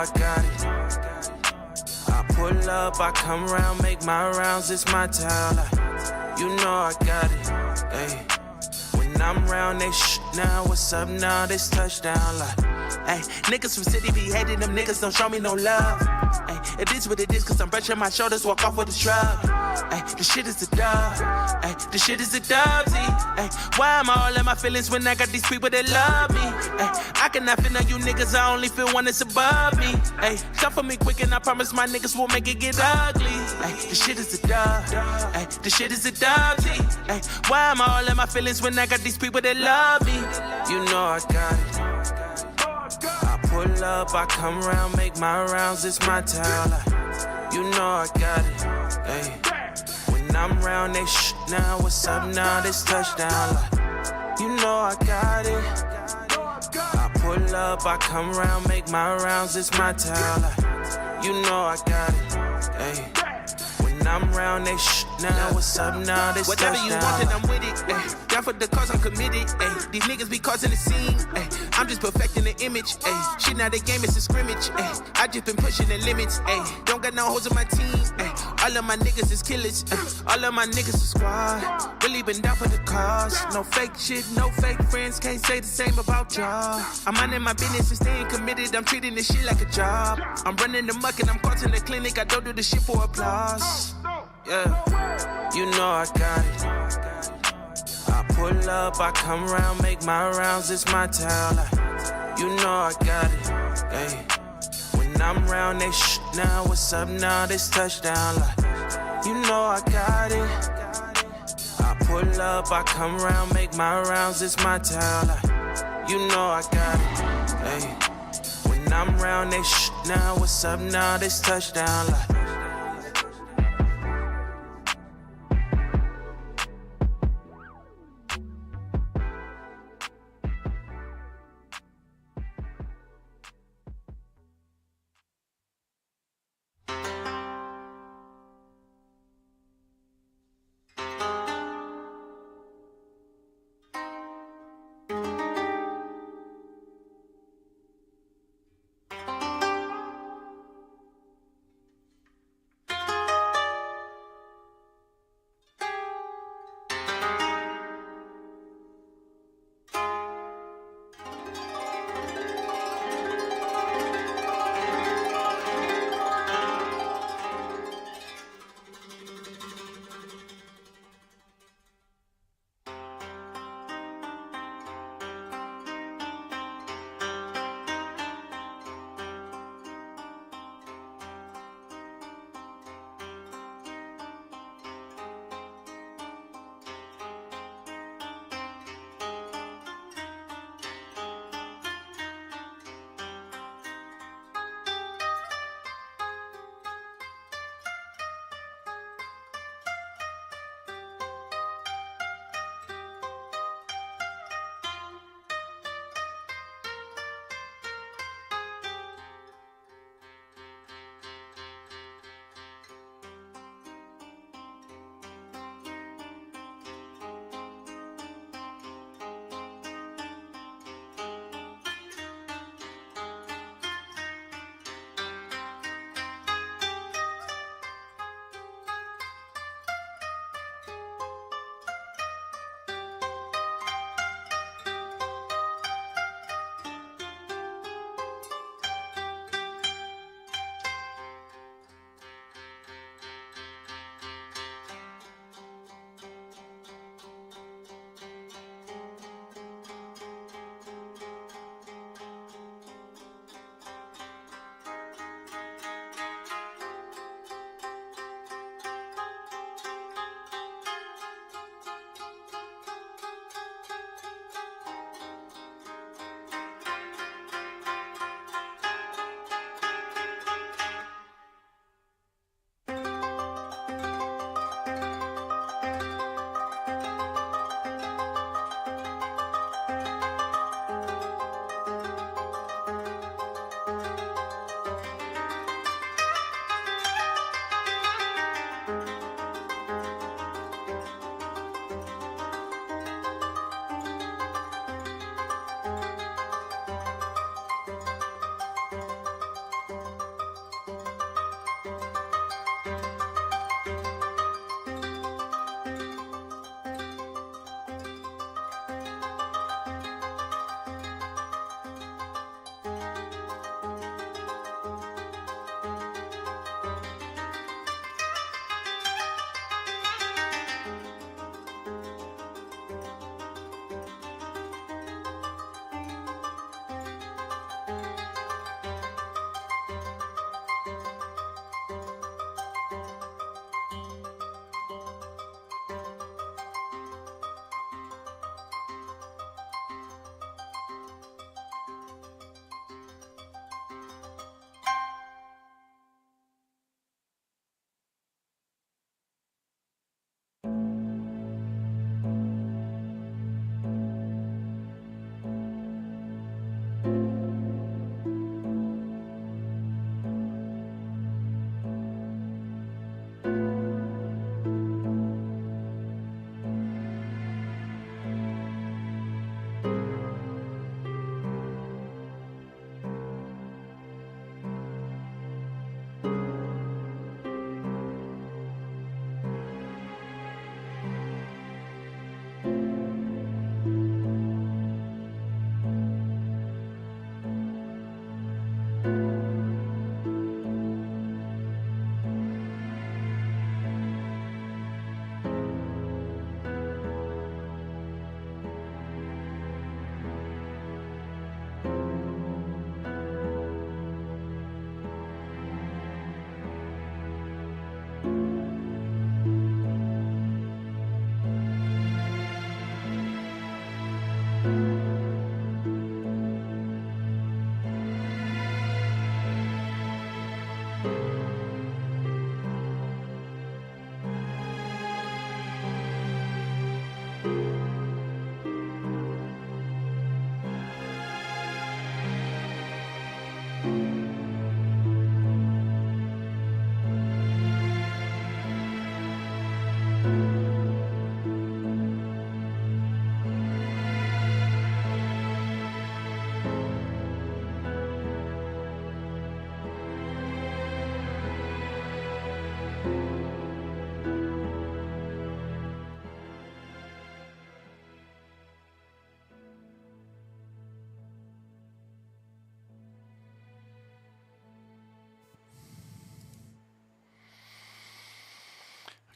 I got it. I pull up, I come around, make my rounds, it's my town. You know I got it. Hey, when I'm round, they now. What's up now? This touchdown like. Hey, niggas from city be hating them niggas, don't show me no love. Hey, it is what it is, cause I'm brushing my shoulders, walk off with a shrug. Hey, the shit is a dub. Hey, the shit is a dubsy. Hey, why am I all in my feelings when I got these people that love me? Hey, I cannot feel none you niggas, I only feel one that's above me. Hey, come for me quick and I promise my niggas won't make it get ugly. Hey, the shit is a dub. Hey, the shit is a dubsy. Hey, why am I all in my feelings when I got these people that love me? You know I got it. I pull up, I come around, make my rounds, it's my town. You know I got it. Hey, when I'm round, they now. What's up now? This touchdown. You know I got it. I pull up, I come around, make my rounds, it's my town. You know I got it. Hey, when I'm round, they now. What's up now? This whatever touchdown. You want, then I'm with it. Ay, down for the cause, I'm committed. Ay, these niggas be causing the scene. Ay, I'm just perfecting the image. Ay, shit, now the game is a scrimmage. Ay, I just been pushing the limits. Ay, don't got no hoes in my team. Ay, all of my niggas is killers. Ay, all of my niggas is squad. Really been down for the cause. No fake shit, no fake friends. Can't say the same about y'all. I'm minding my business and staying committed. I'm treating this shit like a job. I'm running the muck and I'm causing the clinic. I don't do this shit for applause. Yeah, you know I got it. I pull up, I come around, make my rounds, it's my town. You know I got it. Hey, when I'm round, they now. What's up now? This touchdown. You know I got it. I pull up, I come around, make my rounds, it's my town. You know I got it. Hey, when I'm round, they now. What's up now? This touchdown.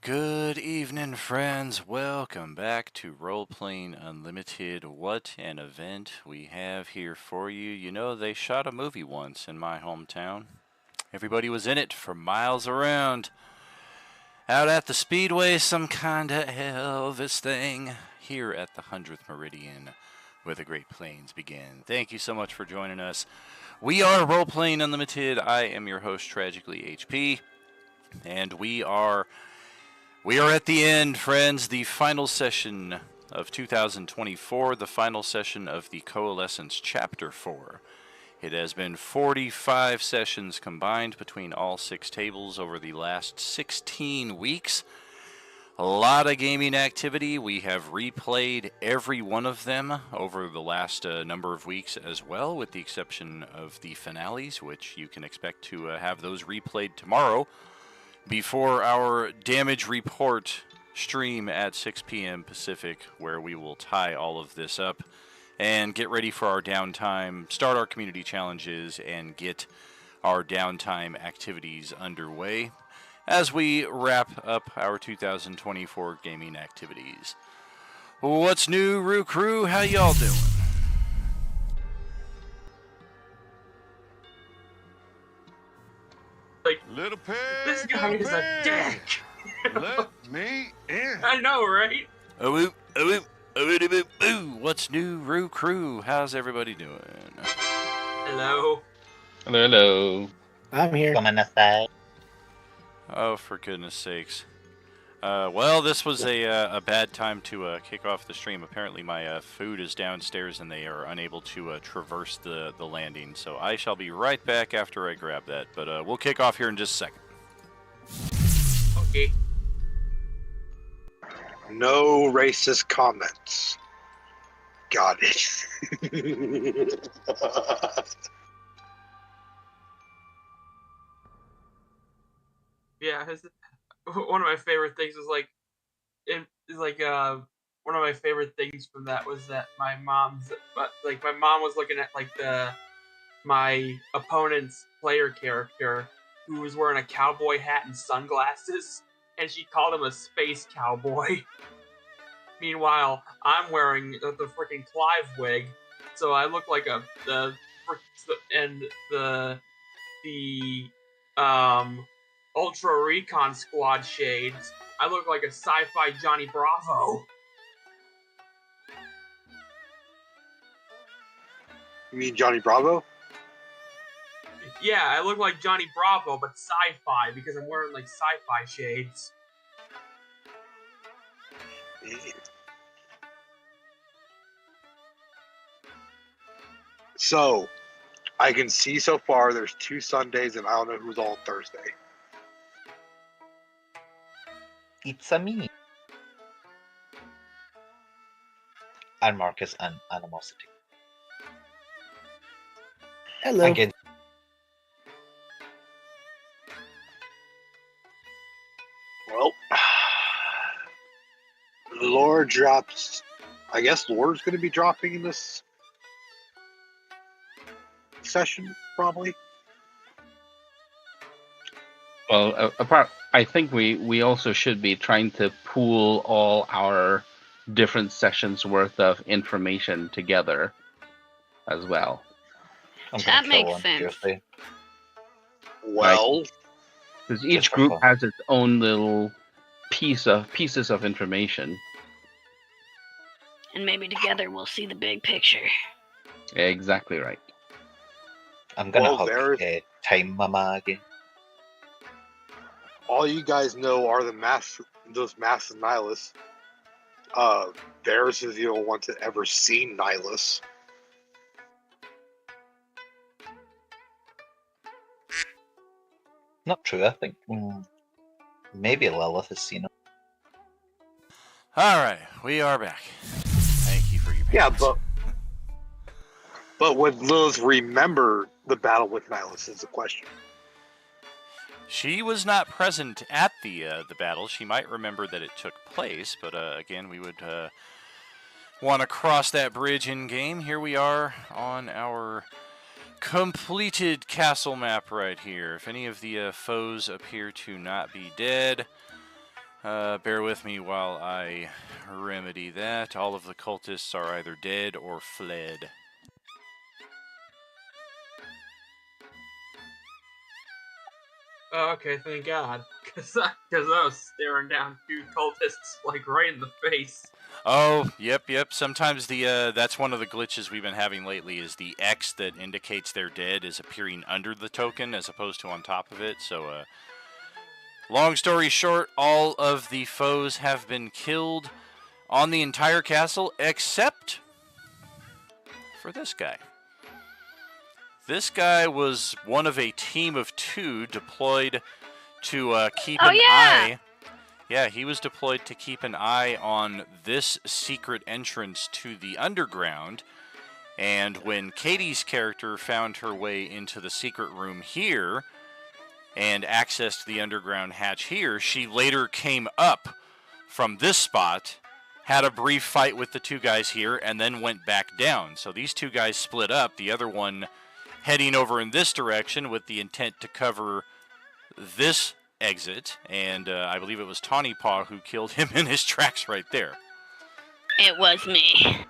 Good evening, friends. Welcome back to Roleplaying Unlimited. What an event we have here for you. You know, they shot a movie once in my hometown. Everybody was in it for miles around. Out at the Speedway, some kind of Elvis thing. Here at the 100th Meridian, where the Great Plains begin. Thank you so much for joining us. We are Roleplaying Unlimited. I am your host, Tragically HP. And we are at the end, friends. The final session of 2024, the final session of the Coalescence Chapter 4. It has been 45 sessions combined between all 6 tables over the last 16 weeks. A lot of gaming activity. We have replayed every one of them over the last number of weeks as well, with the exception of the finales, which you can expect to have those replayed tomorrow before our damage report stream at 6 p.m. Pacific, where we will tie all of this up and get ready for our downtime, start our community challenges, and get our downtime activities underway as we wrap up our 2024 gaming activities. What's new, Roo Crew? How y'all doing? Like, little pig, this guy is a dick. Let me in. I know, right? What's new, Roo Crew? How's everybody doing? Hello. Hello. I'm here. Oh, for goodness sakes. Well, this was a bad time to kick off the stream. Apparently my food is downstairs and they are unable to traverse the landing. So I shall be right back after I grab that. But we'll kick off here in just a second. Okay. No racist comments. Got it. Yeah, one of my favorite things was one of my favorite things from that was that my mom was looking at my opponent's player character who was wearing a cowboy hat and sunglasses, and she called him a space cowboy. Meanwhile, I'm wearing the freaking Clive wig, so I look like the Ultra Recon Squad shades. I look like a sci-fi Johnny Bravo. You mean Johnny Bravo? Yeah, I look like Johnny Bravo, but sci-fi, because I'm wearing like sci-fi shades. So, I can see so far there's 2 Sundays and I don't know who's on Thursday. It's a me. And Marcus and Animosity. Hello. Again. Well, lore drops. I guess lore's going to be dropping in this session, probably. Well, I think we also should be trying to pool all our different sessions worth of information together as well. That makes sense. Well, because each group has its own little pieces of information. And maybe together we'll see the big picture. Exactly right. I'm gonna hug Time Mama again. All you guys know are those massive Nihilus. Varys is the only one to ever seen Nihilus. Not true, I think maybe Lilith has seen him. All right, we are back. Thank you for your patience. Yeah, but would Lilith remember the battle with Nihilus is the question. She was not present at the battle. She might remember that it took place, but again, we would want to cross that bridge in game. Here we are on our completed castle map right here. If any of the foes appear to not be dead, bear with me while I remedy that. All of the cultists are either dead or fled. Oh, okay, thank God. Because I was staring down two cultists, like, right in the face. Oh, yep. Sometimes that's one of the glitches we've been having lately is the X that indicates they're dead is appearing under the token as opposed to on top of it. So, long story short, all of the foes have been killed on the entire castle except for this guy. This guy was one of a team of 2 deployed to keep an eye. Yeah, he was deployed to keep an eye on this secret entrance to the underground. And when Katie's character found her way into the secret room here and accessed the underground hatch here, she later came up from this spot, had a brief fight with the 2 guys here, and then went back down. So these 2 guys split up, the other one heading over in this direction with the intent to cover this exit, and I believe it was Tawny Paw who killed him in his tracks right there. It was me.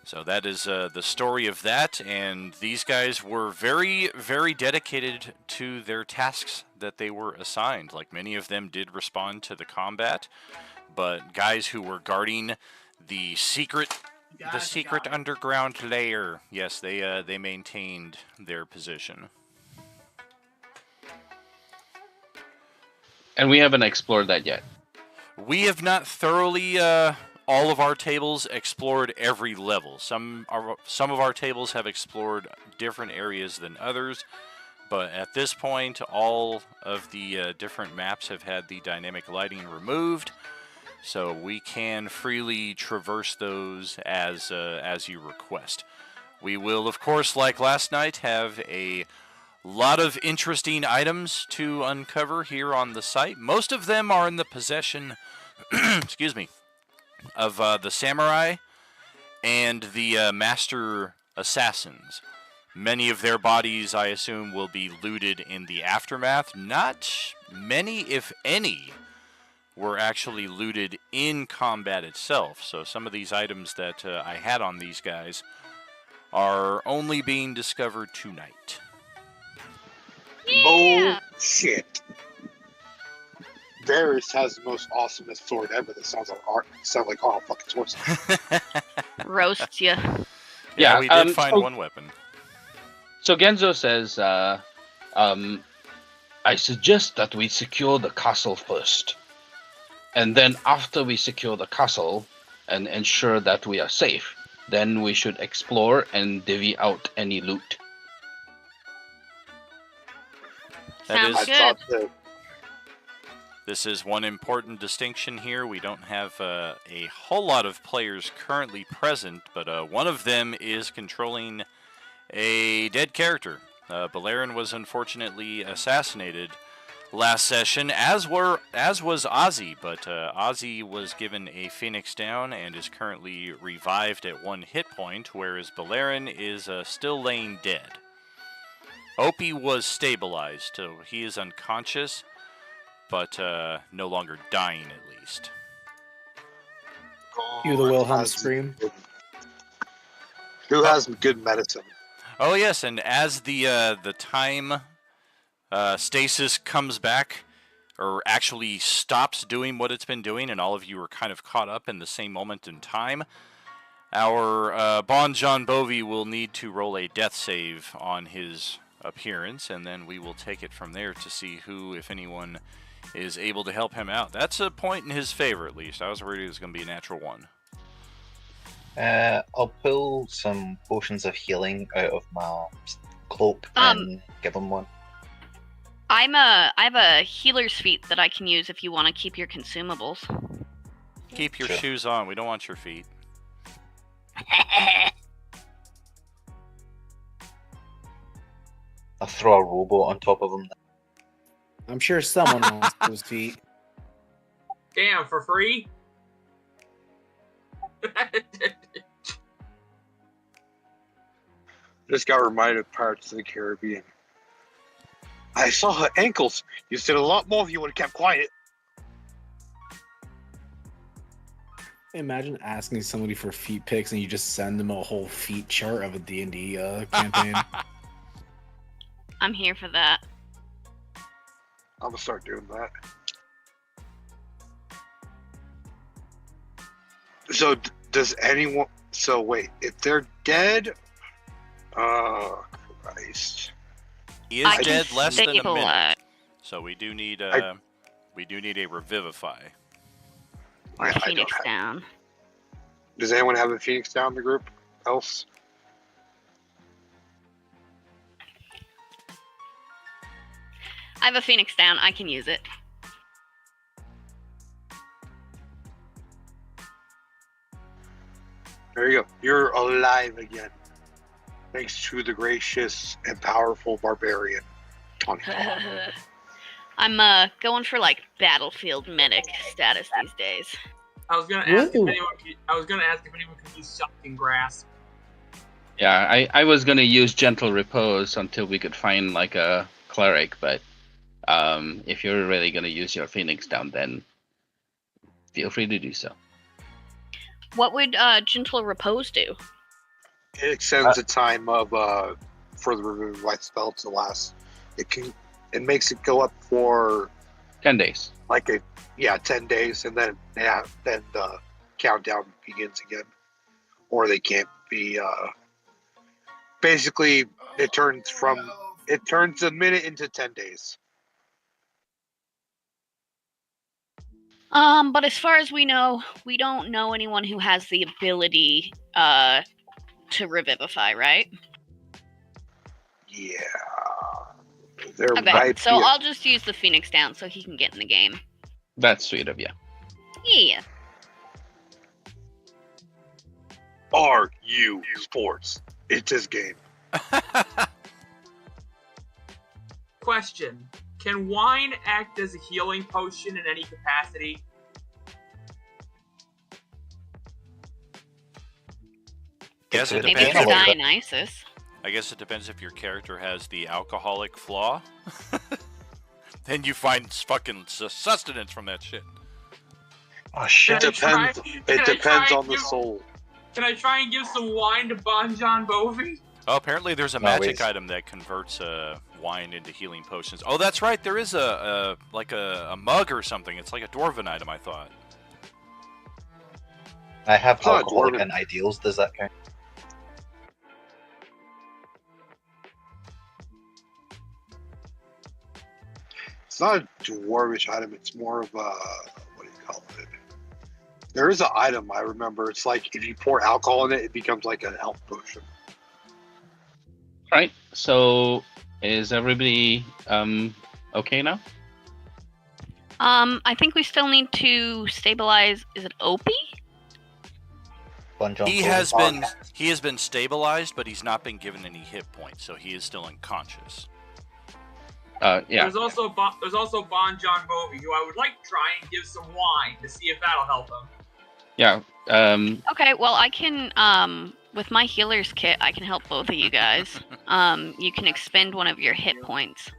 So that is the story of that, and these guys were very, very dedicated to their tasks that they were assigned. Like, many of them did respond to the combat, but guys who were guarding the secret underground layer, yes, they maintained their position. And we haven't explored that yet. We have not thoroughly all of our tables explored every level. Some of our tables have explored different areas than others, but at this point, all of the different maps have had the dynamic lighting removed. So we can freely traverse those as you request. We will, of course, like last night, have a lot of interesting items to uncover here on the site. Most of them are in the possession, excuse me, of the samurai and the master assassins. Many of their bodies, I assume, will be looted in the aftermath. Not many, if any, were actually looted in combat itself. So some of these items that I had on these guys are only being discovered tonight. Yeah. Bullshit. Varys has the most awesomest sword ever. That sounds like Arnold fucking Schwarzenegger. Roasts ya. Yeah, we did find one weapon. So Genzo says, I suggest that we secure the castle first. And then after we secure the castle and ensure that we are safe, then we should explore and divvy out any loot. Sounds good. This is one important distinction here. We don't have a whole lot of players currently present, but one of them is controlling a dead character. Beleren was unfortunately assassinated last session, as was Ozzy, but Ozzy was given a Phoenix down and is currently revived at 1 hit point, whereas Beleren is still laying dead. Opie was stabilized, so he is unconscious, but no longer dying at least. Cue the Wilhelm scream. Who has good medicine? Oh yes, and as the time stasis comes back, or actually stops doing what it's been doing, and all of you are kind of caught up in the same moment in time, our Bon John Bovi will need to roll a death save on his appearance, and then we will take it from there to see who, if anyone, is able to help him out. That's a point in his favor, at least. I was worried it was going to be a natural 1. I'll pull some potions of healing out of my cloak and give him one. I have a healer's feat that I can use if you want to keep your consumables. Keep your shoes on. We don't want your feet. I'll throw a rowboat on top of them. I'm sure someone wants those feet. Damn, for free? Just got reminded of Pirates of the Caribbean. I saw her ankles. You said a lot more if you would have kept quiet. Imagine asking somebody for feet pics and you just send them a whole feet chart of a D&D campaign. I'm here for that. I'm gonna start doing that. So does anyone? So wait, if they're dead, oh Christ! He is dead less than a stable minute, so we do need a revivify. Phoenix down. Does anyone have a Phoenix down in the group? Else? I have a Phoenix down. I can use it. There you go. You're alive again, thanks to the gracious and powerful barbarian. I'm going for like battlefield medic status these days. I was gonna ask if anyone could use shocking grasp. Yeah, I was gonna use gentle repose until we could find like a cleric, but if you're really gonna use your Phoenix down, then feel free to do so. What would gentle repose do? It extends the time of for the remove light spell to last. It makes it go up for 10 days. 10 days, and then the countdown begins again, or they can't be. Basically, it turns a minute into 10 days. But as far as we know, we don't know anyone who has the ability to revivify, right? Yeah. Okay, so I'll just use the Phoenix down so he can get in the game. That's sweet of you. Yeah. Are you sports? It's his game. Question: can wine act as a healing potion in any capacity? Guess it Maybe depends. for Dionysus. I guess it depends if your character has the alcoholic flaw. Then you find fucking sustenance from that shit. Oh shit! It depends on the soul. Can I try and give some wine to Bon John Bovi? Oh, apparently there's a magic item that converts wine into healing potions. Oh, that's right. There is a mug or something. It's like a dwarven item, I thought. I have alcoholic and ideals. Does that count? It's not a dwarvish item. It's more of a, what do you call it? There is an item I remember. It's like if you pour alcohol in it, it becomes like a health potion. Right. So is everybody okay now? I think we still need to stabilize. Is it Opie? He has been stabilized, but he's not been given any hit points, so he is still unconscious. Yeah. There's also Bon John Bovi, who I would like to try and give some wine to see if that'll help him. Yeah. Okay, well I can with my healer's kit I can help both of you guys. You can expend one of your hit points.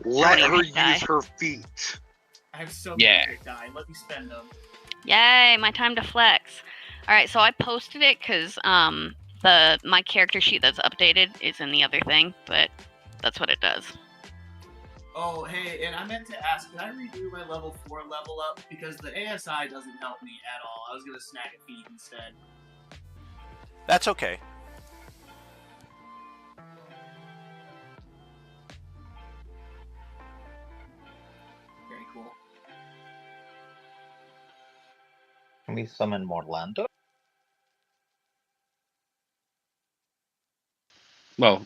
Let her use her feet. I have so many hit die. Let me spend them. Yay, my time to flex. Alright, so I posted it because my character sheet that's updated is in the other thing, but that's what it does. Oh, hey, and I meant to ask, can I redo my level 4 level up? Because the ASI doesn't help me at all. I was going to snag a feed instead. That's okay. Very cool. Can we summon more Lando? Well,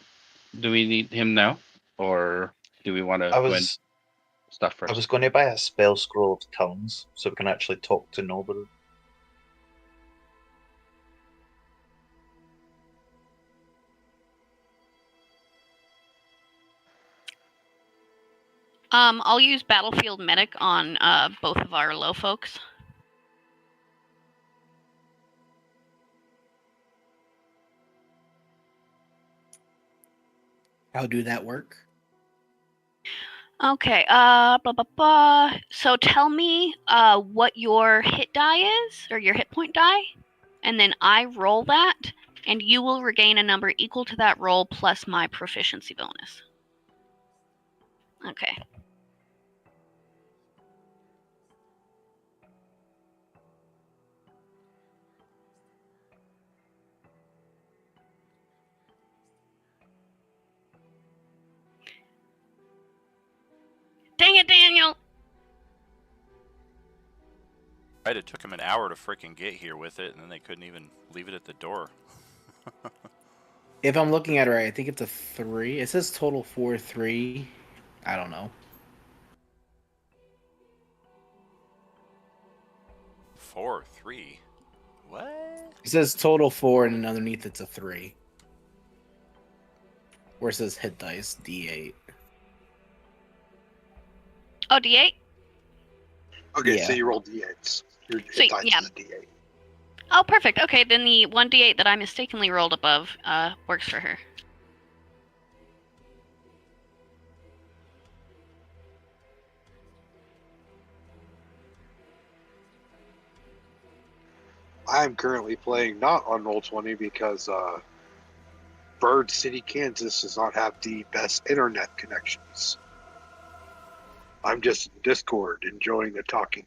do we need him now? Or Do we want to stuff first? I was going to buy a spell scroll of tongues so we can actually talk to Nobu. I'll use Battlefield Medic on both of our low folks. How do that work? Okay, blah, blah, blah. So tell me what your hit die is, or your hit point die, and then I roll that, and you will regain a number equal to that roll plus my proficiency bonus. Okay. Dang it, Daniel! Right, it took him an hour to freaking get here with it, and then they couldn't even leave it at the door. If I'm looking at it right, I think it's a 3. It says total 4-3. I don't know. 4-3. What? It says total 4, and then underneath it's a 3. Where it says hit dice, D8. Oh, D8? Okay, Yeah. so you roll D8s. Your hit Sweet, dice yeah. is a D8. Oh, perfect. Okay, then the 1d8 that I mistakenly rolled above works for her. I am currently playing not on Roll20 because Bird City, Kansas does not have the best internet connections. I'm just in Discord enjoying the talking.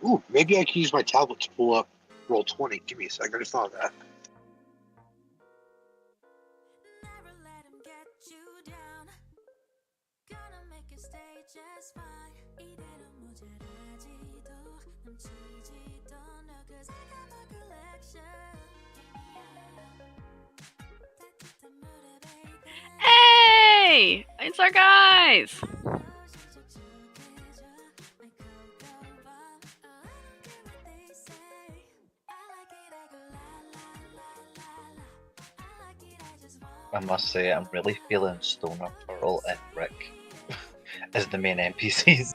Ooh, maybe I can use my tablet to pull up Roll20. Give me a second. I just thought of that. Hey! It's our guys! I must say, I'm really feeling Stoner, Pearl, and Rick as the main NPCs.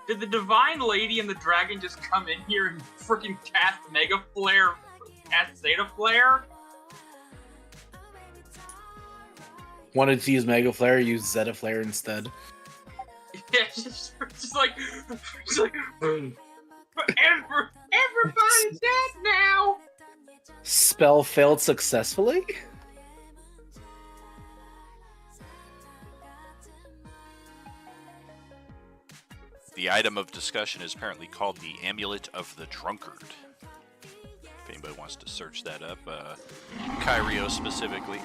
Did the Divine Lady and the Dragon just come in here and freaking cast Mega Flare, cast Zeta Flare? Wanted to use Mega Flare, use Zeta Flare instead. Yeah, it's just like everybody's dead now! Spell failed successfully? The item of discussion is apparently called the Amulet of the Drunkard. If anybody wants to search that up, Kyrio specifically.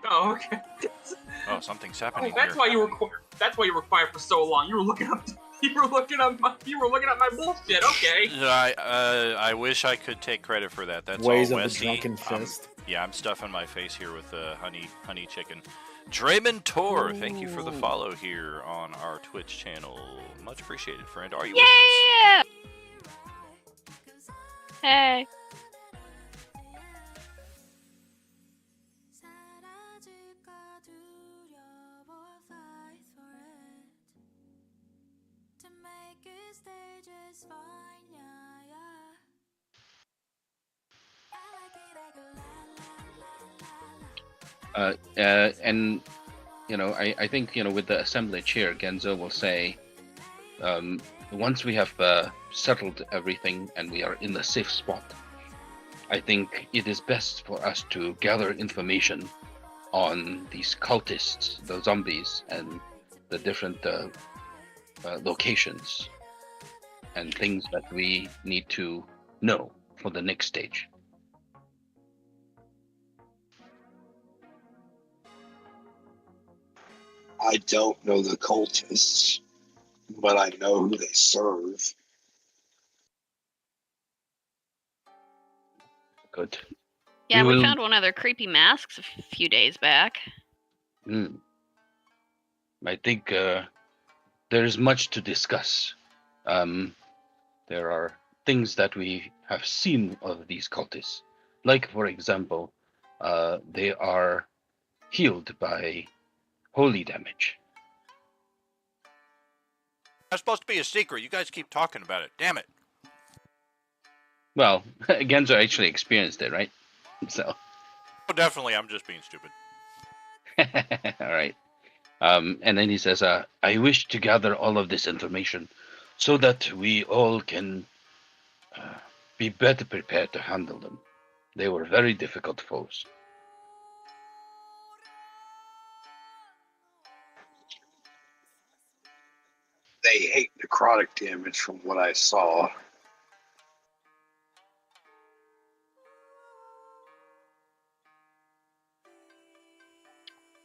Oh, okay. Oh, something's happening That's here. why you were. That's why you were quiet for so long. You were looking up. You were looking up my bullshit. Okay. I wish I could take credit for that. That's Ways all of the Westy. drunken fist. Yeah, I'm stuffing my face here with honey chicken. Draymond Tor, thank you for the follow here on our Twitch channel. Much appreciated, friend. Are you with Yeah! Hey. And I think with the assemblage here, Genzo will say, once we have settled everything and we are in the safe spot, I think it is best for us to gather information on these cultists, the zombies, and the different locations and things that we need to know for the next stage. I don't know the cultists, but I know who they serve. Good. Yeah, we will. found one of their creepy masks a few days back. I think there is much to discuss. There are things that we have seen of these cultists. Like, for example, they are healed by holy damage. That's supposed to be a secret. You guys keep talking about it. Damn it. Well, Genzo actually experienced it, right? So, Oh, definitely. I'm just being stupid. all right. And then he says, I wish to gather all of this information so that we all can be better prepared to handle them. They were very difficult foes. They hate necrotic damage from what I saw.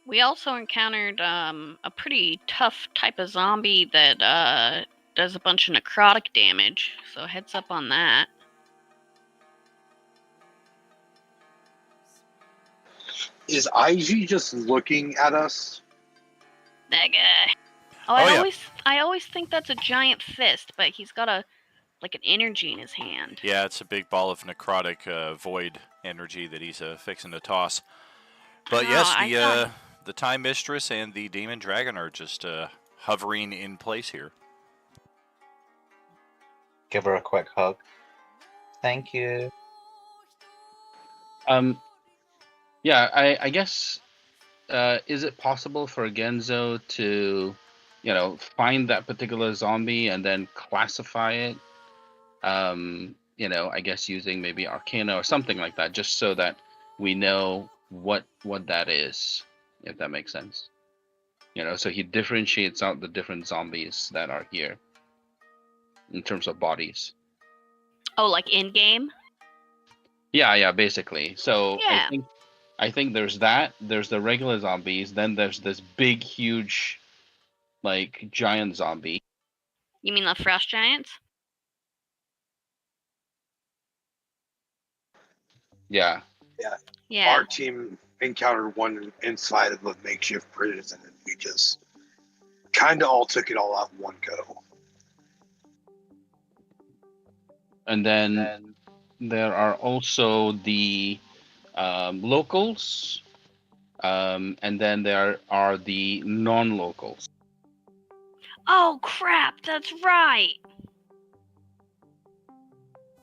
We also encountered a pretty tough type of zombie that does a bunch of necrotic damage, so heads up on that. Is IG just looking at us? That guy. Oh, I always think that's a giant fist, but he's got an energy in his hand. Yeah, it's a big ball of necrotic void energy that he's fixing to toss. But yes, the Time Mistress and the Demon Dragon are just hovering in place here. Give her a quick hug. Thank you. Yeah, I guess, is it possible for Genzo to, find that particular zombie and then classify it? I guess using maybe Arcana or something like that, just so that we know what that is, if that makes sense. So he differentiates out the different zombies that are here in terms of bodies. Oh, like in game? Yeah, basically. So Yeah. I think there's that. There's the regular zombies. Then there's this big, huge, giant zombie. You mean the frost giants? Yeah. Yeah. Our team encountered one inside of a makeshift prison, and we just kind of all took it all out in one go. And then there are also the locals, and then there are the non-locals. Oh crap! That's right.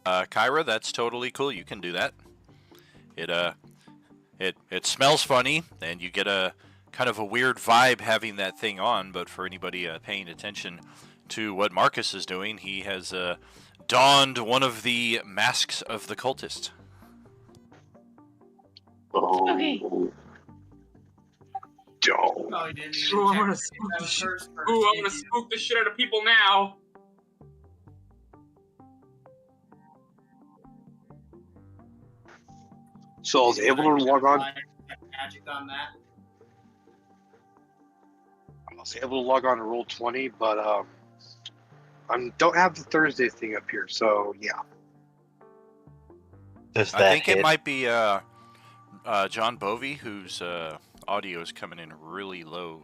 Kyra, that's totally cool. You can do that. It smells funny, and you get a kind of a weird vibe having that thing on. But for anybody paying attention to what Marcus is doing, he has donned one of the masks of the cultist. Oh, Okay. don't. Probably didn't even Ooh, I'm check gonna if spook that the was shit. first Ooh, I'm person. gonna spook the shit out of people now. So I was able to log on. Magic on that. I was able to log on to Roll20, but I don't have the Thursday thing up here. So yeah. Does that I think hit? it might be John Bovey, whose audio is coming in really low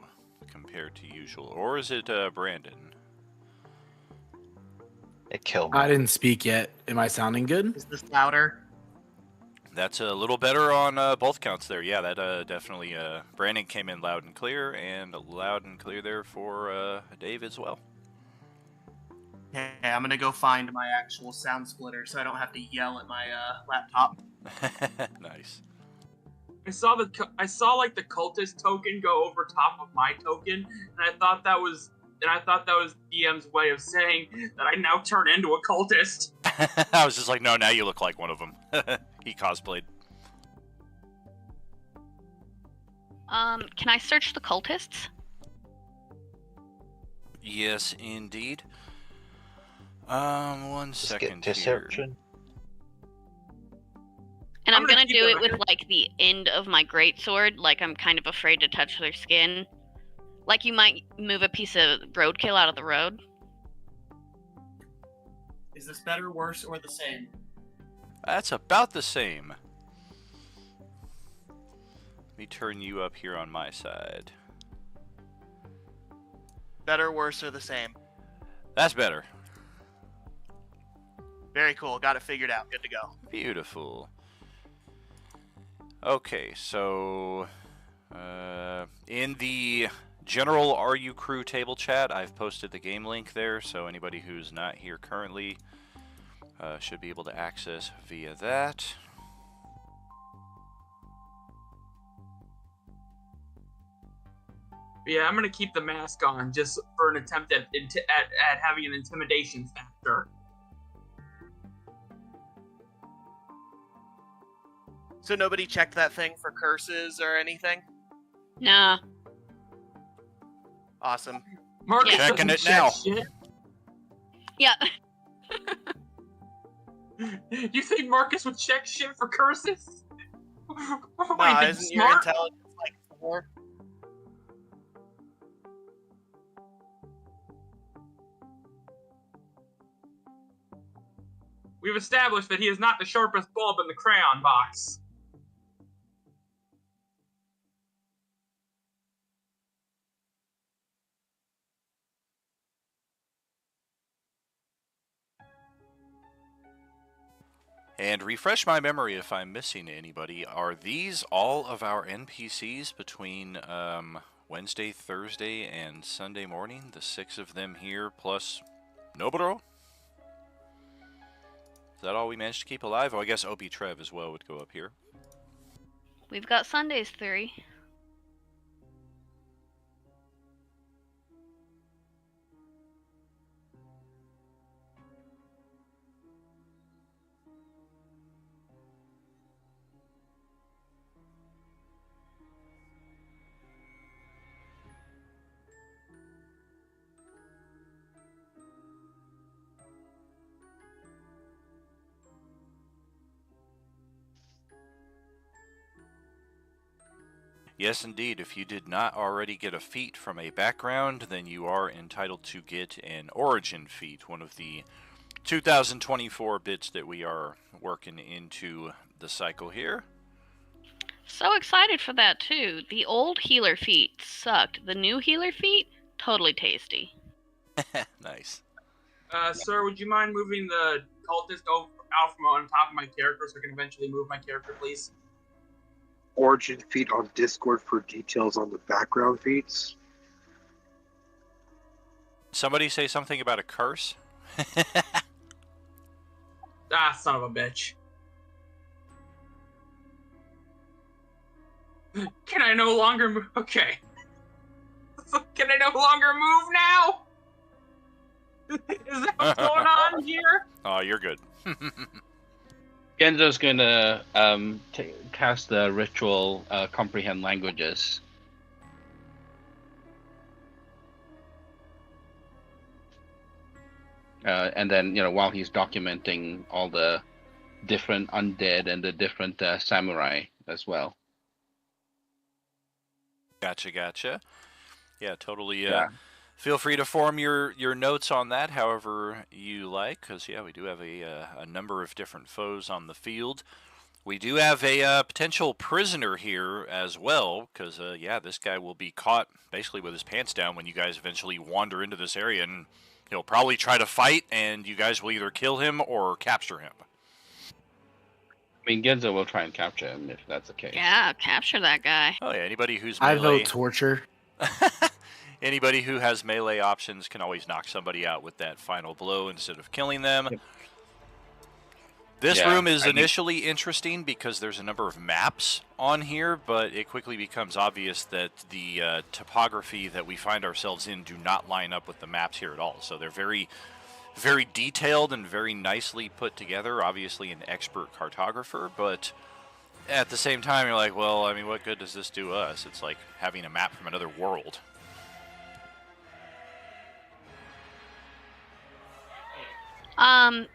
compared to usual. Or is it Brandon? It killed me. I didn't speak yet. Am I sounding good? Is this louder? That's a little better on both counts there. Yeah, that definitely. Brandon came in loud and clear there for Dave as well. Okay, I'm gonna go find my actual sound splitter so I don't have to yell at my laptop. Nice. I saw the cultist token go over top of my token, and I thought that was DM's way of saying that I now turn into a cultist. I was just like, no, now you look like one of them. He cosplayed. Can I search the cultists? Yes, indeed. 1 second here. Deception. And I'm gonna keep do it it with the end of my greatsword, like I'm kind of afraid to touch their skin. Like you might move a piece of roadkill out of the road. Is this better, worse, or the same? That's about the same. Let me turn you up here on my side. Better, worse, or the same? That's better. Very cool. Got it figured out. Good to go. Beautiful. Okay, so in the general RU Crew table chat, I've posted the game link there, so anybody who's not here currently should be able to access via that. Yeah, I'm gonna keep the mask on just for an attempt at having an intimidation factor. So nobody checked that thing for curses or anything? Nah. Awesome. Marcus Yeah. Checking doesn't it now. check shit. Yeah. You think Marcus would check shit for curses? Nah, isn't your intelligence like 4? We've established that he is not the sharpest bulb in the crayon box. And refresh my memory if I'm missing anybody. Are these all of our NPCs between Wednesday, Thursday, and Sunday morning? The 6 of them here, plus Noburo? Is that all we managed to keep alive? Oh, I guess OP Trev as well would go up here. We've got Sunday's 3. Yes, indeed. If you did not already get a feat from a background, then you are entitled to get an origin feat, one of the 2024 bits that we are working into the cycle here. So excited for that too. The old healer feat sucked. The new healer feat, totally tasty. Nice. Sir, would you mind moving the cultist out from on top of my character so I can eventually move my character, please? Origin feed on Discord for details on the background feeds. Somebody say something about a curse? Ah, son of a bitch. Can I no longer move? Okay. Can I no longer move now? Is that what's going on here? Oh, you're good. Genzo's gonna cast the ritual comprehend languages. And then, while he's documenting all the different undead and the different samurai as well. Gotcha. Yeah, totally. Yeah. Feel free to form your notes on that however you like, because, yeah, we do have a number of different foes on the field. We do have a potential prisoner here as well, because, yeah, this guy will be caught basically with his pants down when you guys eventually wander into this area, and he'll probably try to fight, and you guys will either kill him or capture him. I mean, Genzo will try and capture him if that's the case. Yeah, capture that guy. Oh, yeah, anybody who's I melee... vote torture. Anybody who has melee options can always knock somebody out with that final blow instead of killing them. Yep. This room is initially interesting because there's a number of maps on here, but it quickly becomes obvious that the topography that we find ourselves in do not line up with the maps here at all. So they're very, very detailed and very nicely put together. Obviously an expert cartographer, but at the same time you're like, well, I mean, what good does this do us? It's like having a map from another world. Can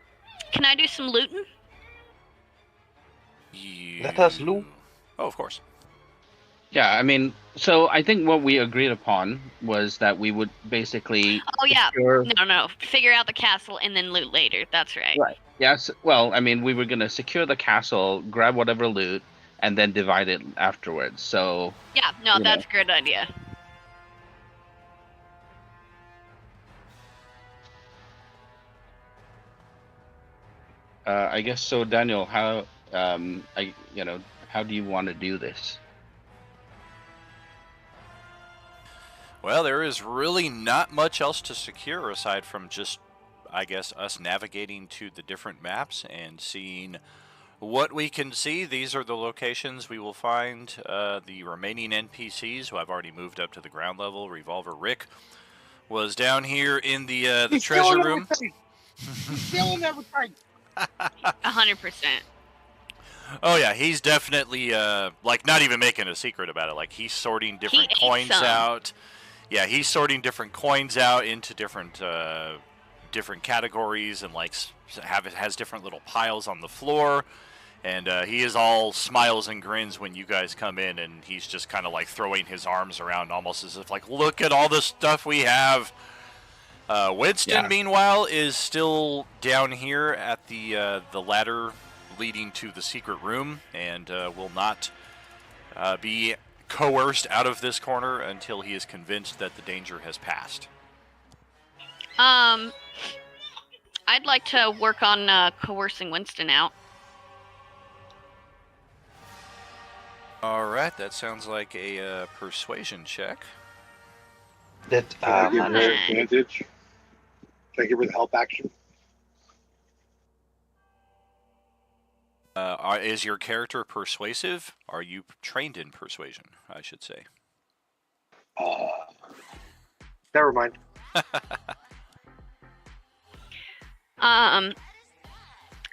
I do some looting? Let us loot. Oh, of course. Yeah, I mean, so I think what we agreed upon was that we would basically Oh yeah. secure. No. Figure out the castle and then loot later. That's right. Right. Yes. Well, I mean, we were gonna secure the castle, grab whatever loot, and then divide it afterwards. So Yeah. No, You know. that's a good idea. I guess so, Daniel. How how do you want to do this? Well, there is really not much else to secure aside from just, I guess, us navigating to the different maps and seeing what we can see. These are the locations we will find the remaining NPCs who I've already moved up to the ground level. Revolver Rick was down here in the treasure room. He's stealing everything. 100%. Oh yeah, he's definitely like not even making a secret about it. Like he's sorting different ate coins some. out. Yeah, he's sorting different coins out into different different categories and like has different little piles on the floor. And he is all smiles and grins when you guys come in, and he's just kind of like throwing his arms around, almost as if like, look at all the stuff we have. Winston, meanwhile, is still down here at the ladder leading to the secret room, and will not be coerced out of this corner until he is convinced that the danger has passed. I'd like to work on coercing Winston out. All right, that sounds like a persuasion check. Did Can I give her advantage? Can I give her the help action? Is your character persuasive? Are you trained in persuasion, I should say? Never mind.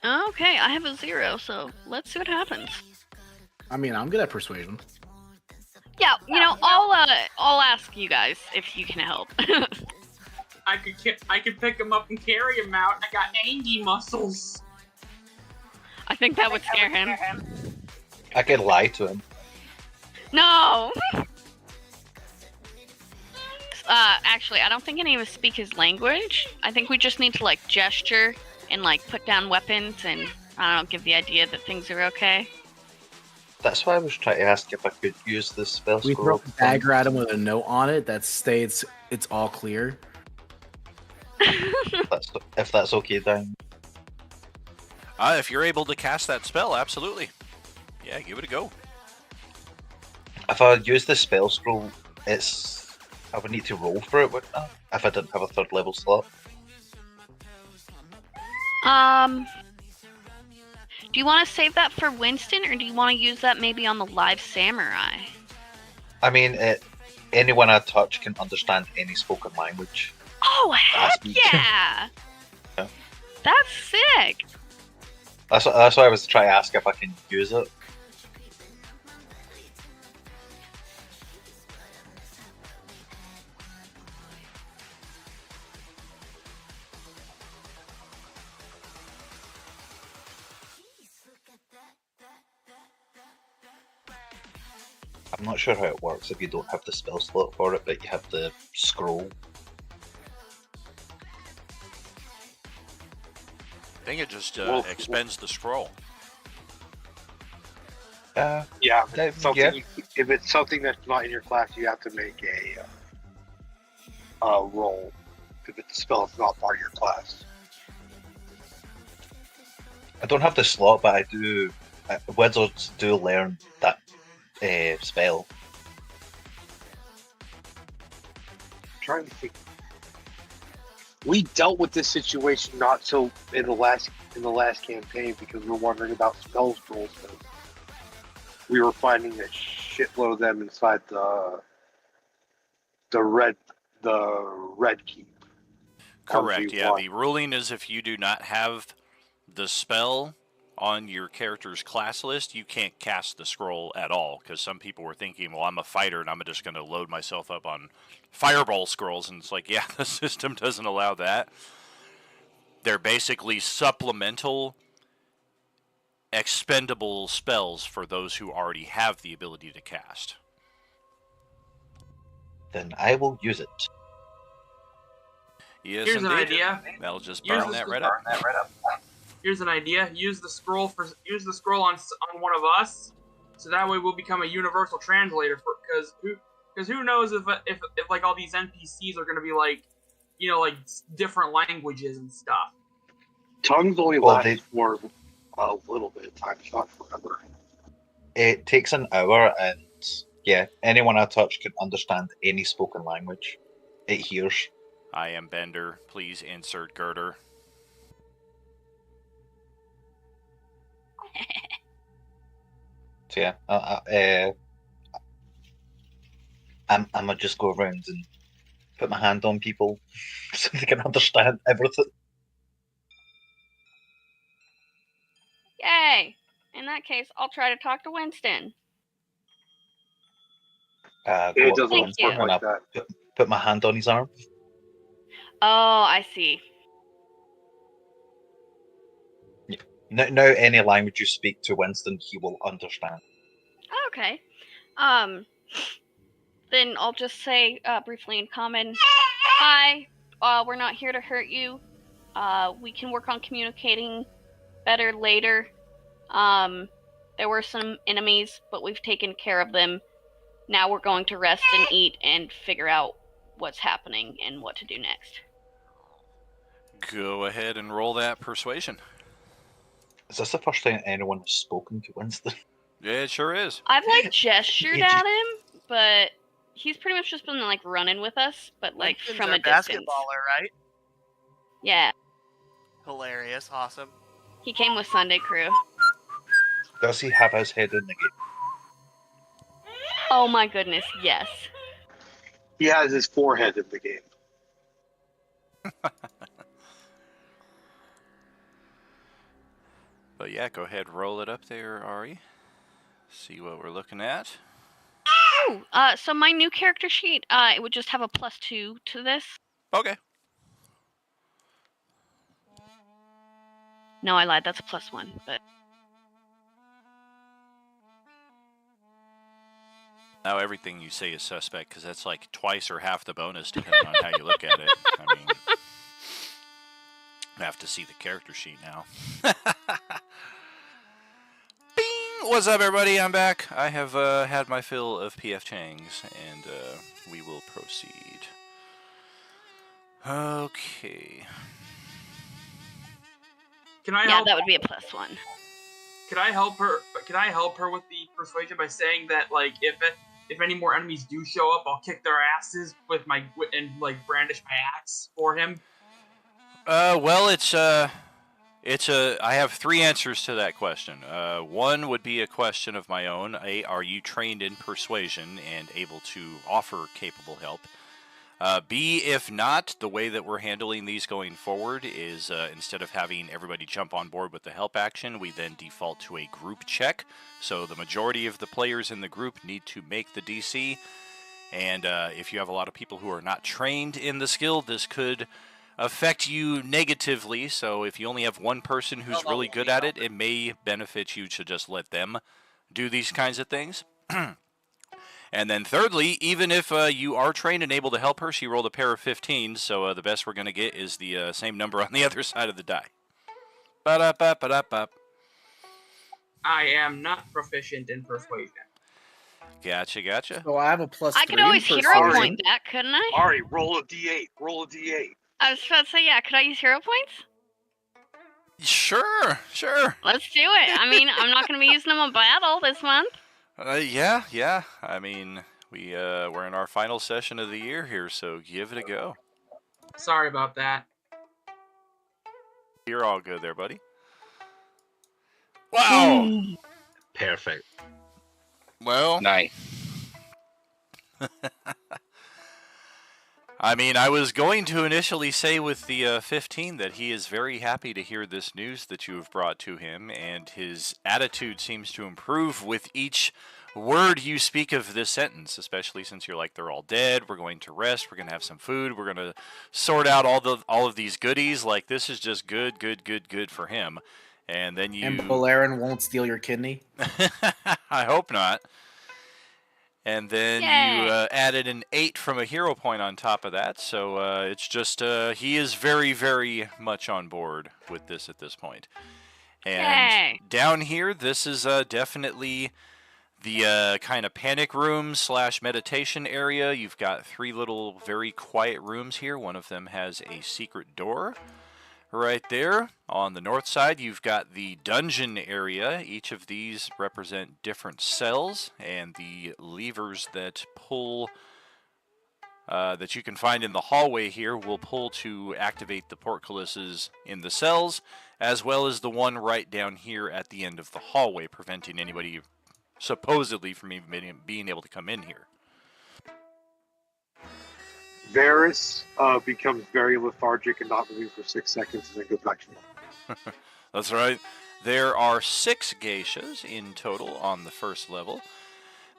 Okay, I have a 0, so let's see what happens. I mean, I'm good at persuasion. Yeah, I'll ask you guys if you can help. I could pick him up and carry him out. I got Angie muscles. I think that would scare him. I could lie to him. No! Actually, I don't think any of us speak his language. I think we just need to, like, gesture and, like, put down weapons and, I don't know, give the idea that things are okay. That's why I was trying to ask if I could use this spell We scroll. throw a dagger at him with a note on it that states it's all clear. If that's okay, then. If you're able to cast that spell, absolutely. Yeah, give it a go. If I use the spell scroll, I would need to roll for it, wouldn't I? If I didn't have a 3rd level slot. Do you want to save that for Winston, or do you want to use that maybe on the live samurai? I mean, anyone I touch can understand any spoken language. Oh, heck yeah! Yeah. That's sick! That's why I was trying to ask if I can use it. I'm not sure how it works if you don't have the spell slot for it, but you have the scroll. I think it just expends the scroll. Yeah, if it's something that's not in your class, you have to make a roll. If it's a spell, it's not part of your class. I don't have the slot, but I do. Wizards do learn that spell. I'm trying to think. We dealt with this situation not so in the last campaign because we were wondering about spell scrolls. We were finding a shitload of them inside the red keep. Correct. Yeah, the ruling is if you do not have the spell on your character's class list, you can't cast the scroll at all. Because some people were thinking, well, I'm a fighter and I'm just going to load myself up on fireball scrolls, and it's like, yeah, the system doesn't allow that. They're basically supplemental expendable spells for those who already have the ability to cast. Then I will use it. Yes, Here's an indeed. idea. That'll just Use burn the that scroll- right up. Here's an idea. Use the scroll on one of us, so that way we'll become a universal translator. Because who knows if like all these NPCs are gonna be like, like different languages and stuff. Tongues only Well, last for a little bit of time, not forever. It takes an hour, and yeah, anyone I touch can understand any spoken language it hears. I am Bender. Please insert girder. So yeah, I'm gonna just go around and put my hand on people so they can understand everything. Yay! In that case, I'll try to talk to Winston. Go It up doesn't to Thank him work you. and like I that. put my hand on his arm. Oh, I see. Now, any language you speak to Winston, he will understand. Okay. Then I'll just say briefly in common, hi, we're not here to hurt you. We can work on communicating better later. There were some enemies, but we've taken care of them. Now we're going to rest and eat and figure out what's happening and what to do next. Go ahead and roll that persuasion. Is this the first time anyone has spoken to Winston? Yeah, it sure is. I've gestured at him, but he's pretty much just been running with us, but Winston's from our a distance. basketballer, right? Yeah, Hilarious, awesome. he came with Sunday Crew. Does he have his head in the game? Oh my goodness, yes. He has his forehead in the game. But yeah, go ahead, roll it up there, Ari. See what we're looking at. Ooh, so my new character sheet, it would just have a +2 to this. Okay. No, I lied. That's a +1, but Now everything you say is suspect because that's like twice or half the bonus depending on how you look at it. I mean, I have to see the character sheet now. Bing! What's up, everybody? I'm back. I have had my fill of PF Changs, and we will proceed. Okay. Can I yeah, help? that would be a +1. Can I help her? Can I help her with the persuasion by saying that if any more enemies do show up, I'll kick their asses with my and brandish my axe for him? Well, I have three answers to that question. One would be a question of my own. A, are you trained in persuasion and able to offer capable help? B, if not, the way that we're handling these going forward is instead of having everybody jump on board with the help action, we then default to a group check. So the majority of the players in the group need to make the DC. And if you have a lot of people who are not trained in the skill, this could affect you negatively. So if you only have one person who's really good at it, it may benefit you to just let them do these kinds of things. And then thirdly, even if you are trained and able to help her, she rolled a pair of 15s, so the best we're going to get is the same number on the other side of the die. Ba-da-ba-ba-da-ba. I am not proficient in persuasion. Gotcha. So I have a +3. I could always in hero persuasion. point that, couldn't I? Ari, roll a d8. Roll a d8. I was about to say, yeah, could I use hero points? Sure. Let's do it. I mean, I'm not going to be using them on battle this month. Yeah. I mean, we're in our final session of the year here, so give it a go. Sorry about that. You're all good there, buddy. Wow. Perfect. Well, Nice. I mean, I was going to initially say with the 15 that he is very happy to hear this news that you have brought to him, and his attitude seems to improve with each word you speak of this sentence, especially since you're like, they're all dead, we're going to rest, we're going to have some food, we're going to sort out all of these goodies. Like, this is just good for him. And then you... And Valerian won't steal your kidney? I hope not. And then you Yay. added an 8 from a hero point on top of that. So it's just, he is very, very much on board with this at this point. And Yay. down here, this is definitely the kind of panic room / meditation area. You've got 3 little very quiet rooms here. One of them has a secret door. Right there on the north side, you've got the dungeon area. Each of these represent different cells, and the levers that pull that you can find in the hallway here will pull to activate the portcullises in the cells, as well as the one right down here at the end of the hallway, preventing anybody supposedly from even being able to come in here. Varys becomes very lethargic and not moving for 6 seconds and then goes back to normal. That's right. There are 6 geishas in total on the first level.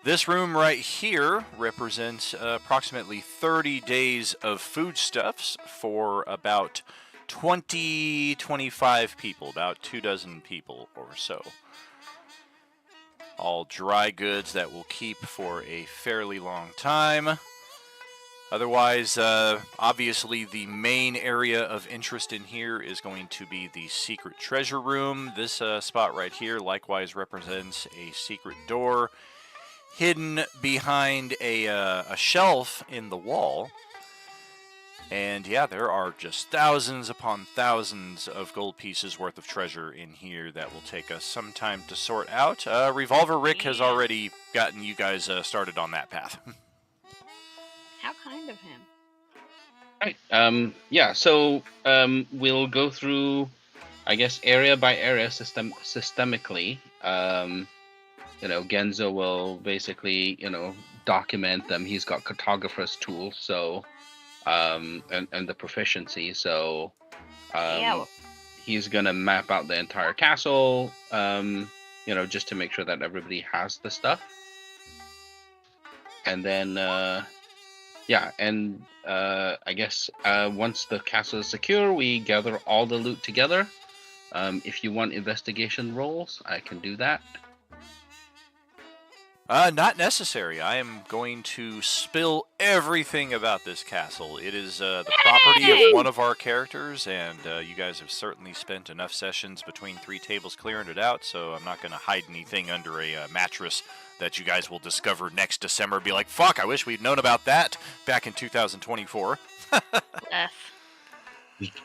This room right here represents approximately 30 days of foodstuffs for about 25 people, about 24 people or so. All dry goods that will keep for a fairly long time. Otherwise, obviously the main area of interest in here is going to be the secret treasure room. This spot right here likewise represents a secret door hidden behind a shelf in the wall. And yeah, there are just thousands upon thousands of gold pieces worth of treasure in here that will take us some time to sort out. Revolver Rick has already gotten you guys started on that path. How kind of him. Right. Yeah. So we'll go through, I guess, area by area systemically. Genzo will basically, document them. He's got cartographer's tools, so and the proficiency. So he's gonna map out the entire castle. Just to make sure that everybody has the stuff. And then I guess once the castle is secure, we gather all the loot together. If you want investigation rolls, I can do that. Not necessary. I am going to spill everything about this castle. It is the property of one of our characters, and you guys have certainly spent enough sessions between 3 tables clearing it out, so I'm not going to hide anything under a mattress that you guys will discover next December. Be like, fuck, I wish we'd known about that back in 2024.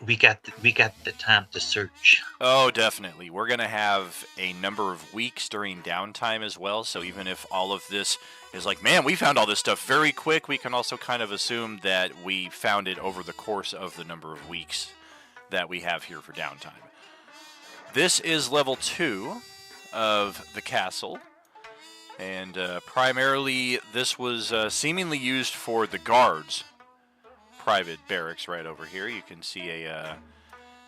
We got the time to search. Oh, definitely. We're going to have a number of weeks during downtime as well, so even if all of this is like, man, we found all this stuff very quick, we can also kind of assume that we found it over the course of the number of weeks that we have here for downtime. This is level 2 of the castle, and primarily this was seemingly used for the guards' private barracks right over here. You can see a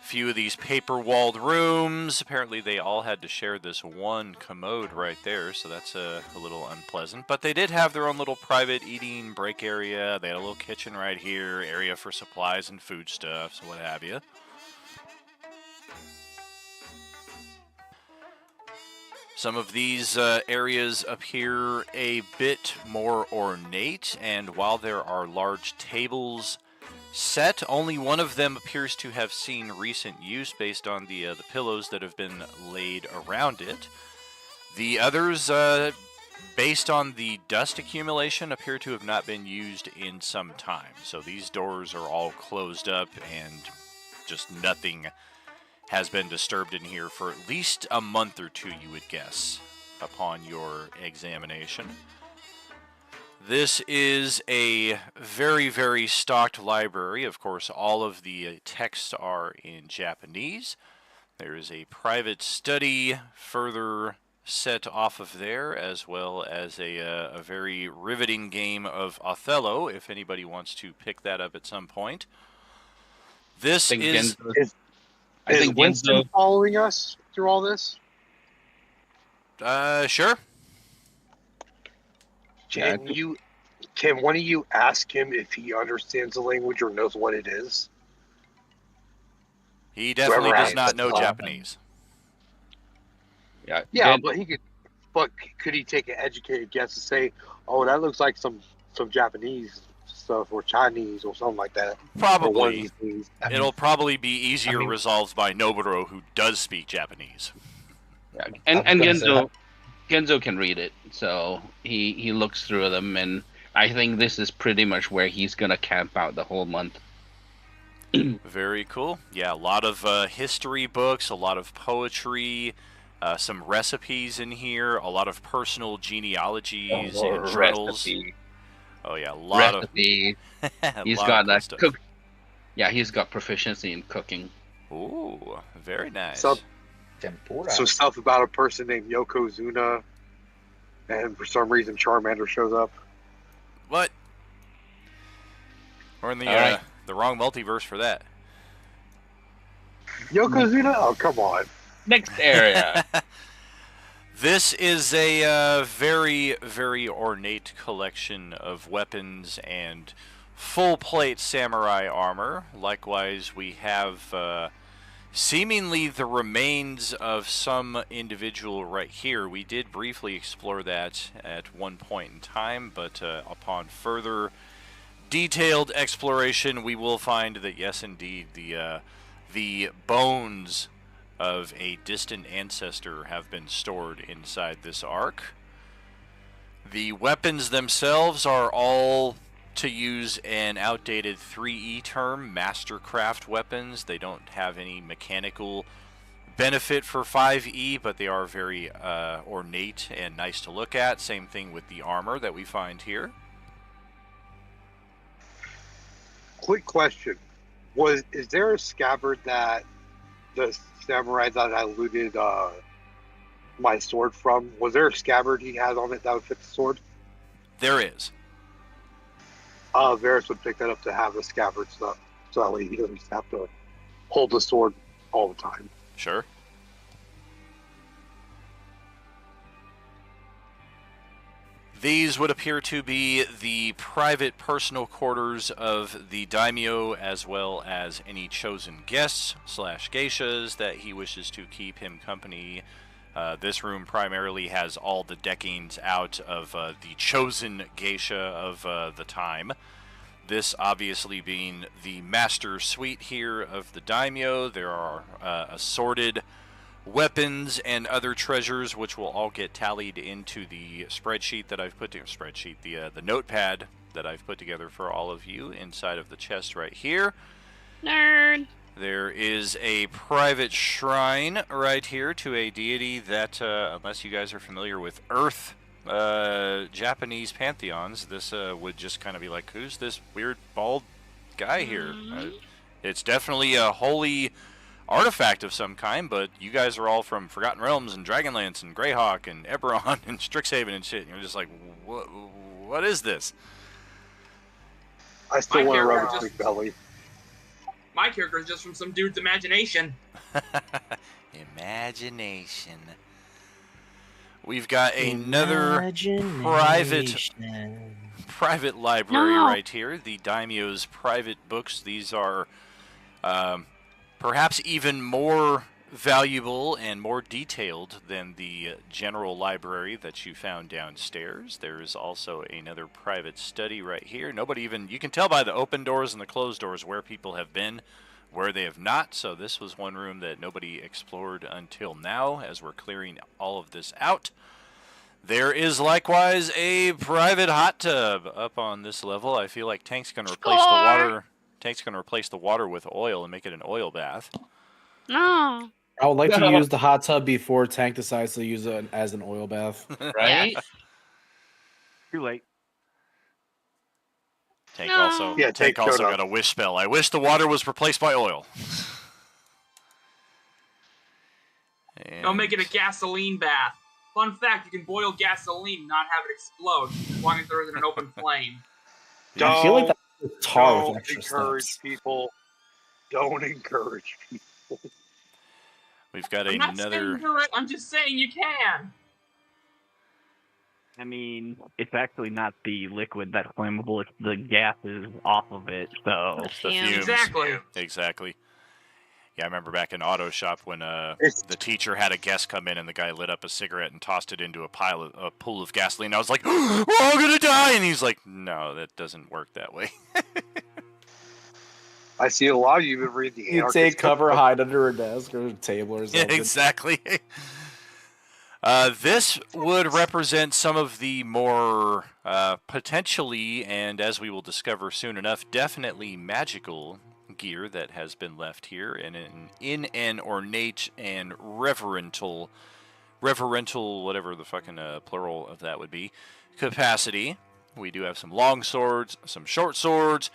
few of these paper-walled rooms. Apparently they all had to share this one commode right there, so that's a little unpleasant. But they did have their own little private eating break area. They had a little kitchen right here, area for supplies and foodstuffs, what have you. Some of these areas appear a bit more ornate, and while there are large tables set, only one of them appears to have seen recent use based on the pillows that have been laid around it. The others, based on the dust accumulation, appear to have not been used in some time. So these doors are all closed up and just nothing has been disturbed in here for at least a month or 2, you would guess, upon your examination. This is a very, very stocked library. Of course, all of the texts are in Japanese. There is a private study further set off of there, as well as a very riveting game of Othello, if anybody wants to pick that up at some point. This is Winston following us through all this? Sure. Can one of you ask him if he understands the language or knows what it is? He definitely does not know Japanese. Yeah, but he could. But could he take an educated guess and say, "Oh, that looks like some Japanese stuff or Chinese or something like that"? Or one of Probably. these things. It'll probably be easier resolved by Noburo, who does speak Japanese. Yeah. I was And gonna say Genzo can read it, so he looks through them, and I think this is pretty much where he's gonna camp out the whole month. Very cool. Yeah, a lot of history books, a lot of poetry, some recipes in here, a lot of personal genealogies and journals. Recipe. Oh yeah, a lot Recipe. of He's lot got of cool that stuff. cook. Yeah, he's got proficiency in cooking. Ooh, very nice. Tempura. Some stuff about a person named Yokozuna, and for some reason Charmander shows up. What? We're in the Alright. the wrong multiverse for that. Yokozuna? Oh, come on. Next area. This is a very, very ornate collection of weapons and full plate samurai armor. Likewise, we have seemingly the remains of some individual right here. We did briefly explore that at one point in time, but upon further detailed exploration, we will find that yes, indeed, the bones of a distant ancestor have been stored inside this ark. The weapons themselves are all, to use an outdated 3E term, mastercraft weapons. They don't have any mechanical benefit for 5E, but they are very ornate and nice to look at. Same thing with the armor that we find here. Quick question: is there a scabbard that the samurai that I looted my sword from? Was there a scabbard he had on it that would fit the sword? There is. Varys would pick that up to have a scabbard so that way he doesn't have to hold the sword all the time. Sure. These would appear to be the private personal quarters of the daimyo, as well as any chosen guests / geishas that he wishes to keep him company. This room primarily has all the deckings out of the chosen geisha of the time. This obviously being the master suite here of the daimyo. There are assorted weapons and other treasures, which will all get tallied into the spreadsheet that I've put together. The notepad that I've put together for all of you inside of the chest right here. Nerd. There is a private shrine right here to a deity that, unless you guys are familiar with Earth Japanese pantheons, this would just kind of be like, who's this weird bald guy here? It's definitely a holy artifact of some kind, but you guys are all from Forgotten Realms and Dragonlance and Greyhawk and Eberron and Strixhaven and shit. And you're just like, what is this? I still want to rub his big belly. My character is just from some dude's imagination. Imagination. We've got another private library right here. The daimyo's private books. These are perhaps even more valuable and more detailed than the general library that you found downstairs. There is also another private study right here. You can tell by the open doors and the closed doors where people have been, where they have not. So this was one room that nobody explored until now, as we're clearing all of this out. There is likewise a private hot tub up on this level. I feel like Tank's going to replace the water. Tank's going to replace the water with oil and make it an oil bath. No. I would like to use the hot tub before Tank decides to use it as an oil bath. Right? Too late. Tank also got a wish spell. I wish the water was replaced by oil. Don't make it a gasoline bath. Fun fact, you can boil gasoline and not have it explode, as long as there isn't an open flame. I feel like that's tar with Don't extra encourage steps. people. Don't encourage people. We've got I'm not saying do it, I'm just saying you can. I mean, it's actually not the liquid that's flammable, it's the gases off of it, so... It's the fumes. Exactly. Exactly. Yeah, I remember back in auto shop when the teacher had a guest come in and the guy lit up a cigarette and tossed it into a pool of gasoline. I was like, "We're all gonna die!" And he's like, "No, that doesn't work that way." I see a lot of you even read the You anarchist take cover, cookbook. hide under a desk or a table or Yeah, something. exactly. This would represent some of the more potentially, and as we will discover soon enough, definitely magical gear that has been left here in an ornate and reverential, whatever the fucking plural of that would be, capacity. We do have some long swords, some short swords,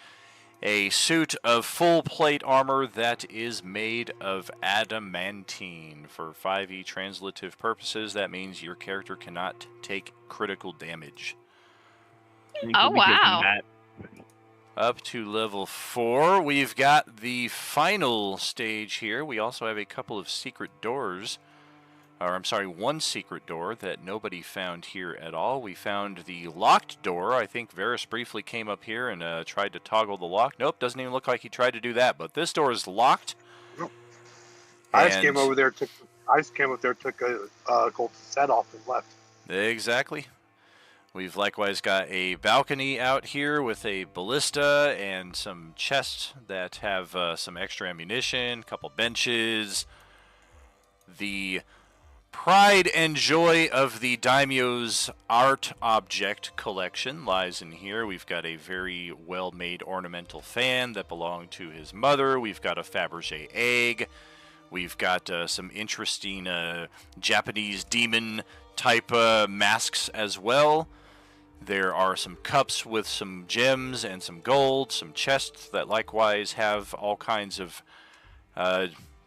a suit of full plate armor that is made of adamantine. For 5e translative purposes, that means your character cannot take critical damage. Oh, wow. Up to level 4, we've got the final stage here. We also have a couple of secret doors. Or, I'm sorry, one secret door that nobody found here at all. We found the locked door. I think Varys briefly came up here and tried to toggle the lock. Nope, doesn't even look like he tried to do that. But this door is locked. Nope. I just came over there, took a gold set off and left. Exactly. We've likewise got a balcony out here with a ballista and some chests that have some extra ammunition, a couple benches. The pride and joy of the daimyo's art object collection lies in here. We've got a very well-made ornamental fan that belonged to his mother. We've got a Fabergé egg. We've got some interesting Japanese demon type masks as well. There are some cups with some gems and some gold, some chests that likewise have all kinds of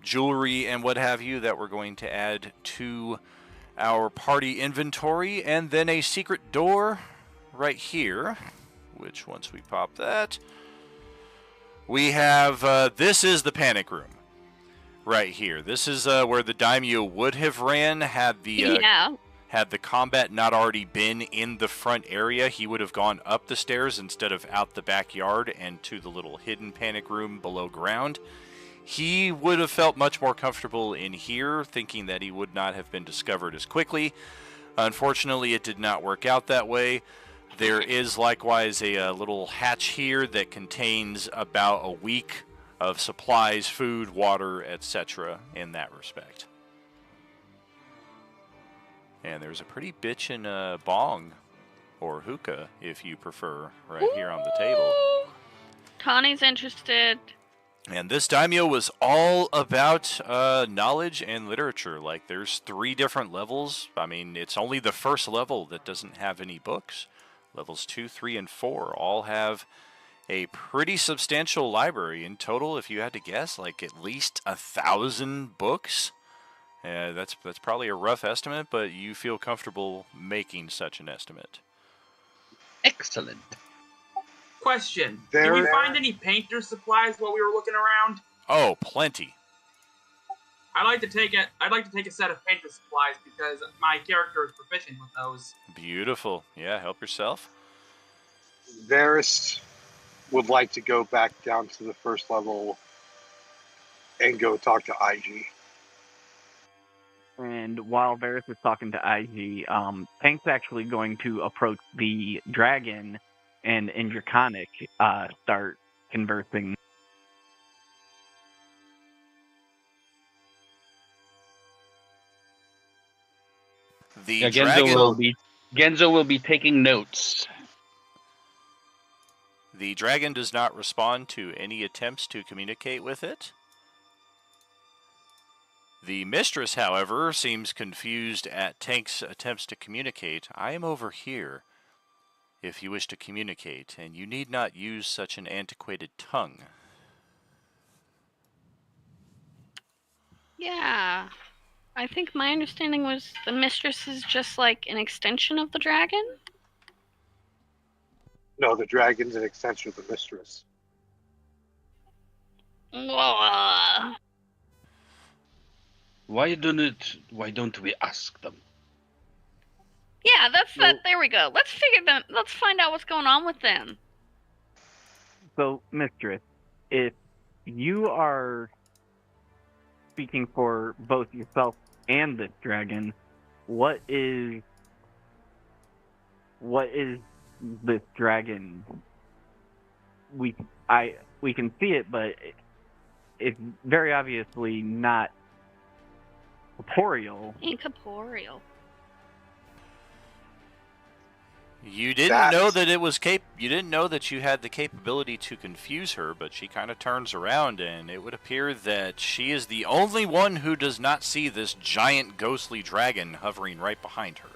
jewelry and what have you that we're going to add to our party inventory. And then a secret door right here, which once we pop that, we have, this is the panic room right here. This is where the daimyo would have ran had the had the combat not already been in the front area. He would have gone up the stairs instead of out the backyard and to the little hidden panic room below ground. He would have felt much more comfortable in here, thinking that he would not have been discovered as quickly. Unfortunately, it did not work out that way. There is likewise a little hatch here that contains about a week of supplies, food, water, etc. in that respect. And there's a pretty bitchin' bong, or hookah, if you prefer, right here on the table. Connie's interested. And this daimyo was all about knowledge and literature. Like, there's 3 different levels. I mean, it's only the first level that doesn't have any books. Levels 2, 3, and 4 all have a pretty substantial library. In total, if you had to guess, like at least 1,000 books. That's probably a rough estimate, but you feel comfortable making such an estimate. Excellent. Question: Did we find any painter supplies while we were looking around? Oh, plenty. I'd like to take a set of painter supplies because my character is proficient with those. Beautiful. Yeah, help yourself. Varys would like to go back down to the first level and go talk to IG. And while Varys is talking to IG, Tank's actually going to approach the dragon and in Draconic start conversing. Genzo will be taking notes. The dragon does not respond to any attempts to communicate with it. The mistress, however, seems confused at Tank's attempts to communicate. I am over here, if you wish to communicate, and you need not use such an antiquated tongue. Yeah. I think my understanding was the mistress is just like an extension of the dragon? No, the dragon's an extension of the mistress. Why don't we ask them? Yeah, there we go. Let's find out what's going on with them. So, mistress, if you are speaking for both yourself and this dragon, what is this dragon? We can see it, but it's very obviously not corporeal. Incorporeal. You didn't know that it was you didn't know that you had the capability to confuse her, but she kind of turns around, and it would appear that she is the only one who does not see this giant ghostly dragon hovering right behind her.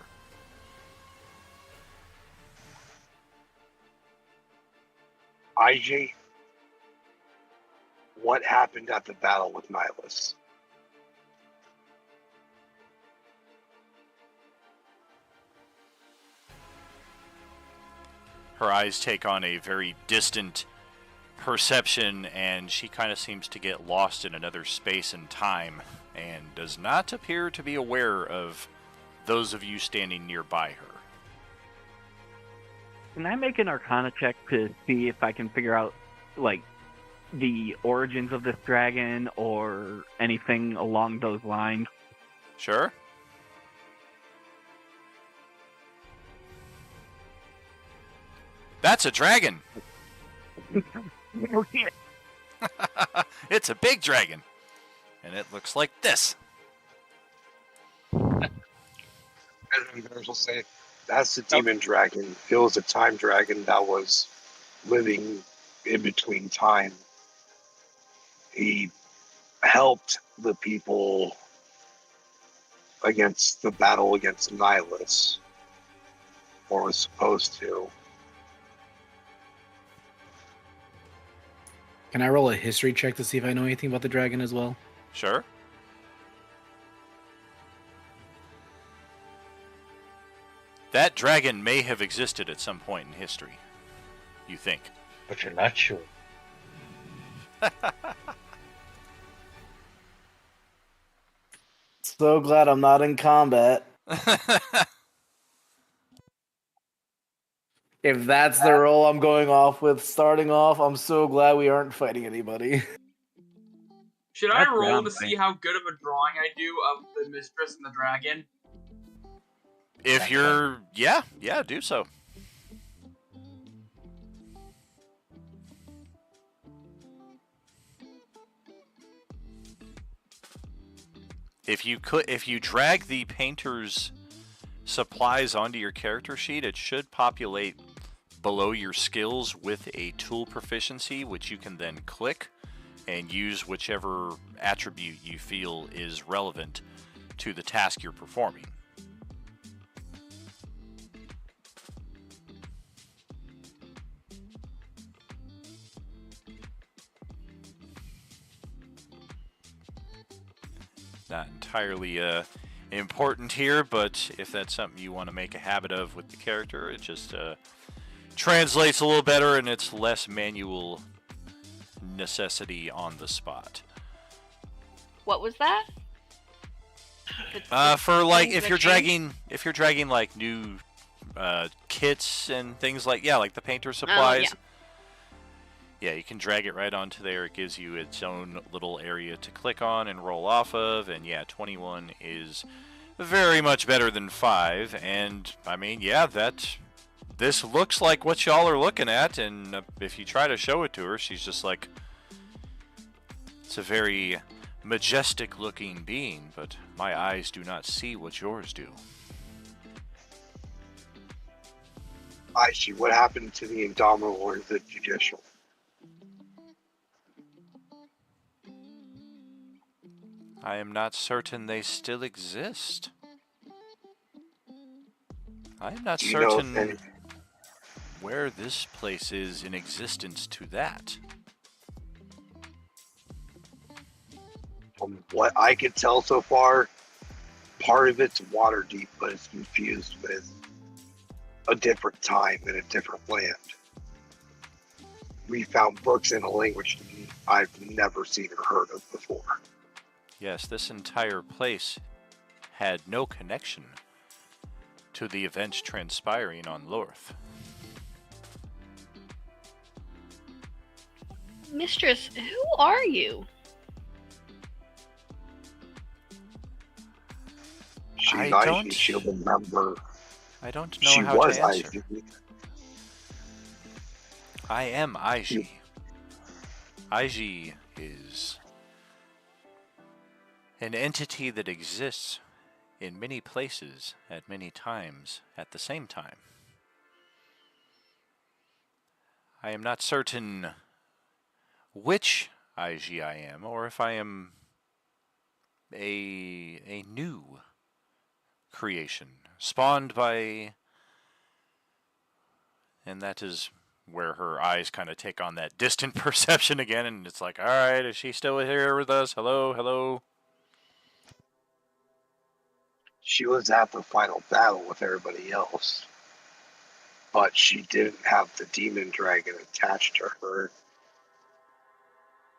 IG, what happened at the battle with Nihilus? Her eyes take on a very distant perception, and she kind of seems to get lost in another space and time, and does not appear to be aware of those of you standing nearby her. Can I make an Arcana check to see if I can figure out, like, the origins of this dragon or anything along those lines? Sure. That's a dragon! Oh, shit. It's a big dragon! And it looks like this. And will say, that's the demon dragon. It was a time dragon that was living in between time. He helped the people against the battle against Nihilus, or was supposed to. Can I roll a history check to see if I know anything about the dragon as well? Sure. That dragon may have existed at some point in history. You think. But you're not sure. So glad I'm not in combat. If that's the role I'm going off with starting off, I'm so glad we aren't fighting anybody. Should I roll to see how good of a drawing I do of the mistress and the dragon? If you're... Yeah, do so. If you drag the painter's supplies onto your character sheet, it should populate below your skills with a tool proficiency, which you can then click and use whichever attribute you feel is relevant to the task you're performing. Not entirely important here, but if that's something you want to make a habit of with the character, it just translates a little better and it's less manual necessity on the spot. What was that? For like things if you're dragging like new kits and things like like the painter supplies. Yeah, you can drag it right onto there. It gives you its own little area to click on and roll off of. And yeah, 21 is very much better than 5. And I mean, yeah, this looks like what y'all are looking at. And if you try to show it to her, she's just like, it's a very majestic looking being, but my eyes do not see what yours do. I see. What happened to the Indomitable or the Judicial? I am not certain they still exist. I am not certain where this place is in existence to that. From what I could tell so far, part of it's Waterdeep, but it's confused with a different time and a different land. We found books in a language I've never seen or heard of before. Yes, this entire place had no connection to the events transpiring on Lorth. Mistress, who are you? She's I Ivy. don't- She'll remember. I don't know She how was to answer. Ivy. I am Ig. Ig is an entity that exists in many places at many times at the same time. I am not certain which Ig I am, or if I am a new creation spawned by, and that is where her eyes kind of take on that distant perception again, and it's like, all right, is she still here with us? Hello, hello. She was at the final battle with everybody else, but she didn't have the demon dragon attached to her.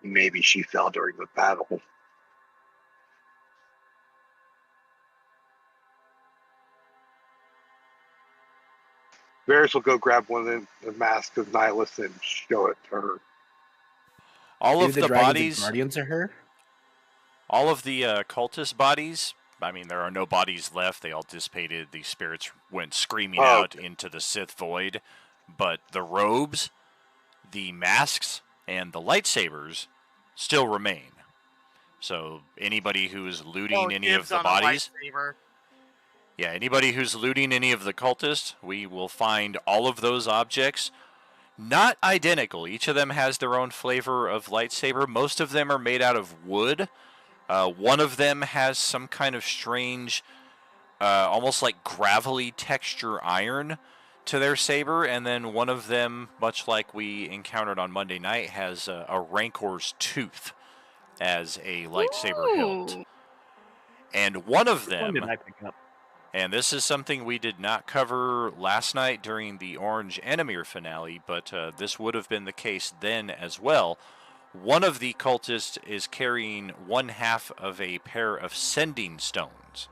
Maybe she fell during the battle. Varys will go grab one of the masks of Nihilus and show it to her. All Maybe of the the dragons bodies, and guardians are her. all of the cultist bodies, I mean, there are no bodies left. They all dissipated. The spirits went screaming out into the Sith void. But the robes, the masks, and the lightsabers still remain. So anybody who is looting any of Dibs the on a bodies, lightsaber. yeah, anybody who's looting any of the cultists, we will find all of those objects. Not identical. Each of them has their own flavor of lightsaber. Most of them are made out of wood. One of them has some kind of strange, almost like gravelly texture iron to their saber. And then one of them, much like we encountered on Monday night, has a Rancor's tooth as a lightsaber hilt. Ooh. And one of Which one them, did I pick up? and this is something we did not cover last night during the Orange Enemir finale, but this would have been the case then as well. One of the cultists is carrying one half of a pair of sending stones.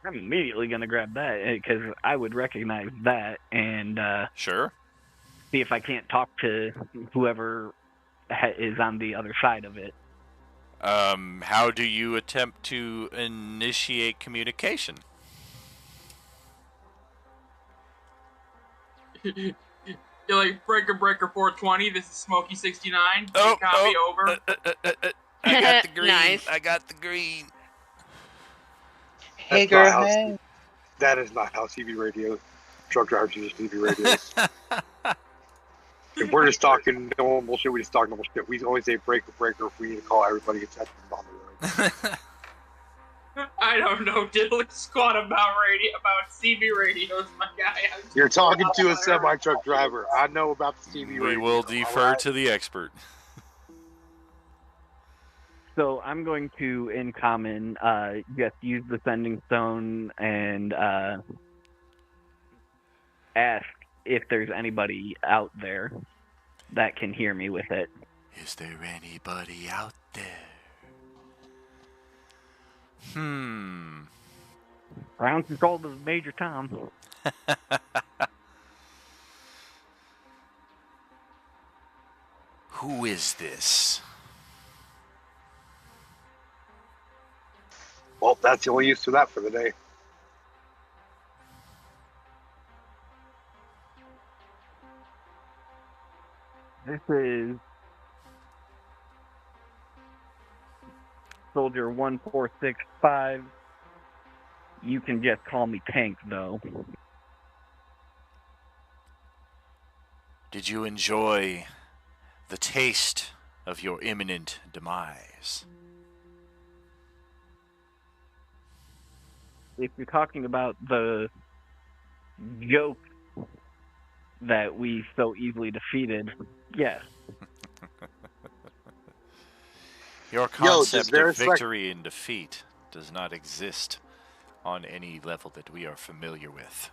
I'm immediately going to grab that because I would recognize that and Sure. see if I can't talk to whoever is on the other side of it. How do you attempt to initiate communication? You're like, Breaker 420, this is Smokey 69. Oh, Copy over. I got the green. Nice. I got the green. Hey, That's not girl, how hey. That is not how CB radio, truck drivers use CB radios. If we're just talking normal shit, we just talk normal shit. We always say breaker if we need to call everybody attention on the road. I don't know diddly squat about CB radios, my guy. You're talking to a semi-truck driver. I know about the CB radio. We will defer to the expert. So I'm going to, in common, just use the sending stone and ask if there's anybody out there that can hear me with it. Is there anybody out there? Ground control to Major Tom. Who is this? Well, that's the only use for that for the day. This is Soldier 1465. You can just call me Tank, though. Did you enjoy the taste of your imminent demise? If you're talking about the joke that we so easily defeated, yes. Your concept of victory and defeat does not exist on any level that we are familiar with.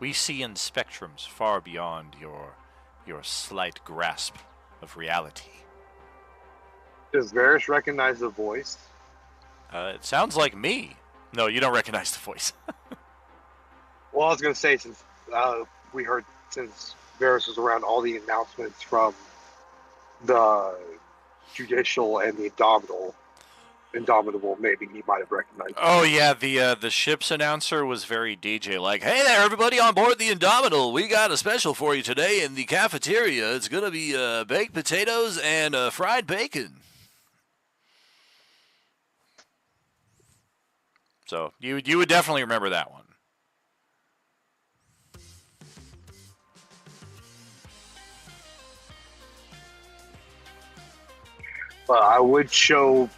We see in spectrums far beyond your slight grasp of reality. Does Varys recognize the voice? It sounds like me. No, you don't recognize the voice. Well, I was going to say, since we heard, since Varys was around all the announcements from the Judicial and the Abdominal, Indomitable, maybe he might have recognized. Oh yeah, the ship's announcer was very DJ like, "Hey there, everybody on board the Indomitable. We got a special for you today in the cafeteria. It's gonna be baked potatoes and fried bacon." So you would definitely remember that one. But I would show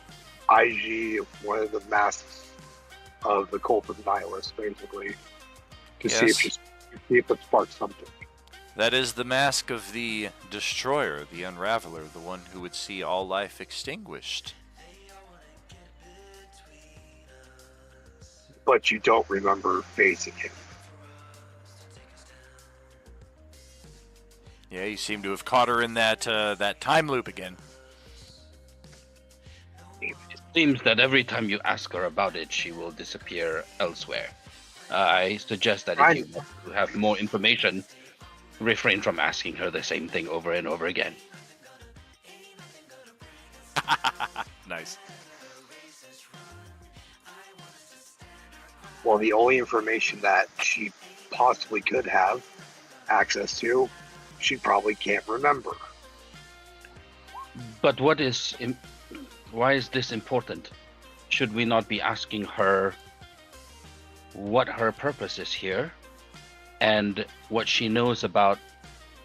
IG one of the masks of the Cult of Nihilist, basically, to see if it sparks something. That is the mask of the Destroyer, the Unraveler, the one who would see all life extinguished. But you don't remember facing him. Yeah, you seem to have caught her in that that time loop again. It seems that every time you ask her about it, she will disappear elsewhere. I suggest that if you want to have more information, refrain from asking her the same thing over and over again. Nice. Well, the only information that she possibly could have access to, she probably can't remember. But why is this important? Should we not be asking her what her purpose is here and what she knows about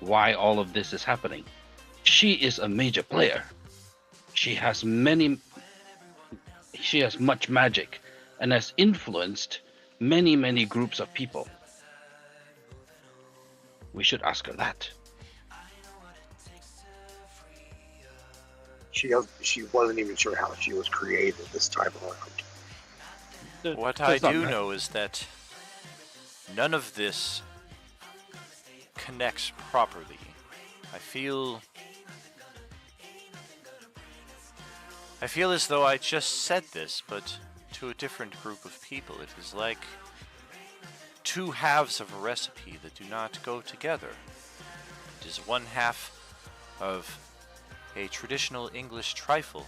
why all of this is happening? She is a major player. She has much magic and has influenced many groups of people. We should ask her that. She wasn't even sure how she was created this time around. What I do know is that none of this connects properly. I feel as though I just said this, but to a different group of people. It is like two halves of a recipe that do not go together. It is one half of a traditional English trifle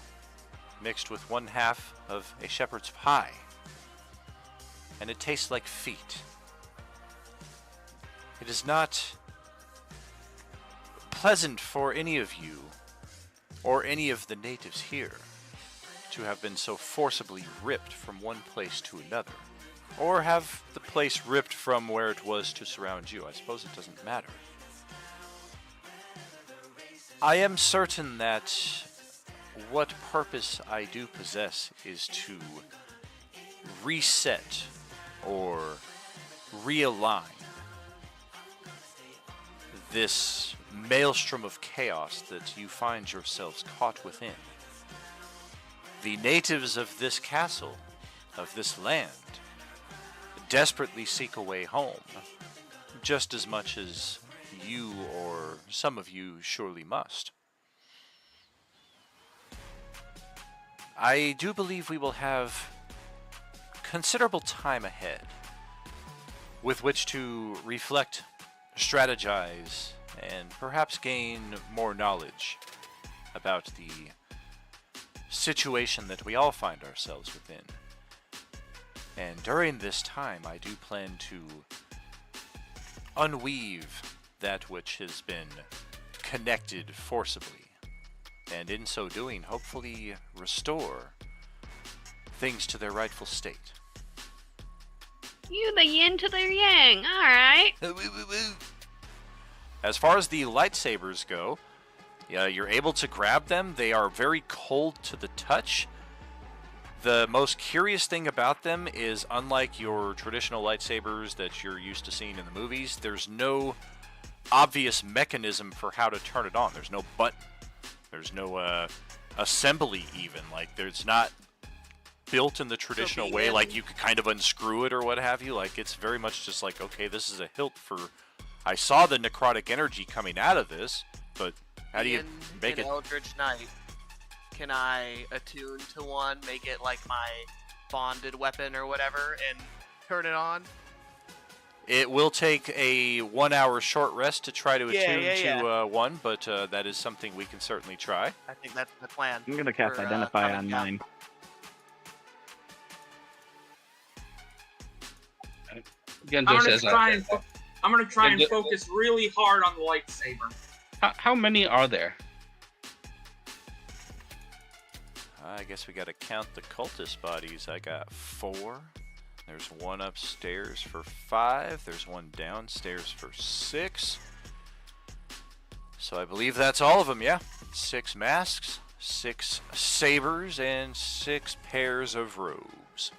mixed with one half of a shepherd's pie. And it tastes like feet. It is not pleasant for any of you or any of the natives here to have been so forcibly ripped from one place to another, or have the place ripped from where it was to surround you. I suppose it doesn't matter. I am certain that what purpose I do possess is to reset or realign this maelstrom of chaos that you find yourselves caught within. The natives of this castle, of this land, desperately seek a way home, just as much as you or some of you surely must. I do believe we will have considerable time ahead with which to reflect, strategize, and perhaps gain more knowledge about the situation that we all find ourselves within. And during this time, I do plan to unweave that which has been connected forcibly, and in so doing, hopefully restore things to their rightful state. You the yin to the yang, alright. As far as the lightsabers go, you're able to grab them. They are very cold to the touch. The most curious thing about them is, unlike your traditional lightsabers that you're used to seeing in the movies, there's no obvious mechanism for how to turn it on. There's no button. There's no assembly even. Like, there's not built in the traditional way, like you could kind of unscrew it or what have you. Like, it's very much just like, okay, this is a hilt for... I saw the necrotic energy coming out of this, but how do you make it... Eldritch Knight, can I attune to one, make it like my bonded weapon or whatever, and turn it on? It will take a 1 hour short rest to try to attune to one, but that is something we can certainly try. I think that's the plan. I'm going to cast Identify on mine. Genzo I'm gonna says try and I'm gonna try and Genzo- focus really hard on the lightsaber. How many are there? I guess we gotta count the cultist bodies. I got 4. There's one upstairs for 5. There's one downstairs for 6. So I believe that's all of them, yeah. 6 masks, 6 sabers, and 6 pairs of robes.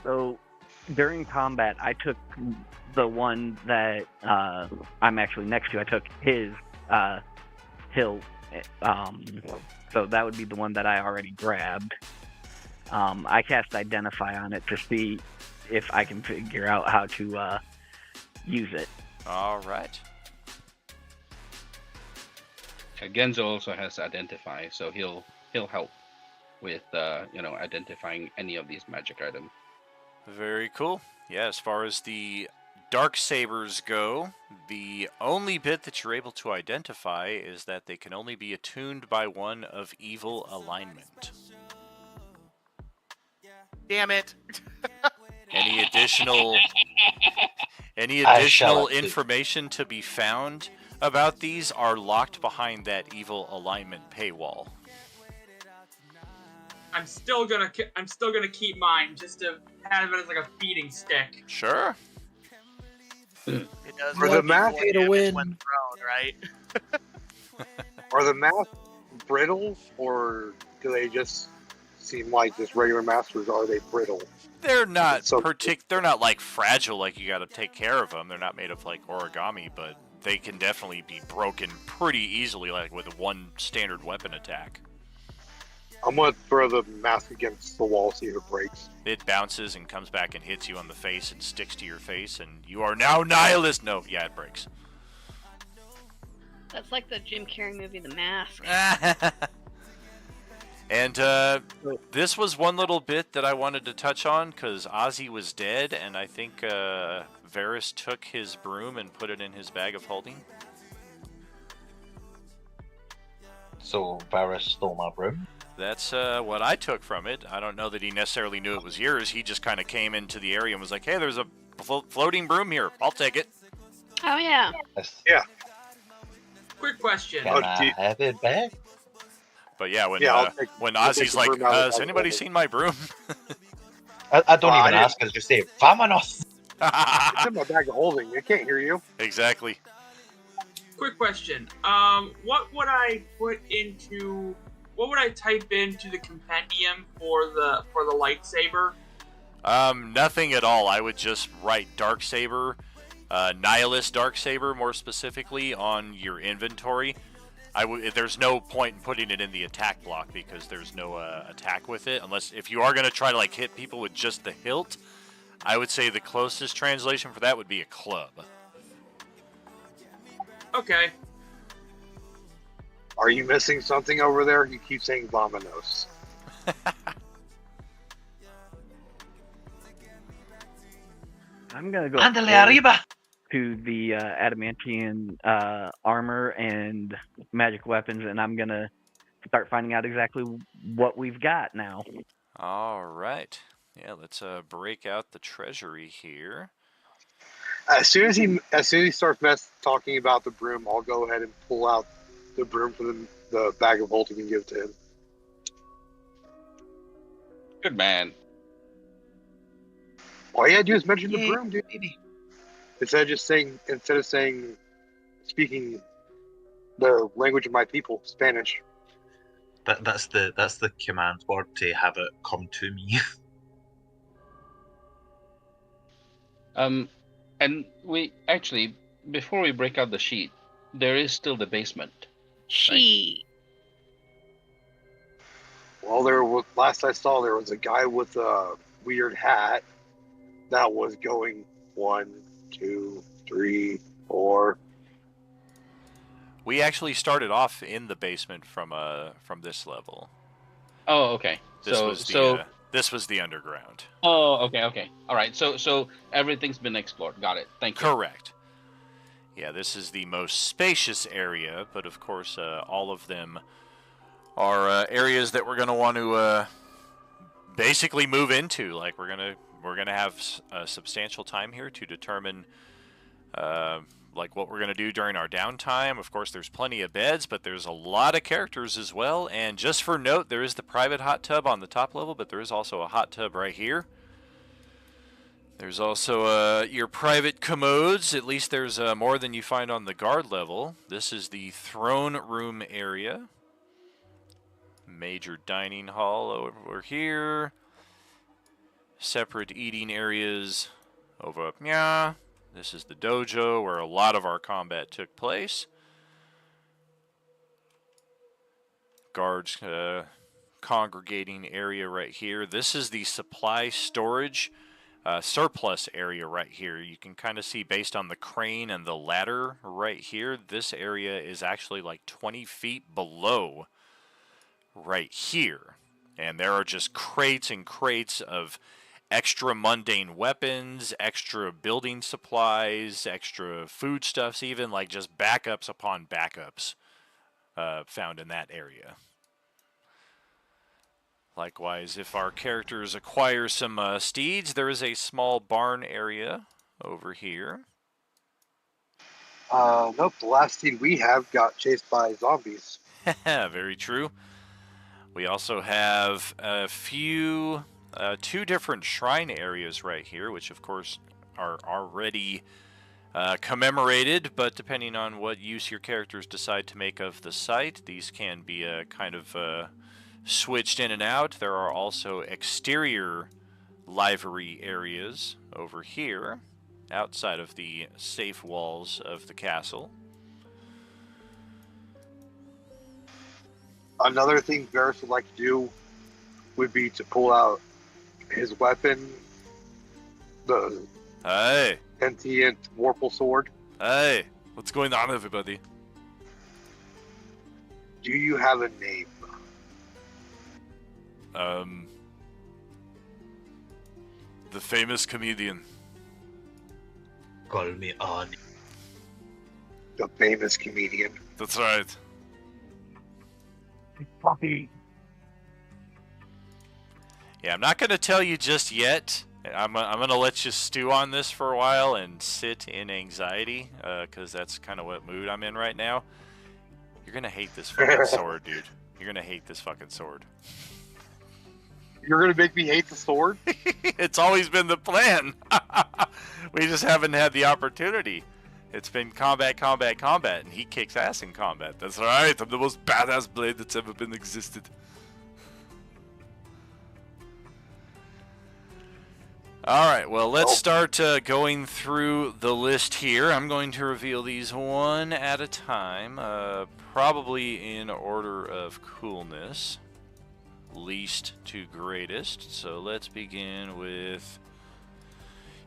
So during combat, I took the one that I'm actually next to. I took his hilt. So that would be the one that I already grabbed. I cast Identify on it to see if I can figure out how to use it. All right. Genzo also has Identify, so he'll help with identifying any of these magic items. Very cool. Yeah, as far as the dark sabers go, the only bit that you're able to identify is that they can only be attuned by one of evil alignment. Damn it. Any additional information to be found about these are locked behind that evil alignment paywall. I'm still gonna keep mine just to have it as like a feeding stick. Sure. It does For the math, when thrown, right? Are the masks brittle, or do they just seem like just regular masks, or are they brittle? They're not they're not like fragile, like you got to take care of them. They're not made of like origami, but they can definitely be broken pretty easily, like with one standard weapon attack. I'm gonna throw the mask against the wall, see if it breaks. It bounces and comes back and hits you on the face and sticks to your face, and you are now nihilist. No, yeah, it breaks. That's like the Jim Carrey movie, The Mask. And this was one little bit that I wanted to touch on, because Ozzy was dead, and I think Varys took his broom and put it in his bag of holding. So Varys stole my broom? That's what I took from it. I don't know that he necessarily knew it was yours. He just kind of came into the area and was like, hey, there's a floating broom here. I'll take it. Oh, yeah. Yeah. Quick question. Can I have it back? But yeah, when I'll Ozzy's the like, broom out of has the anybody bag. seen my broom? I don't even ask, I just say, Vamonos! It's in my bag of holding. I can't hear you. Exactly. Quick question. What would I type into the compendium for the lightsaber? Nothing at all. I would just write Darksaber, Nihilist Darksaber more specifically, on your inventory. There's no point in putting it in the attack block because there's no attack with it. Unless if you are going to try to like hit people with just the hilt, I would say the closest translation for that would be a club. Okay. Are you missing something over there? You keep saying Vamonos. I'm gonna go Andale forward arriba! to the adamantium armor and magic weapons, and I'm gonna start finding out exactly what we've got now. All right. Yeah, let's break out the treasury here. As soon as he starts talking about the broom, I'll go ahead and pull out the broom from the bag of holding and give it to him. Good man. All you gotta do is mention the broom, dude. Instead of speaking the language of my people, Spanish. That's the command word to have it come to me. And we actually, before we break out the sheet, there is still the basement. Sheet. Well, last I saw, there was a guy with a weird hat that was going 1, 2, 3, 4. We actually started off in the basement from this level. Oh, okay. This was the underground. Oh, okay. All right. So everything's been explored. Got it. Thank you. Correct. Yeah, this is the most spacious area, but of course, all of them are areas that we're going to want to basically move into. Like, we're going to we're going to have a substantial time here to determine like what we're going to do during our downtime. Of course, there's plenty of beds, but there's a lot of characters as well. And just for note, there is the private hot tub on the top level, but there is also a hot tub right here. There's also your private commodes. At least there's more than you find on the guard level. This is the throne room area. Major dining hall over here. Separate eating areas over up here. This is the dojo where a lot of our combat took place. Guards congregating area right here. This is the supply storage surplus area right here. You can kind of see based on the crane and the ladder right here, this area is actually like 20 feet below right here. And there are just crates and crates of extra mundane weapons, extra building supplies, extra foodstuffs, even like just backups upon backups found in that area. Likewise, if our characters acquire some steeds, there is a small barn area over here. Nope, the last steed we have got chased by zombies. Very true. We also have a few... two different shrine areas right here, which of course are already commemorated, but depending on what use your characters decide to make of the site, these can be kind of switched in and out. There are also exterior livery areas over here, outside of the safe walls of the castle. Another thing Varys would like to do would be to pull out his weapon, the sentient Warple sword. Hey, what's going on, everybody? Do you have a name? The famous comedian. Call me on. The famous comedian. That's right. Puppy. Yeah, I'm not going to tell you just yet. I'm going to let you stew on this for a while and sit in anxiety, because that's kind of what mood I'm in right now. You're going to hate this fucking sword, dude. You're going to hate this fucking sword. You're going to make me hate the sword? It's always been the plan. We just haven't had the opportunity. It's been combat, combat, combat, and he kicks ass in combat. That's right. I'm the most badass blade that's ever been existed. Alright, well, let's start going through the list here. I'm going to reveal these one at a time, probably in order of coolness, least to greatest. So let's begin with...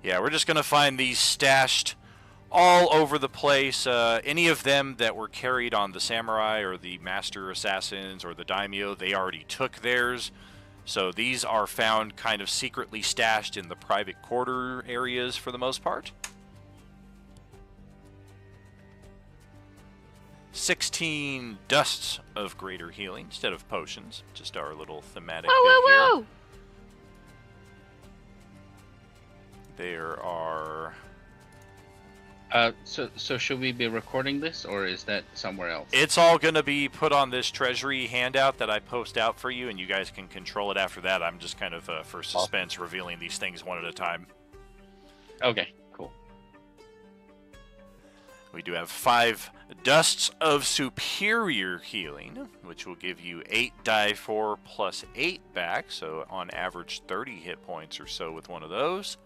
Yeah, we're just going to find these stashed all over the place. Any of them that were carried on the samurai or the master assassins or the daimyo, they already took theirs. So these are found kind of secretly stashed in the private quarter areas for the most part. 16 dusts of greater healing instead of potions. Just our little thematic bit here. There are... So should we be recording this, or is that somewhere else? It's all going to be put on this treasury handout that I post out for you, and you guys can control it after that. I'm just kind of, for suspense, revealing these things one at a time. Okay, cool. We do have 5 dusts of superior healing, which will give you 8 die 4 plus 8 back, so on average 30 hit points or so with one of those.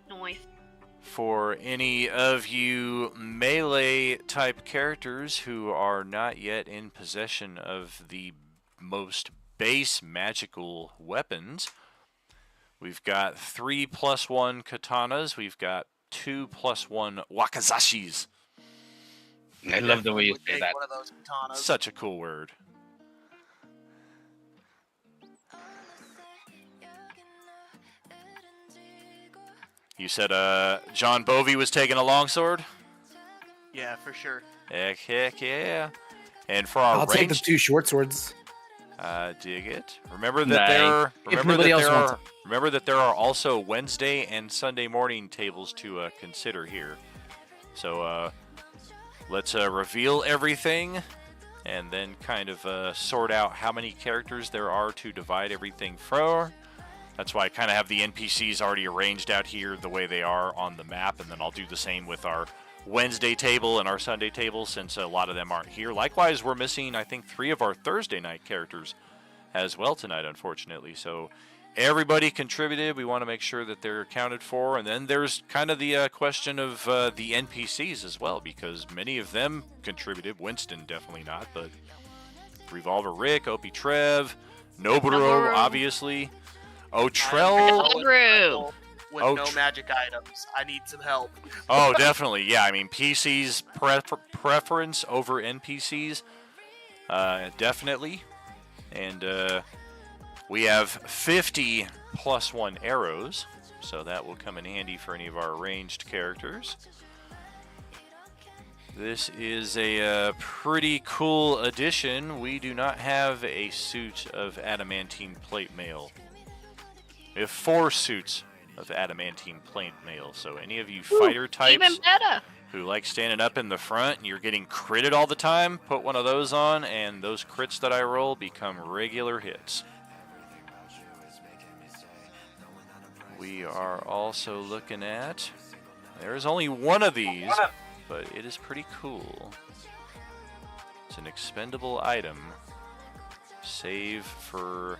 Nice. For any of you melee type characters who are not yet in possession of the most base magical weapons, we've got 3 + 1 katanas, we've got 2 + 1 wakazashis. I love the way you say that. One of those katanas. Such a cool word. You said John Bovey was taking a longsword? Yeah, for sure. Heck yeah. And for our I'll take the ranged... 2 short swords. Dig it. Remember that remember that there are also Wednesday and Sunday morning tables to consider here. So let's reveal everything, and then kind of sort out how many characters there are to divide everything for. That's why I kind of have the NPCs already arranged out here the way they are on the map, and then I'll do the same with our Wednesday table and our Sunday table, since a lot of them aren't here. Likewise, we're missing, I think, 3 of our Thursday night characters as well tonight, unfortunately. So everybody contributed. We want to make sure that they're accounted for. And then there's kind of the question of the NPCs as well, because many of them contributed. Winston definitely not, but Revolver Rick, Opie Trev, Noboru, obviously. Otrell. With no magic items. I need some help. Oh, definitely. Yeah, I mean, PC's preference over NPCs, definitely. And we have 50 +1 arrows, so that will come in handy for any of our ranged characters. This is a pretty cool addition. We do not have a suit of adamantine plate mail. We have 4 suits of adamantine plate mail. So any of you fighter types even better. Who like standing up in the front and you're getting critted all the time, put one of those on, and those crits that I roll become regular hits. We are also looking at, there's only one of these, but it is pretty cool. It's an expendable item. Save for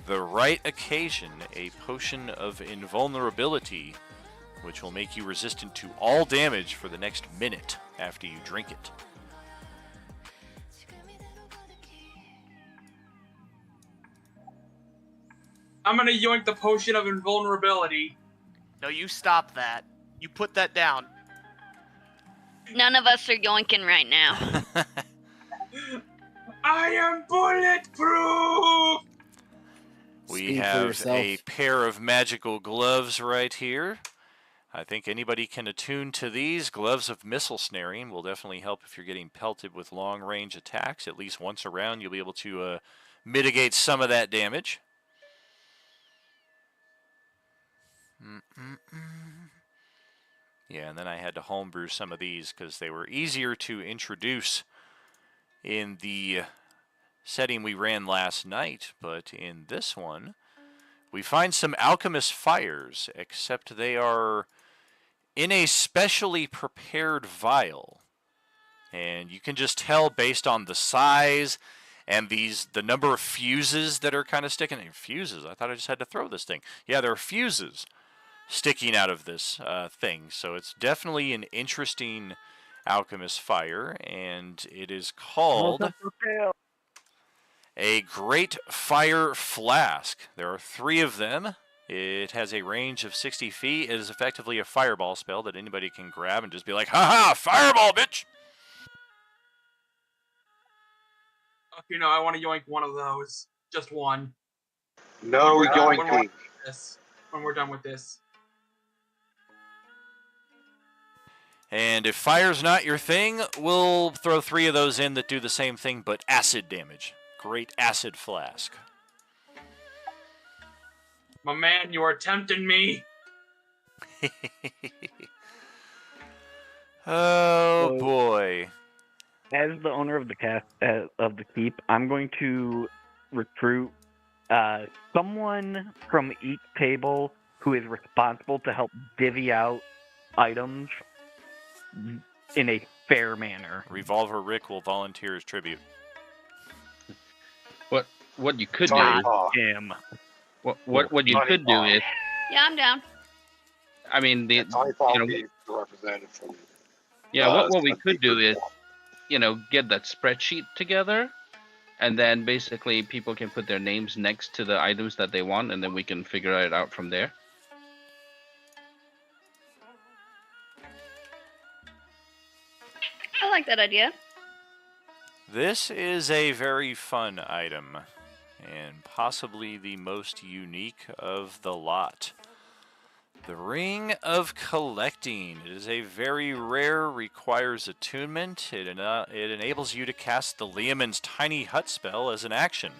the right occasion, a potion of invulnerability, which will make you resistant to all damage for the next minute after you drink it. I'm gonna yoink the potion of invulnerability. No, you stop that. You put that down. None of us are yoinking right now. I am bulletproof! We have a pair of magical gloves right here. I think anybody can attune to these. Gloves of missile snaring will definitely help if you're getting pelted with long-range attacks. At least once around, you'll be able to mitigate some of that damage. Yeah, and then I had to homebrew some of these because they were easier to introduce in the setting we ran last night, but in this one, we find some alchemist fires, except they are in a specially prepared vial. And you can just tell based on the size and the number of fuses that are kind of sticking. Fuses? I thought I just had to throw this thing. Yeah, there are fuses sticking out of this thing. So it's definitely an interesting alchemist fire, and it is called a Great Fire Flask. There are 3 of them. It has a range of 60 feet. It is effectively a fireball spell that anybody can grab and just be like, "Ha-ha, fireball, bitch!" Okay, no, I want to yoink one of those. Just one. No yoinking. When we're done with this. And if fire's not your thing, we'll throw 3 of those in that do the same thing, but acid damage. Great acid flask. My man, you are tempting me. Oh boy. As the owner of the of the keep, I'm going to recruit someone from each table who is responsible to help divvy out items in a fair manner. Revolver Rick will volunteer as tribute. What you could do? What you could do is, Yeah, I'm down. I mean, the representative from. Yeah, what we could do is, get that spreadsheet together, and then basically people can put their names next to the items that they want, and then we can figure it out from there. I like that idea. This is a very fun item, and possibly the most unique of the lot. The Ring of Collecting. It is a very rare, requires attunement. It enables you to cast the Leomund's Tiny Hut spell as an action.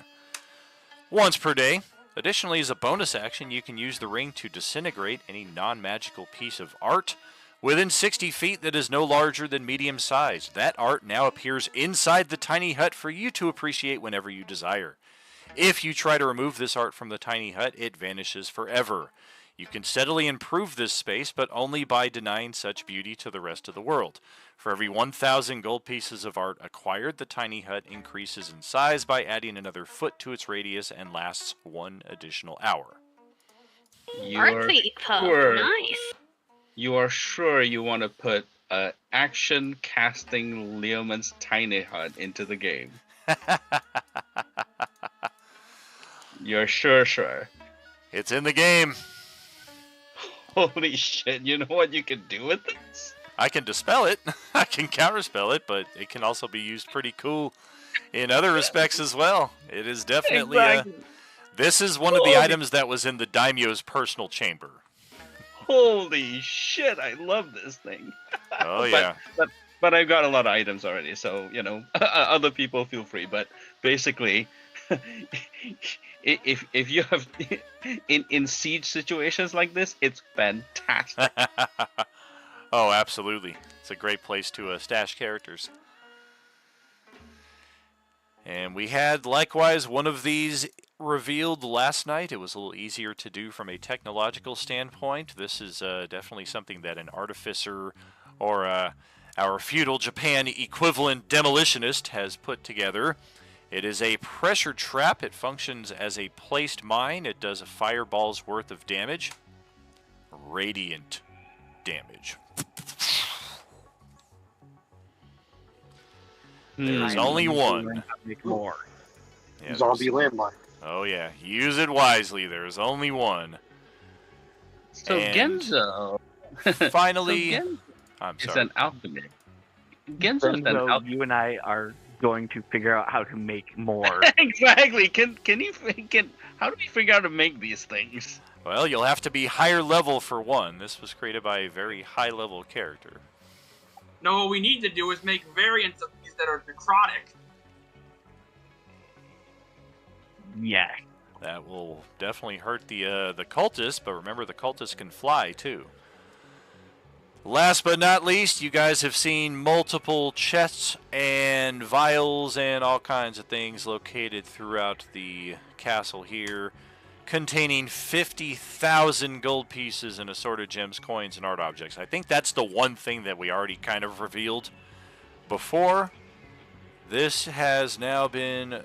once per day. Additionally, as a bonus action, you can use the ring to disintegrate any non-magical piece of art within 60 feet that is no larger than medium sized. That art now appears inside the tiny hut for you to appreciate whenever you desire. If you try to remove this art from the tiny hut, it vanishes forever. You can steadily improve this space, but only by denying such beauty to the rest of the world. For every 1,000 gold pieces of art acquired, the tiny hut increases in size by adding another foot to its radius and lasts 1 additional hour. Artsy puff, nice. You are sure you want to put action casting Leomund's tiny hut into the game? You're sure. It's in the game. Holy shit, you know what you can do with this? I can dispel it. I can counterspell it, but it can also be used pretty cool in other respects as well. It is definitely this is one of the items that was in the daimyo's personal chamber. Holy shit, I love this thing. Oh yeah. But I've got a lot of items already, so other people feel free. But basically, if you have in siege situations like this, it's fantastic. Oh, absolutely. It's a great place to stash characters. And we had, likewise, one of these revealed last night. It was a little easier to do from a technological standpoint. This is definitely something that an artificer or our feudal Japan equivalent demolitionist has put together. It is a pressure trap. It functions as a placed mine. It does a fireball's worth of damage. Radiant damage. There's only one. Make more. Yeah, Zombie landmine. Oh yeah, use it wisely. There's only one. So And Genzo. Finally, I'm It's sorry. an alchemy. Genzo's an So alchemy. you and I are going to figure out how to make more. Exactly. Can how do we figure out how to make these things? Well, you'll have to be higher level for one. This was created by a very high level character. No, what we need to do is make variants of these that are necrotic. Yeah. That will definitely hurt the cultists, but remember the cultists can fly too. Last but not least, you guys have seen multiple chests and vials and all kinds of things located throughout the castle here, containing 50,000 gold pieces and assorted gems, coins, and art objects. I think that's the one thing that we already kind of revealed before. This has now been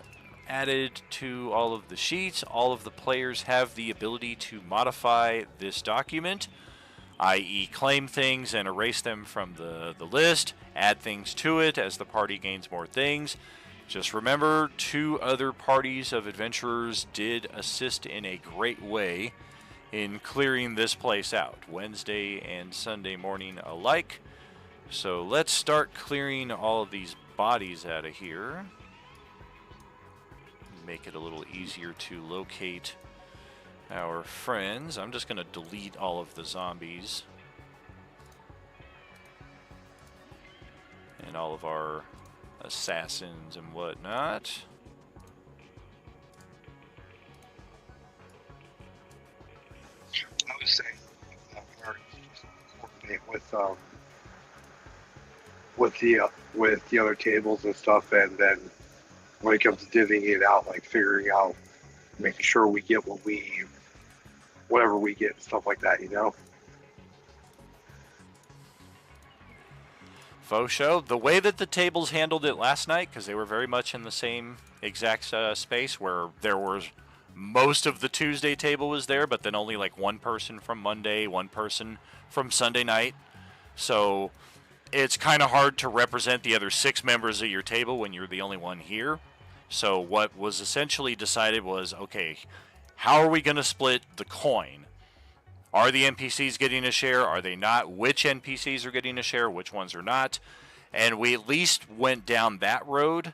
added to all of the sheets. All of the players have the ability to modify this document, i.e. claim things and erase them from the list, add things to it as the party gains more things. Just remember, 2 other parties of adventurers did assist in a great way in clearing this place out, Wednesday and Sunday morning alike. So let's start clearing all of these bodies out of here. Make it a little easier to locate our friends. I'm just going to delete all of the zombies and all of our assassins and whatnot. I was saying, coordinate with the other tables and stuff, and then when it comes to divvying it out, like figuring out, making sure we get whatever we get, stuff like that, Faux show. The way that the tables handled it last night, because they were very much in the same exact space where there was most of the Tuesday table was there, but then only like one person from Monday, one person from Sunday night. So it's kind of hard to represent the other 6 members of your table when you're the only one here. So what was essentially decided was, okay, how are we going to split the coin? Are the NPCs getting a share? Are they not? Which NPCs are getting a share? Which ones are not? And we at least went down that road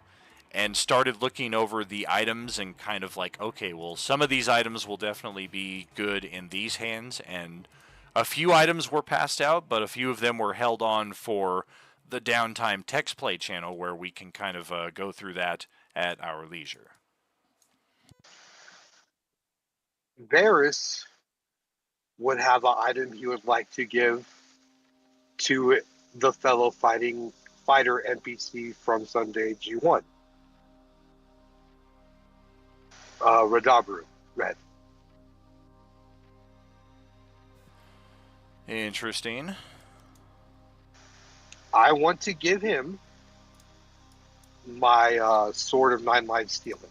and started looking over the items and kind of like, okay, well, some of these items will definitely be good in these hands. And a few items were passed out, but a few of them were held on for the downtime text play channel where we can kind of go through that at our leisure. Varys would have an item he would like to give to the fellow fighter NPC from Sunday G1. Radabru, red. Interesting. I want to give him my Sword of Nine Lives Stealing.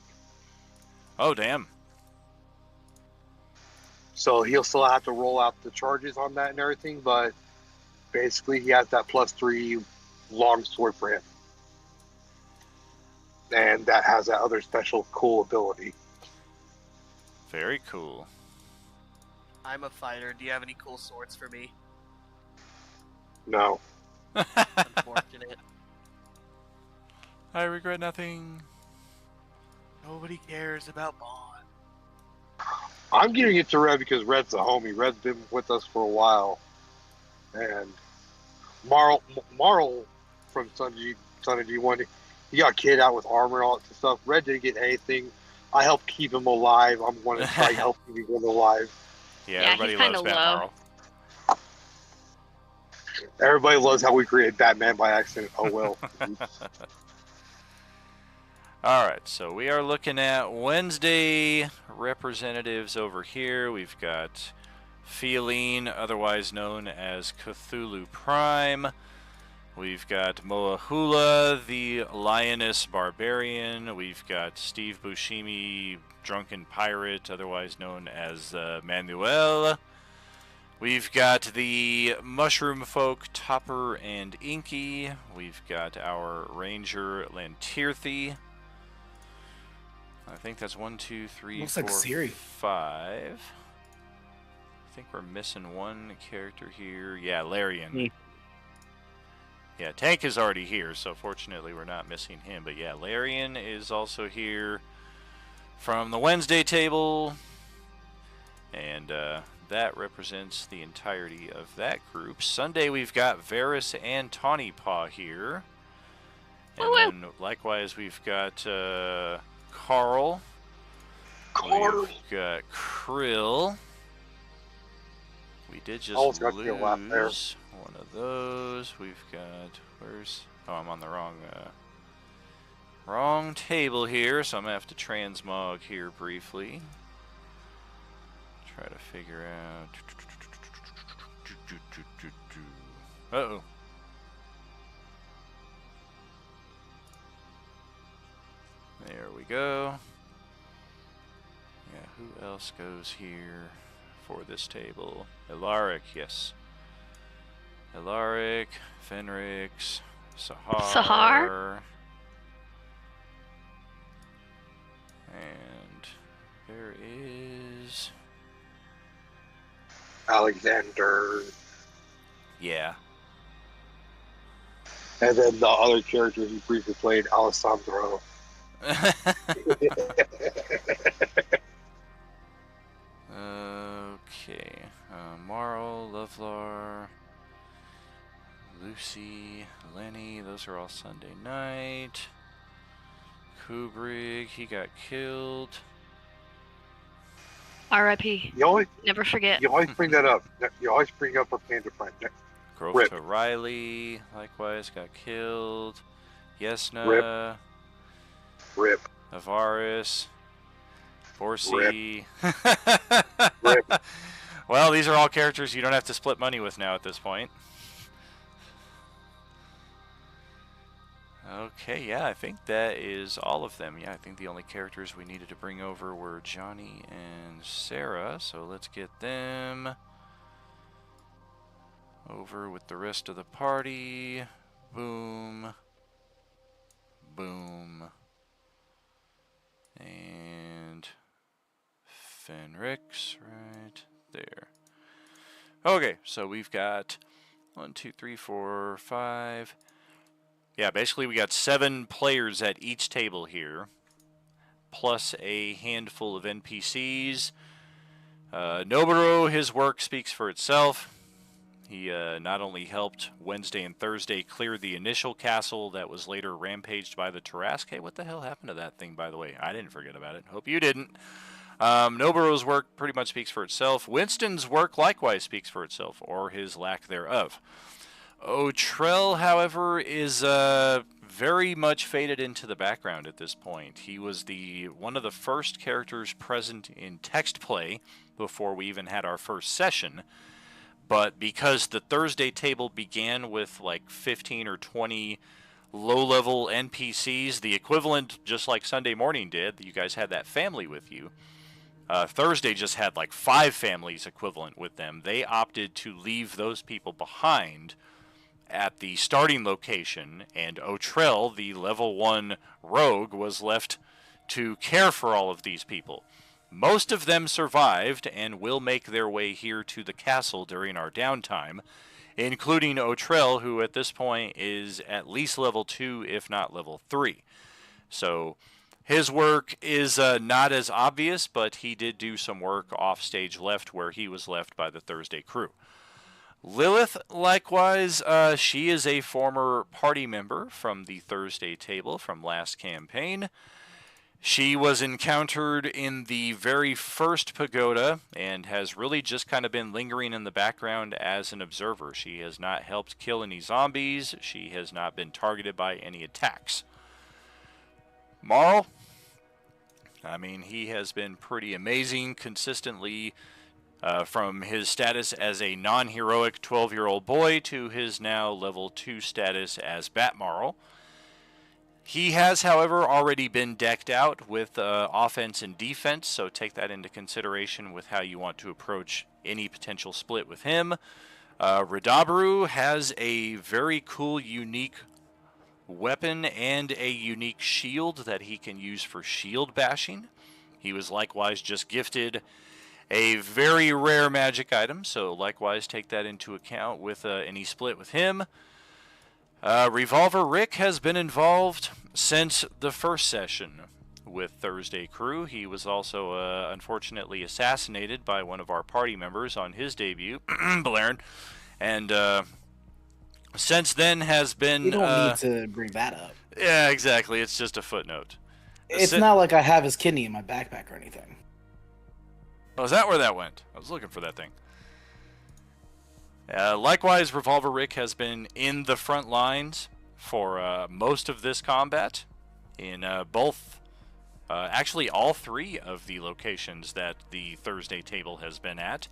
Oh, damn. So he'll still have to roll out the charges on that and everything, but basically he has that +3 long sword for him. And that has that other special cool ability. Very cool. I'm a fighter. Do you have any cool swords for me? No. Unfortunate. I regret nothing. Nobody cares about Bond. I'm giving it to Red because Red's a homie. Red's been with us for a while. And Marl from Son of G1, he got kid out with armor and all that stuff. Red didn't get anything. I helped keep him alive. I'm going to try to help him get alive. Yeah, Yeah, everybody he's kinda loves Matt low. Marl. Everybody loves how we created Batman by accident. Oh, well. Alright, so we are looking at Wednesday representatives over here. We've got Feline, otherwise known as Cthulhu Prime. We've got Moahula, the Lioness Barbarian. We've got Steve Buscemi, Drunken Pirate, otherwise known as Manuel. We've got the Mushroom Folk, Topper and Inky. We've got our Ranger Lantirthi. I think that's 1, 2, 3, Looks 4, like Siri. 5. I think we're missing one character here. Yeah, Larian. Me. Yeah, Tank is already here, so fortunately we're not missing him. But yeah, Larian is also here from the Wednesday table. And that represents the entirety of that group. Sunday we've got Varys and Tawny Paw here. And then likewise we've got Carl. We've got Krill. We did just Almost got to get left there. lose one of those. We've got, where's, oh, I'm on the wrong table here, so I'm going to have to transmog here briefly. Try to figure out. Uh-oh. There we go. Yeah, who else goes here for this table? Elaric, yes. Elaric, Fenrix, Sahar. And there is... Alexander. Yeah. And then the other character he briefly played, Alessandro. Okay. Marl, Lovelar, Lucy, Lenny, those are all Sunday night. Kubrick, he got killed. R.I.P. Never forget. You always bring that up. You always bring up a panda friend. Grove to Riley, likewise, got killed. Yesna. Rip. Avaris. Borsi. Well, these are all characters you don't have to split money with now at this point. Okay, yeah, I think that is all of them. Yeah, I think the only characters we needed to bring over were Johnny and Sarah, so let's get them over with the rest of the party. Boom. Boom. And Fenrix right there. Okay, so we've got 1, 2, 3, 4, 5. Yeah, basically we got 7 players at each table here, plus a handful of NPCs. Noboru, his work speaks for itself. He not only helped Wednesday and Thursday clear the initial castle that was later rampaged by the Tarrasque. Hey, what the hell happened to that thing, by the way? I didn't forget about it. Hope you didn't. Noborough's work pretty much speaks for itself. Winston's work likewise speaks for itself, or his lack thereof. Otrell, however, is very much faded into the background at this point. He was one of the first characters present in text play before we even had our first session. But because the Thursday table began with like 15 or 20 low-level NPCs, the equivalent, just like Sunday morning did, you guys had that family with you. Thursday just had like 5 families equivalent with them. They opted to leave those people behind at the starting location, and Otrell, the level 1 rogue, was left to care for all of these people. Most of them survived and will make their way here to the castle during our downtime, including Otrell, who at this point is at least level 2, if not level 3. So his work is not as obvious, but he did do some work off stage left where he was left by the Thursday crew. Lilith, likewise, she is a former party member from the Thursday table from last campaign. She was encountered in the very first pagoda and has really just kind of been lingering in the background as an observer. She has not helped kill any zombies. She has not been targeted by any attacks. Marl, I mean, he has been pretty amazing consistently. From his status as a non-heroic 12-year-old boy to his now level 2 status as Batmarl. He has, however, already been decked out with offense and defense, so take that into consideration with how you want to approach any potential split with him. Radabru has a very cool, unique weapon and a unique shield that he can use for shield bashing. He was likewise just gifted a very rare magic item, so likewise take that into account with any split with him. Revolver Rick has been involved since the first session with Thursday Crew. He was also unfortunately assassinated by one of our party members on his debut, Blaren, and since then has been... You don't need to bring that up. Yeah, exactly. It's just a footnote. It's not like I have his kidney in my backpack or anything. Oh, is that where that went? I was looking for that thing. Likewise, Revolver Rick has been in the front lines for most of this combat in both, actually all 3 of the locations that the Thursday table has been at.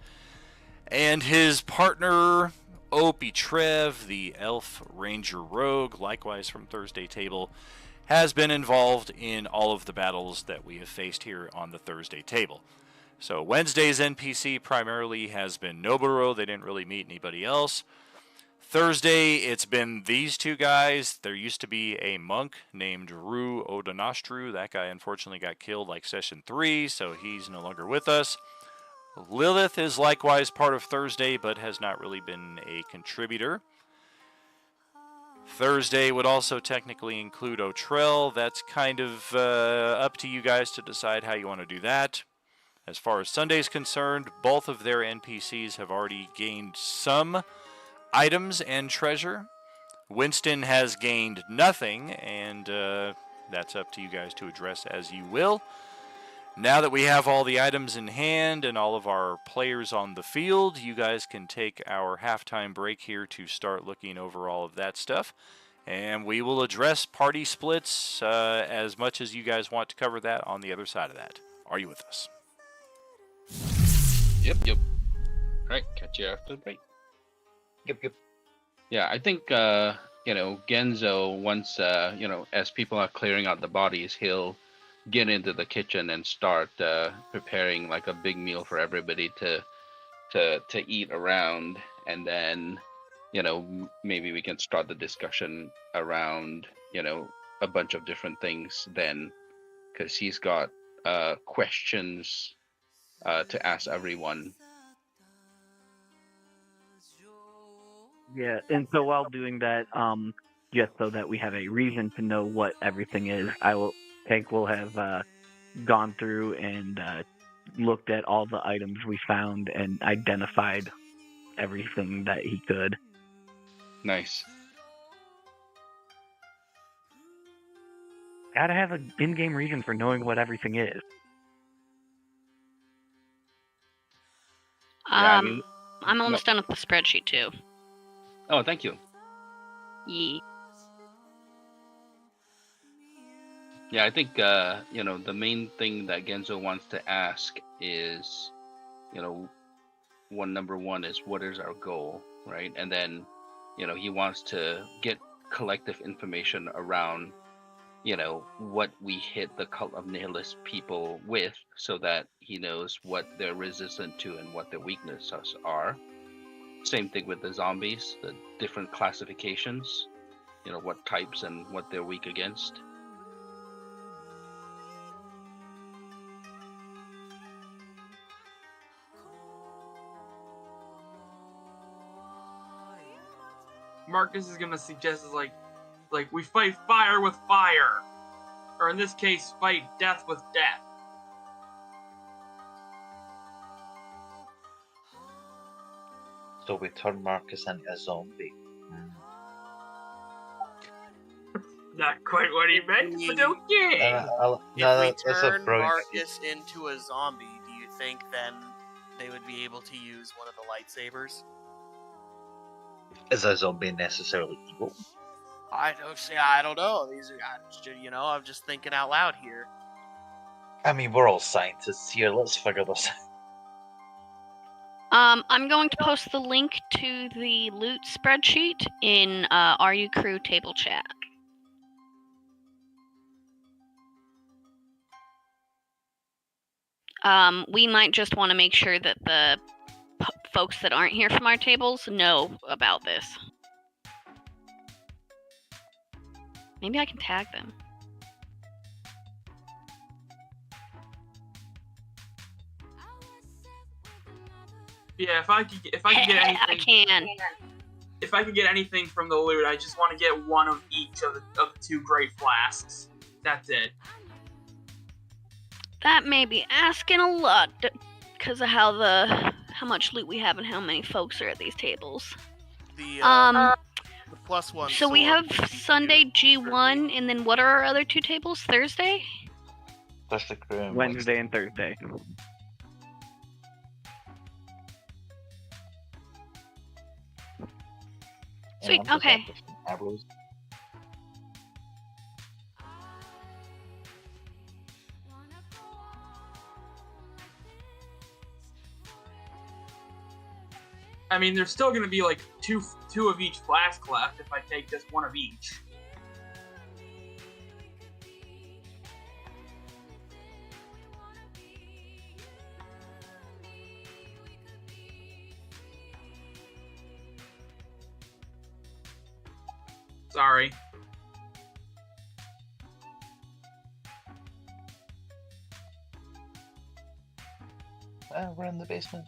And his partner, Opie Trev, the Elf Ranger Rogue, likewise from Thursday table, has been involved in all of the battles that we have faced here on the Thursday table. So Wednesday's NPC primarily has been Noboru. They didn't really meet anybody else. Thursday, it's been these 2 guys. There used to be a monk named Ru Odonastru. That guy unfortunately got killed like session 3, so he's no longer with us. Lilith is likewise part of Thursday, but has not really been a contributor. Thursday would also technically include Otrell. That's kind of up to you guys to decide how you want to do that. As far as Sunday's concerned, both of their NPCs have already gained some items and treasure. Winston has gained nothing, and that's up to you guys to address as you will. Now that we have all the items in hand and all of our players on the field, you guys can take our halftime break here to start looking over all of that stuff. And we will address party splits as much as you guys want to cover that on the other side of that. Are you with us? Yep. Alright, catch you after the break. Yep. Yeah, I think, Genzo, once, as people are clearing out the bodies, he'll get into the kitchen and start preparing like a big meal for everybody to eat around, and then, maybe we can start the discussion around, a bunch of different things then, because he's got questions to ask everyone. Yeah, and so while doing that, just so that we have a reason to know what everything is, Hank will have gone through and looked at all the items we found and identified everything that he could. Nice. Gotta have an in-game reason for knowing what everything is. Yeah, I mean, I'm almost done with the spreadsheet too. Oh, thank you. Ye Yeah, I think the main thing that Genzo wants to ask is, number one is what is our goal, right? And then, he wants to get collective information around, what we hit the cult of nihilist people with, so that he knows what they're resistant to and what their weaknesses are. Same thing with the zombies, the different classifications, what types and what they're weak against. Marcus is gonna suggest is like we fight fire with fire, or in this case, fight death with death. So we turn Marcus into a zombie. Not quite what he meant, but okay. If we that's a turn brilliant Marcus into a zombie, do you think then they would be able to use one of the lightsabers? Is a zombie necessarily evil? I don't know. These are, I'm just thinking out loud here. I mean, we're all scientists here. Let's figure this out. I'm going to post the link to the loot spreadsheet in RU Crew table chat. We might just want to make sure that the folks that aren't here from our tables know about this. Maybe I can tag them. Yeah, if I could get anything, I can. If I could get anything from the loot, I just want to get one of each of the two great flasks. That's it. That may be asking a lot because of how much loot we have and how many folks are at these tables. The +1. So we have Sunday G1, and then what are our other two tables? Thursday? Thursday Crew and Wednesday and Thursday. Sweet, okay. I mean, there's still going to be like two of each flask left if I take just one of each. Sorry. We're in the basement.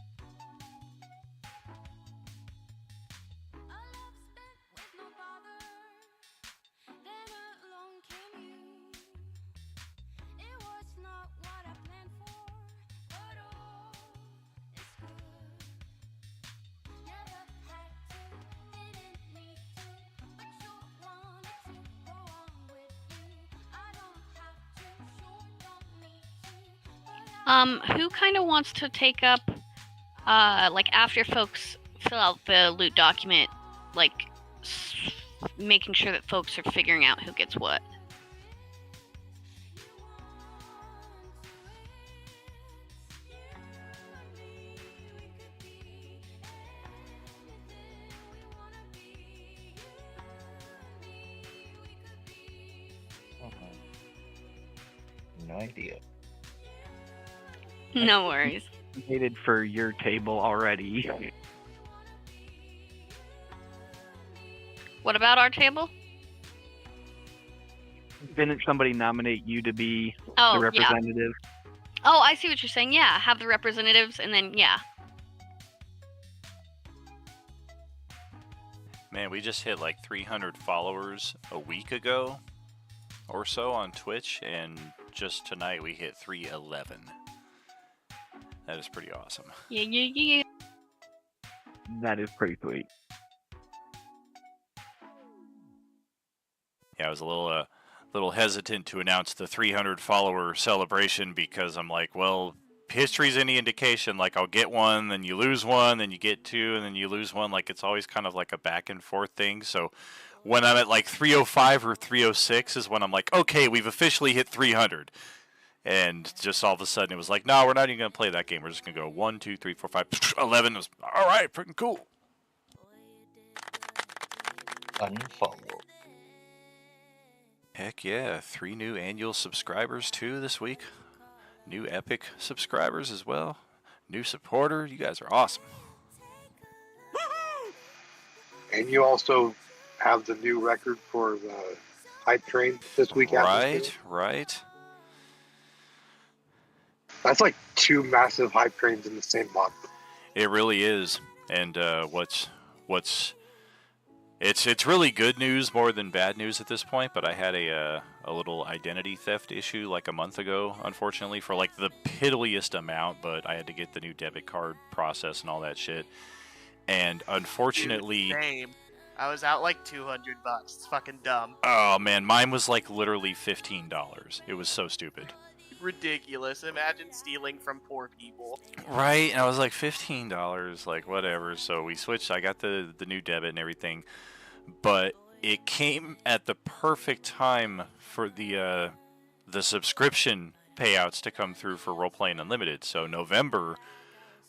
Who kind of wants to take up, like after folks fill out the loot document, like making sure that folks are figuring out who gets what? No idea. No worries. Waited for your table already. What about our table? Didn't somebody nominate you to be Oh, the representative? Yeah. Oh, I see what you're saying. Yeah, have the representatives, and then, yeah. Man, we just hit like 300 followers a week ago or so on Twitch, and just tonight we hit 311. That is pretty awesome. Yeah. That is pretty sweet. Yeah, I was a little hesitant to announce the 300 follower celebration because I'm like, well, history's any indication, like I'll get one, then you lose one, then you get two, and then you lose one. Like it's always kind of like a back and forth thing. So when I'm at like 305 or 306 is when I'm like, okay, we've officially hit 300. And just all of a sudden it was like, no, we're not even going to play that game. We're just going to go 1, 2, 3, 4, 5, 11. It was, all right, freaking cool. Unfollow. Heck yeah, 3 new annual subscribers too this week. New Epic subscribers as well. New supporter. You guys are awesome. And you also have the new record for the hype train this week. Right. That's like 2 massive hype trains in the same month. It really is. And it's really good news more than bad news at this point. But I had a little identity theft issue like a month ago, unfortunately, for like the piddliest amount. But I had to get the new debit card process and all that shit. And unfortunately, Dude, same. I was out like $200. It's fucking dumb. Oh man, mine was like literally $15. It was so stupid. Ridiculous. Imagine stealing from poor people. Right, and I was like $15, like whatever. So we switched. I got the new debit and everything, but it came at the perfect time for the subscription payouts to come through for Roleplaying Unlimited. So November,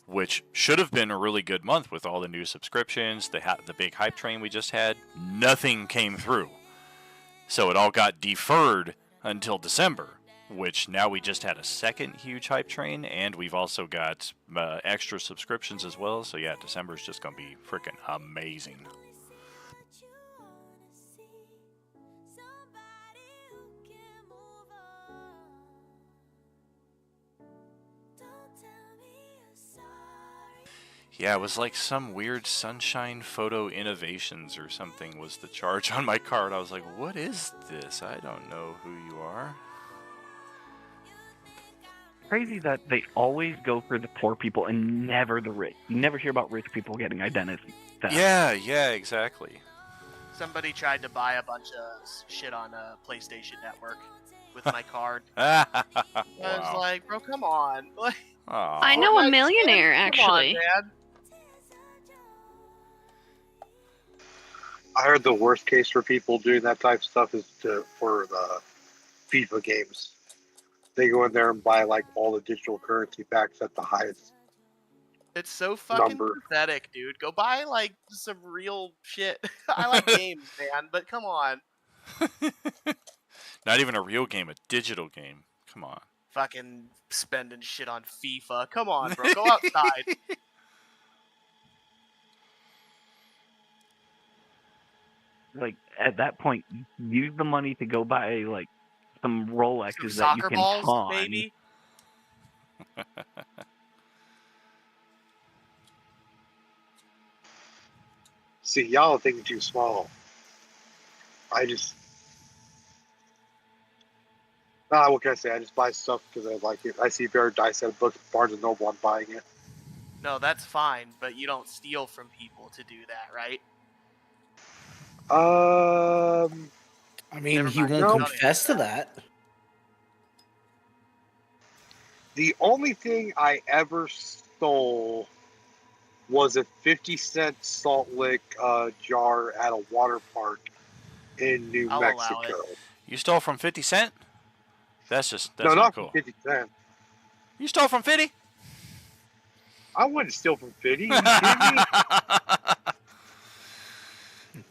which should have been a really good month with all the new subscriptions, the big hype train we just had, nothing came through. So it all got deferred until December, which now we just had a second huge hype train, and we've also got extra subscriptions as well. So yeah, December's just going to be freaking amazing. Yeah, it was like some weird Sunshine Photo Innovations or something was the charge on my card. I was like, what is this? I don't know who you are. Crazy that they always go for the poor people and never the rich. You never hear about rich people getting identity theft. Yeah, exactly. Somebody tried to buy a bunch of shit on a PlayStation Network with my card. Wow. I was like, bro, come on. I know a millionaire, actually. Come on, man. I heard the worst case for people doing that type of stuff is for the FIFA games. They go in there and buy like all the digital currency packs at the highest. It's so fucking number. pathetic, dude. Go buy like some real shit. I like games, man, but come on. Not even a real game, a digital game. Come on. Fucking spending shit on FIFA. Come on, bro. Go outside. Like, at that point, use the money to go buy, like, some Rolexes that you Soccer can balls, pawn. maybe? See, y'all are thinking too small. What can I say? I just buy stuff because I like it. I see Bear Dice at books at Barnes & Noble, I'm buying it. No, that's fine, but you don't steal from people to do that, right? I mean, Never he mind. won't No. confess to that. The only thing I ever stole was a 50-cent Salt Lick jar at a water park in New I'll allow Mexico. it. You stole from 50 Cent? That's No, not not cool. from 50 cents. You stole from 50? I wouldn't steal from 50. You kidding me?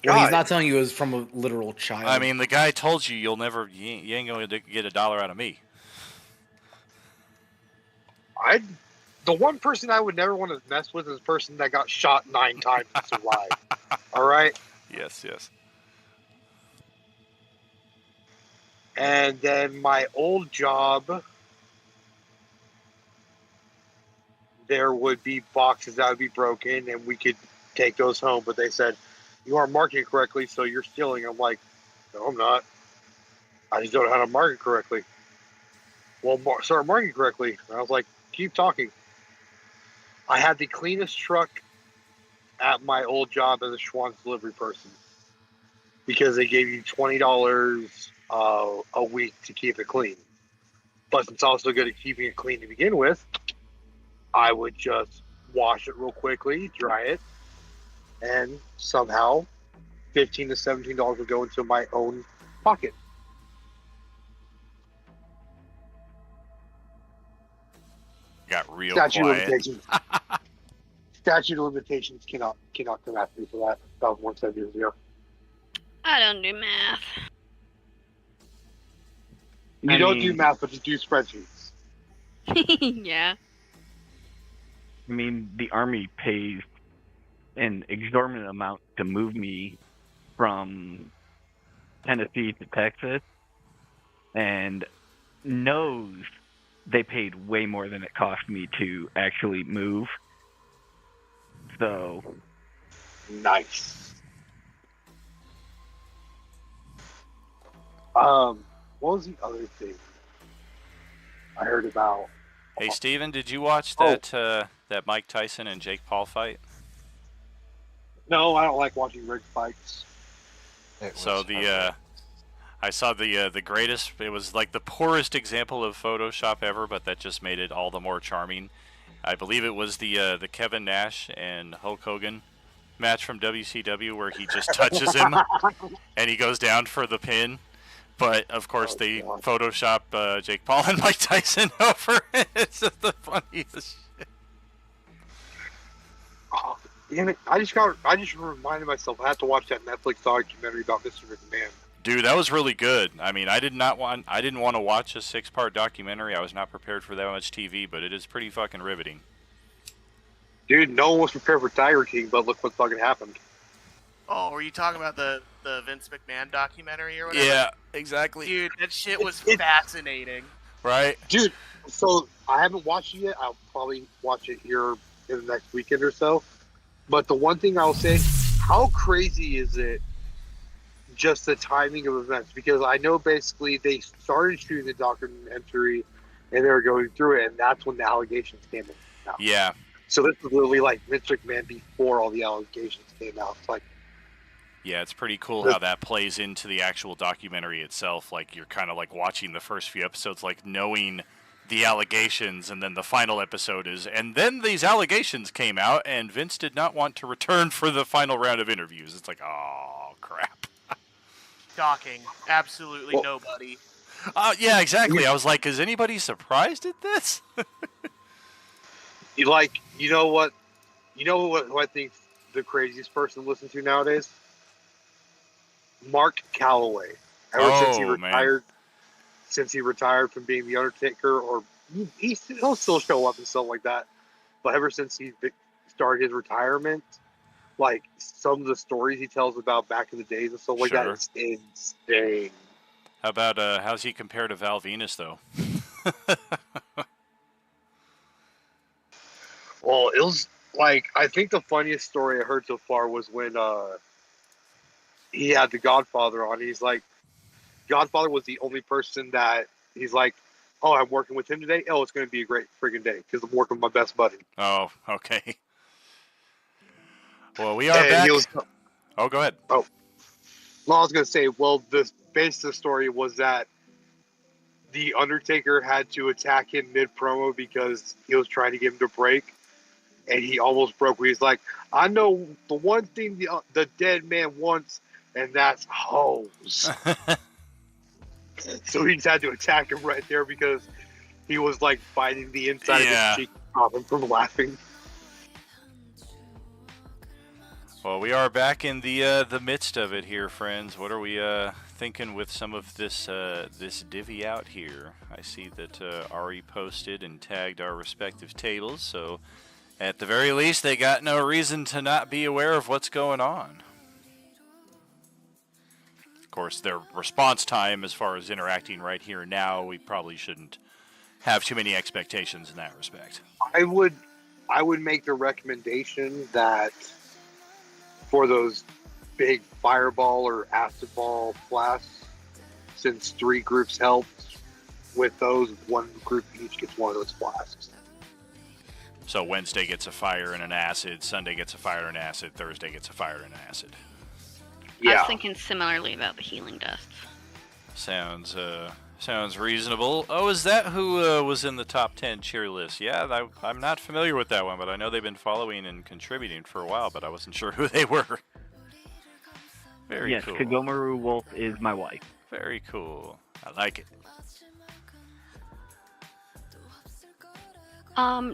Well, he's God. not telling you it was from a literal child. I mean, the guy told you you ain't going to get $1 out of me. The one person I would never want to mess with is the person that got shot 9 times and survived. All right? Yes. And then my old job, there would be boxes that would be broken, and we could take those home. But they said, you aren't marking correctly, so you're stealing. I'm like, no, I'm not. I just don't know how to mark it correctly. Well, start marking correctly. And I was like, keep talking. I had the cleanest truck at my old job as a Schwann's delivery person because they gave you $20 a week to keep it clean. But it's also good at keeping it clean to begin with. I would just wash it real quickly, dry it, and somehow $15 to $17 would go into my own pocket. Got real Statute quiet. limitations. Statute of limitations cannot come after me for that. That was 1 years ago. I don't do math. You don't do math, but you do spreadsheets. Yeah. I mean, the Army pays an exorbitant amount to move me from Tennessee to Texas, and knows they paid way more than it cost me to actually move. So nice. What was the other thing I heard about? Hey, Steven, did you watch that that Mike Tyson and Jake Paul fight? No, I don't like watching rigged fights. So I saw the greatest. It was like the poorest example of Photoshop ever, but that just made it all the more charming. I believe it was the Kevin Nash and Hulk Hogan match from WCW where he just touches him and he goes down for the pin. But of course they Photoshop Jake Paul and Mike Tyson over it. It's just the funniest shit. Oh, damn it! I just reminded myself I have to watch that Netflix documentary about Mr. McMahon. Dude, that was really good. I mean, I didn't want to watch a 6-part documentary. I was not prepared for that much TV, but it is pretty fucking riveting. Dude, no one was prepared for Tiger King, but look what fucking happened. Oh, were you talking about the Vince McMahon documentary or whatever? Yeah, exactly. Dude, that shit was fascinating. Right? Dude, so I haven't watched it yet. I'll probably watch it here in the next weekend or so. But the one thing I'll say, how crazy is it just the timing of events? Because I know basically they started shooting the documentary and they were going through it, and that's when the allegations came out. Yeah. So this is literally like Vince McMahon before all the allegations came out. It's like, yeah, it's pretty cool how that plays into the actual documentary itself. Like, you're kind of like watching the first few episodes, like knowing the allegations, and then the final episode is, and then these allegations came out, and Vince did not want to return for the final round of interviews. It's like, oh, crap. Shocking. Absolutely nobody. Yeah, exactly. I was like, is anybody surprised at this? you know what I think the craziest person to listen to nowadays? Mark Calloway. Since he retired from being the Undertaker, or he'll still show up and stuff like that. But ever since he started his retirement, like some of the stories he tells about back in the days and stuff like that is insane. How about how's he compared to Val Venus though? Well, it was like, I think the funniest story I heard so far was when he had the Godfather on. He's like, Godfather was the only person that he's like, oh, I'm working with him today. Oh, it's going to be a great friggin' day because I'm working with my best buddy. Oh, okay. Well, we are back. Oh, go ahead. Oh, well, I was going to say, well, the base of the story was that the Undertaker had to attack him mid-promo because he was trying to get him to break, and he almost broke. Where he's like, I know the one thing the dead man wants, and that's hoes. So he just had to attack him right there because he was like biting the inside of his cheek to stop him from laughing. Well, we are back in the midst of it here, friends. What are we thinking with some of this this divvy out here? I see that Ari posted and tagged our respective tables, so at the very least, they got no reason to not be aware of what's going on. Of course, their response time as far as interacting right here and now, we probably shouldn't have too many expectations in that respect. I would make the recommendation that for those big fireball or acid ball flasks, since 3 groups helped with those, 1 group each gets 1 of those flasks. So Wednesday gets a fire and an acid, Sunday gets a fire and an acid, Thursday gets a fire and an acid. I was thinking similarly about the healing dusts. Sounds Sounds reasonable. Oh, is that who was in the top 10 cheer list? Yeah, I'm not familiar with that one, but I know they've been following and contributing for a while, but I wasn't sure who they were. Very yes, cool. Kagomaru Wolf is my wife. Very cool. I like it.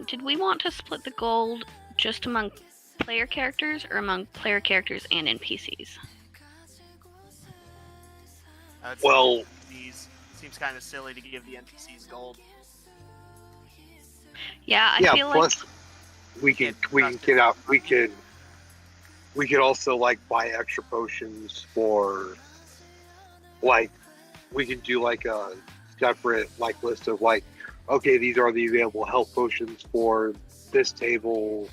Did we want to split the gold just among player characters or among player characters and NPCs? Well, these seems kind of silly to give the NPCs gold. Yeah, I feel plus like we can get out. We could also like buy extra potions for like we can do like a separate like list of like, okay, these are the available health potions for this table.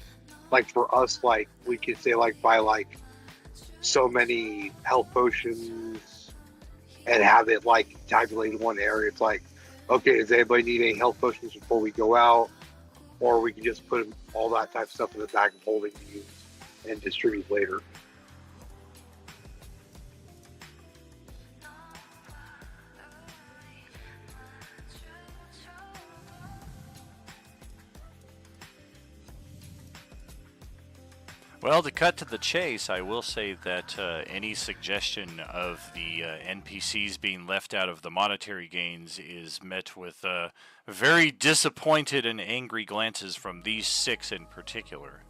Like for us, like we could say like buy like so many health potions and have it like tabulated in one area. It's like, okay, does anybody need any health potions before we go out? Or we can just put all that type of stuff in the bag of holding to use and distribute later. Well, to cut to the chase, I will say that any suggestion of the NPCs being left out of the monetary gains is met with very disappointed and angry glances from these 6 in particular.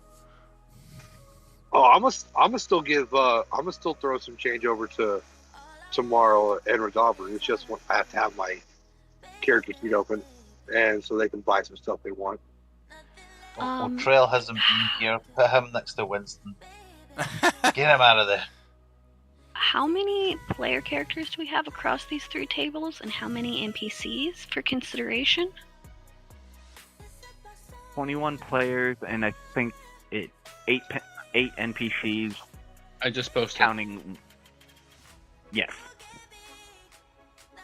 Oh, I'm gonna still give. I'm gonna still throw some change over to tomorrow and Rodobber. It's just I have to have my character sheet open, and so they can buy some stuff they want. Well, Trail hasn't been here. Put him next to Winston. Get him out of there. how many player characters do we have across these 3 tables, and how many NPCs for consideration? 21 players, and I think it's 8 NPCs. I just posted. Counting. Yes.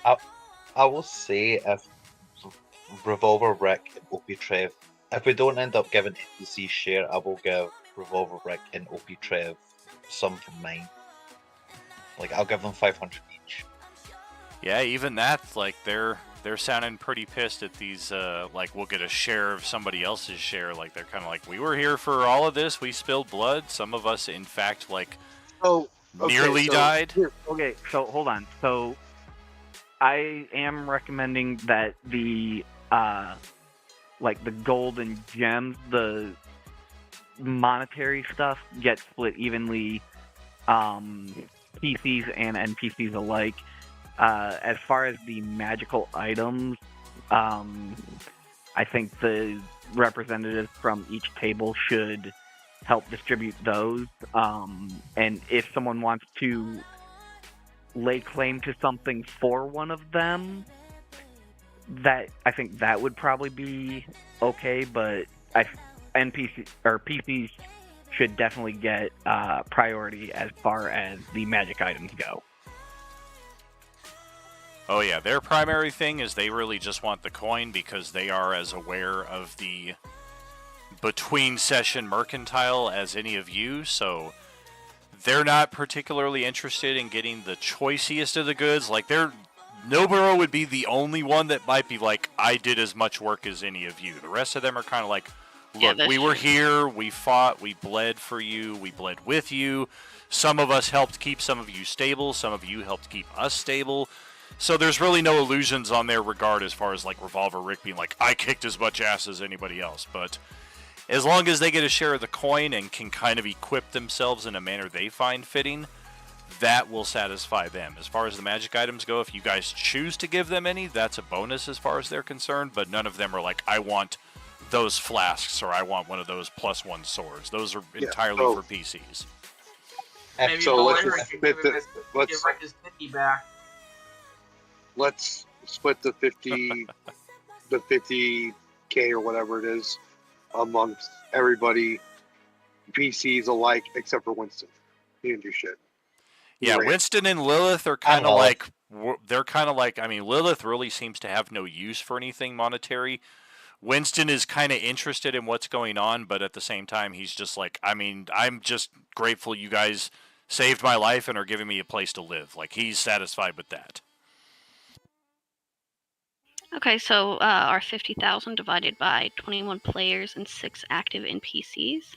I will say if Revolver Rick and OP Trev, if we don't end up giving NPC share, I will give Revolver Rick and OP Trev some from mine. Like I'll give them 500 each. Yeah, even that, like they're sounding pretty pissed at these. Like we'll get a share of somebody else's share. Like they're kind of like, we were here for all of this. We spilled blood. Some of us, in fact, like nearly died. Okay, so hold on. So I am recommending that the like the gold and gems, the monetary stuff, get split evenly, PCs and NPCs alike. As far as the magical items, I think the representatives from each table should help distribute those. And if someone wants to lay claim to something for one of them, that I think that would probably be okay. But NPC or PCs should definitely get priority as far as the magic items go. Oh yeah, their primary thing is they really just want the coin because they are as aware of the between session mercantile as any of you, so they're not particularly interested in getting the choiciest of the goods. Like Noburo would be the only one that might be like, I did as much work as any of you. The rest of them are kind of like, look, we were here, we fought, we bled for you, we bled with you. Some of us helped keep some of you stable, some of you helped keep us stable. So there's really no illusions on their regard as far as like Revolver Rick being like, I kicked as much ass as anybody else. But as long as they get a share of the coin and can kind of equip themselves in a manner they find fitting, that will satisfy them. As far as the magic items go, if you guys choose to give them any, that's a bonus as far as they're concerned, but none of them are like, I want those flasks or I want one of those +1 swords. Those are entirely for PCs. Maybe So let's Valera just can split give him the give Rick his 50 back. let's split the 50 the 50K or whatever it is amongst everybody, PCs alike, except for Winston. He didn't do shit. Yeah, Winston and Lilith are kind of like, they're kind of like, I mean, Lilith really seems to have no use for anything monetary. Winston is kind of interested in what's going on, but at the same time, he's just like, I mean, I'm just grateful you guys saved my life and are giving me a place to live. Like, he's satisfied with that. Okay, so our 50,000 divided by 21 players and 6 active NPCs.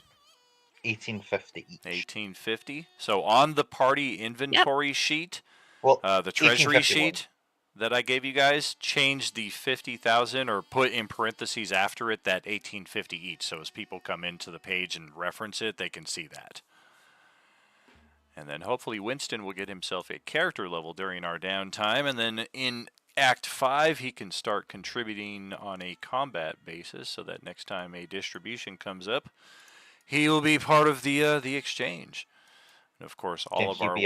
1850 each. 1850. So on the party inventory sheet, Well, the treasury 1851. sheet that I gave you guys, change the 50,000 or put in parentheses after it that 1850 each. So as people come into the page and reference it, they can see that. And then hopefully Winston will get himself a character level during our downtime. And then in Act 5, he can start contributing on a combat basis so that next time a distribution comes up, he will be part of the exchange. And of course, all of our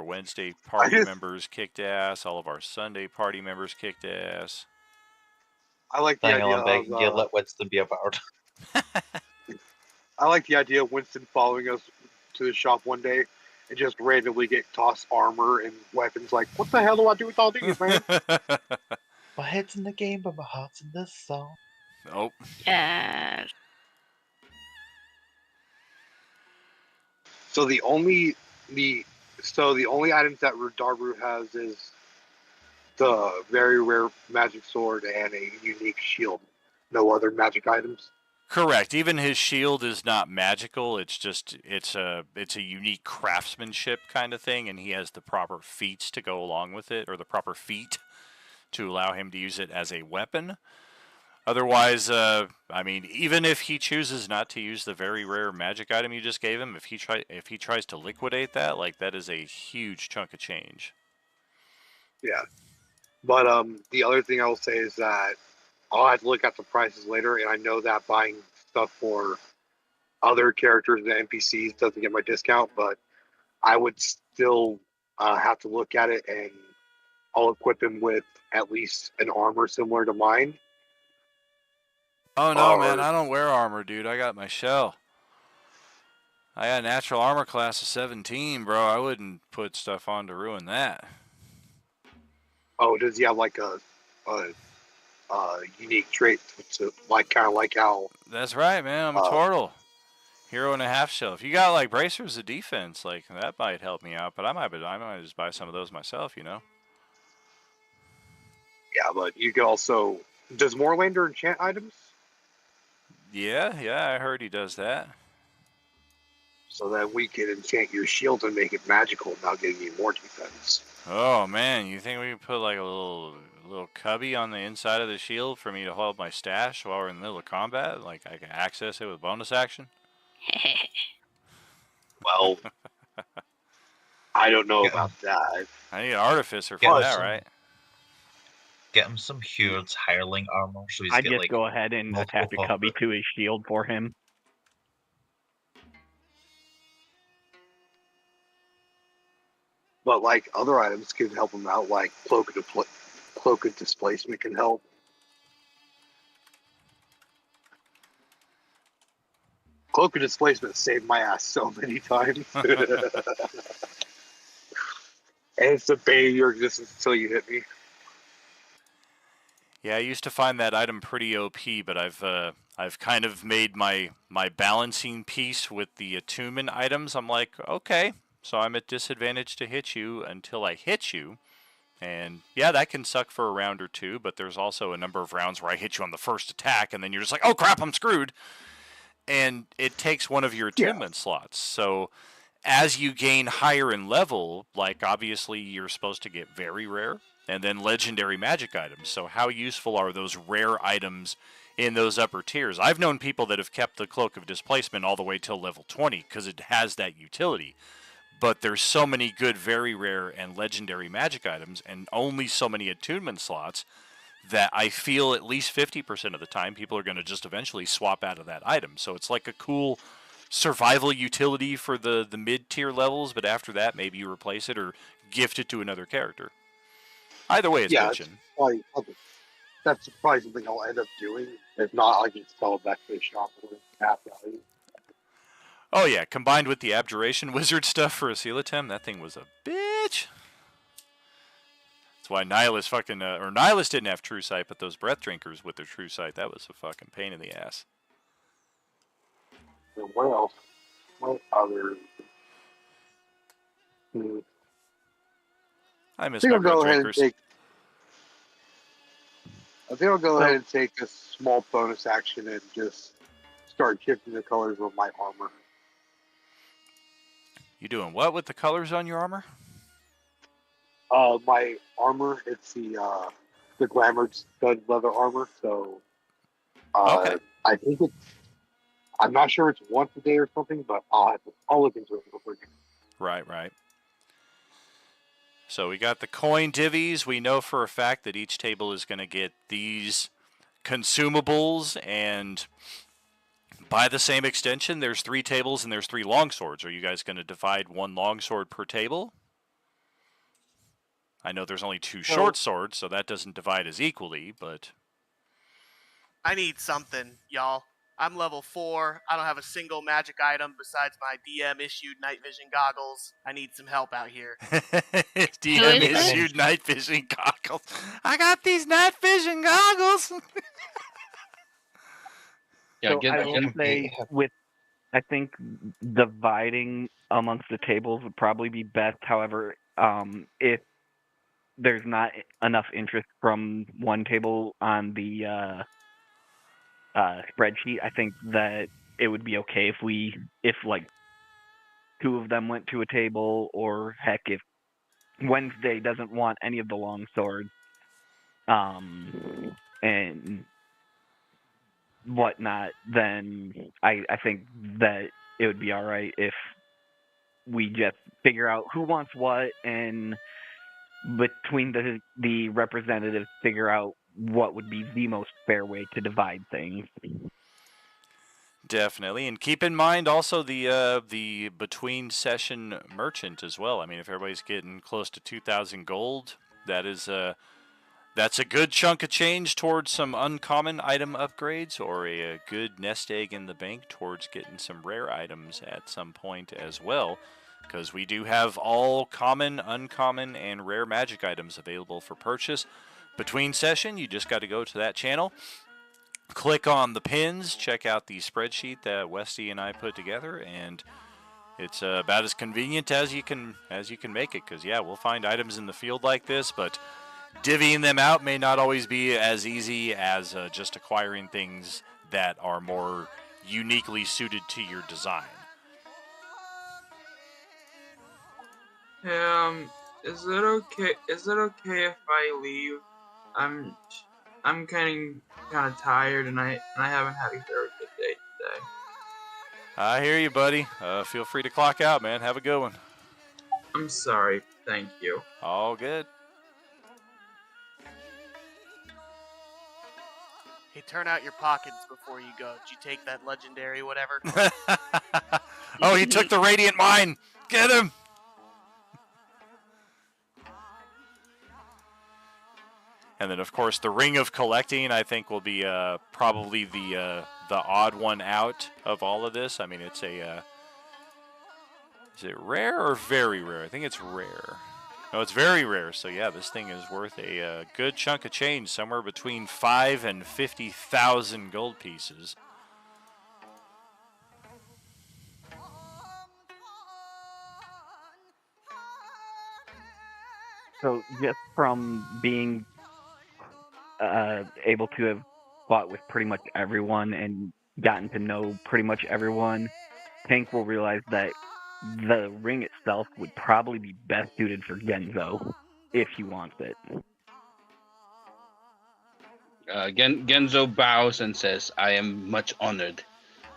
Wednesday party members kicked ass. All of our Sunday party members kicked ass. I like the idea of you let Winston be a bard. I like the idea of Winston following us to the shop one day and just randomly get tossed armor and weapons. Like, what the hell do I do with all these, man? My head's in the game, but my heart's in this song. Nope. Yes. So the only items that Darbu has is the very rare magic sword and a unique shield. No other magic items. Correct. Even his shield is not magical. It's just it's a unique craftsmanship kind of thing, and he has the proper feats to go along with it, or the proper feat to allow him to use it as a weapon. Otherwise, I mean, even if he chooses not to use the very rare magic item you just gave him, if he tries to liquidate that, like that is a huge chunk of change. Yeah, but the other thing I will say is that I'll have to look at the prices later, and I know that buying stuff for other characters and NPCs doesn't get my discount, but I would still have to look at it, and I'll equip him with at least an armor similar to mine. Oh no, man, I don't wear armor, dude. I got my shell. I got a natural armor class of 17, bro. I wouldn't put stuff on to ruin that. Oh, does he have like a unique trait to like kind of like how? That's right, man. I'm a turtle. Hero and a half shell. If you got like bracers of defense, like that might help me out. But I might just buy some of those myself, you know. Yeah, but you could also. Does Moorlander enchant items? Yeah, I heard he does that. So that we could enchant your shield and make it magical without getting you more defense. Oh man, you think we could put like a little cubby on the inside of the shield for me to hold my stash while we're in the middle of combat? Like I can access it with bonus action? Well, I don't know about that. I need an artificer for that, right? Get him some Hured's hireling armor. So he's I'd get, just like, go ahead and attach a cubby to his shield for him. But like other items can help him out, like cloak of displacement can help. Cloak of displacement saved my ass so many times. And it's the bane of your existence until you hit me. Yeah, I used to find that item pretty OP, but I've kind of made my balancing piece with the attunement items. I'm like, okay, so I'm at disadvantage to hit you until I hit you. And yeah, that can suck for a round or two, but there's also a number of rounds where I hit you on the first attack, and then you're just like, oh crap, I'm screwed. And it takes one of your attunement slots. So as you gain higher in level, like obviously you're supposed to get very rare and then legendary magic items. So how useful are those rare items in those upper tiers? I've known people that have kept the Cloak of Displacement all the way till level 20 because it has that utility. But there's so many good very rare and legendary magic items and only so many attunement slots that I feel at least 50% of the time people are going to just eventually swap out of that item. So it's like a cool survival utility for the mid-tier levels, but after that, maybe you replace it or gift it to another character. Either way, it's bitchin'. That's probably something I'll end up doing. If not, I can sell it back to the shop for half value. Oh yeah, combined with the Abjuration Wizard stuff for a Coelatem, that thing was a bitch. That's why Nihilus or Nihilus didn't have True Sight, but those Breath Drinkers with their True Sight, that was a fucking pain in the ass. And what else? What other? I miss my Breath Drinkers. I think I'll go ahead and take a small bonus action and just start shifting the colors of my armor. You doing what with the colors on your armor? My armor, it's the glamour stud leather armor. So Okay. I think I'm not sure it's once a day or something, but I'll look into it real quick. Right. So we got the coin divvies. We know for a fact that each table is going to get these consumables, and by the same extension, there's 3 tables and there's 3 longswords. Are you guys going to divide 1 longsword per table? I know there's only 2 short swords, so that doesn't divide as equally, but... I need something, y'all. I'm level 4. I don't have a single magic item besides my DM-issued night vision goggles. I need some help out here. DM issued night vision goggles. I got these night vision goggles. So I will say, I think dividing amongst the tables would probably be best. However, if there's not enough interest from one table on the spreadsheet, I think that it would be okay if like 2 of them went to a table, or heck, if Wednesday doesn't want any of the long swords, and whatnot, then I think that it would be all right if we just figure out who wants what, and between the representatives figure out what would be the most fair way to divide things. Definitely, and keep in mind also the between session merchant as well. I mean, if everybody's getting close to 2,000 gold, that's a good chunk of change towards some uncommon item upgrades, or a good nest egg in the bank towards getting some rare items at some point as well. Because we do have all common, uncommon, and rare magic items available for purchase. Between session, you just got to go to that channel, click on the pins, check out the spreadsheet that Westy and I put together, and it's about as convenient as you can make it. Because yeah, we'll find items in the field like this, but divvying them out may not always be as easy as just acquiring things that are more uniquely suited to your design. Is it okay? Is it okay if I leave? I'm kind of tired, and I haven't had a very good day today. I hear you, buddy. Feel free to clock out, man. Have a good one. I'm sorry. Thank you. All good. Hey, turn out your pockets before you go. Did you take that legendary whatever? Oh, he took the Radiant Mine. Get him. And then, of course, the Ring of Collecting, I think, will be probably the odd one out of all of this. I mean, it's a... is it rare or very rare? I think it's rare. No, it's very rare. So, yeah, this thing is worth a good chunk of change, somewhere between 5 and 50,000 gold pieces. So, just from being able to have fought with pretty much everyone and gotten to know pretty much everyone, Tank will realize that the ring itself would probably be best suited for Genzo if he wants it. Genzo bows and says, "I am much honored,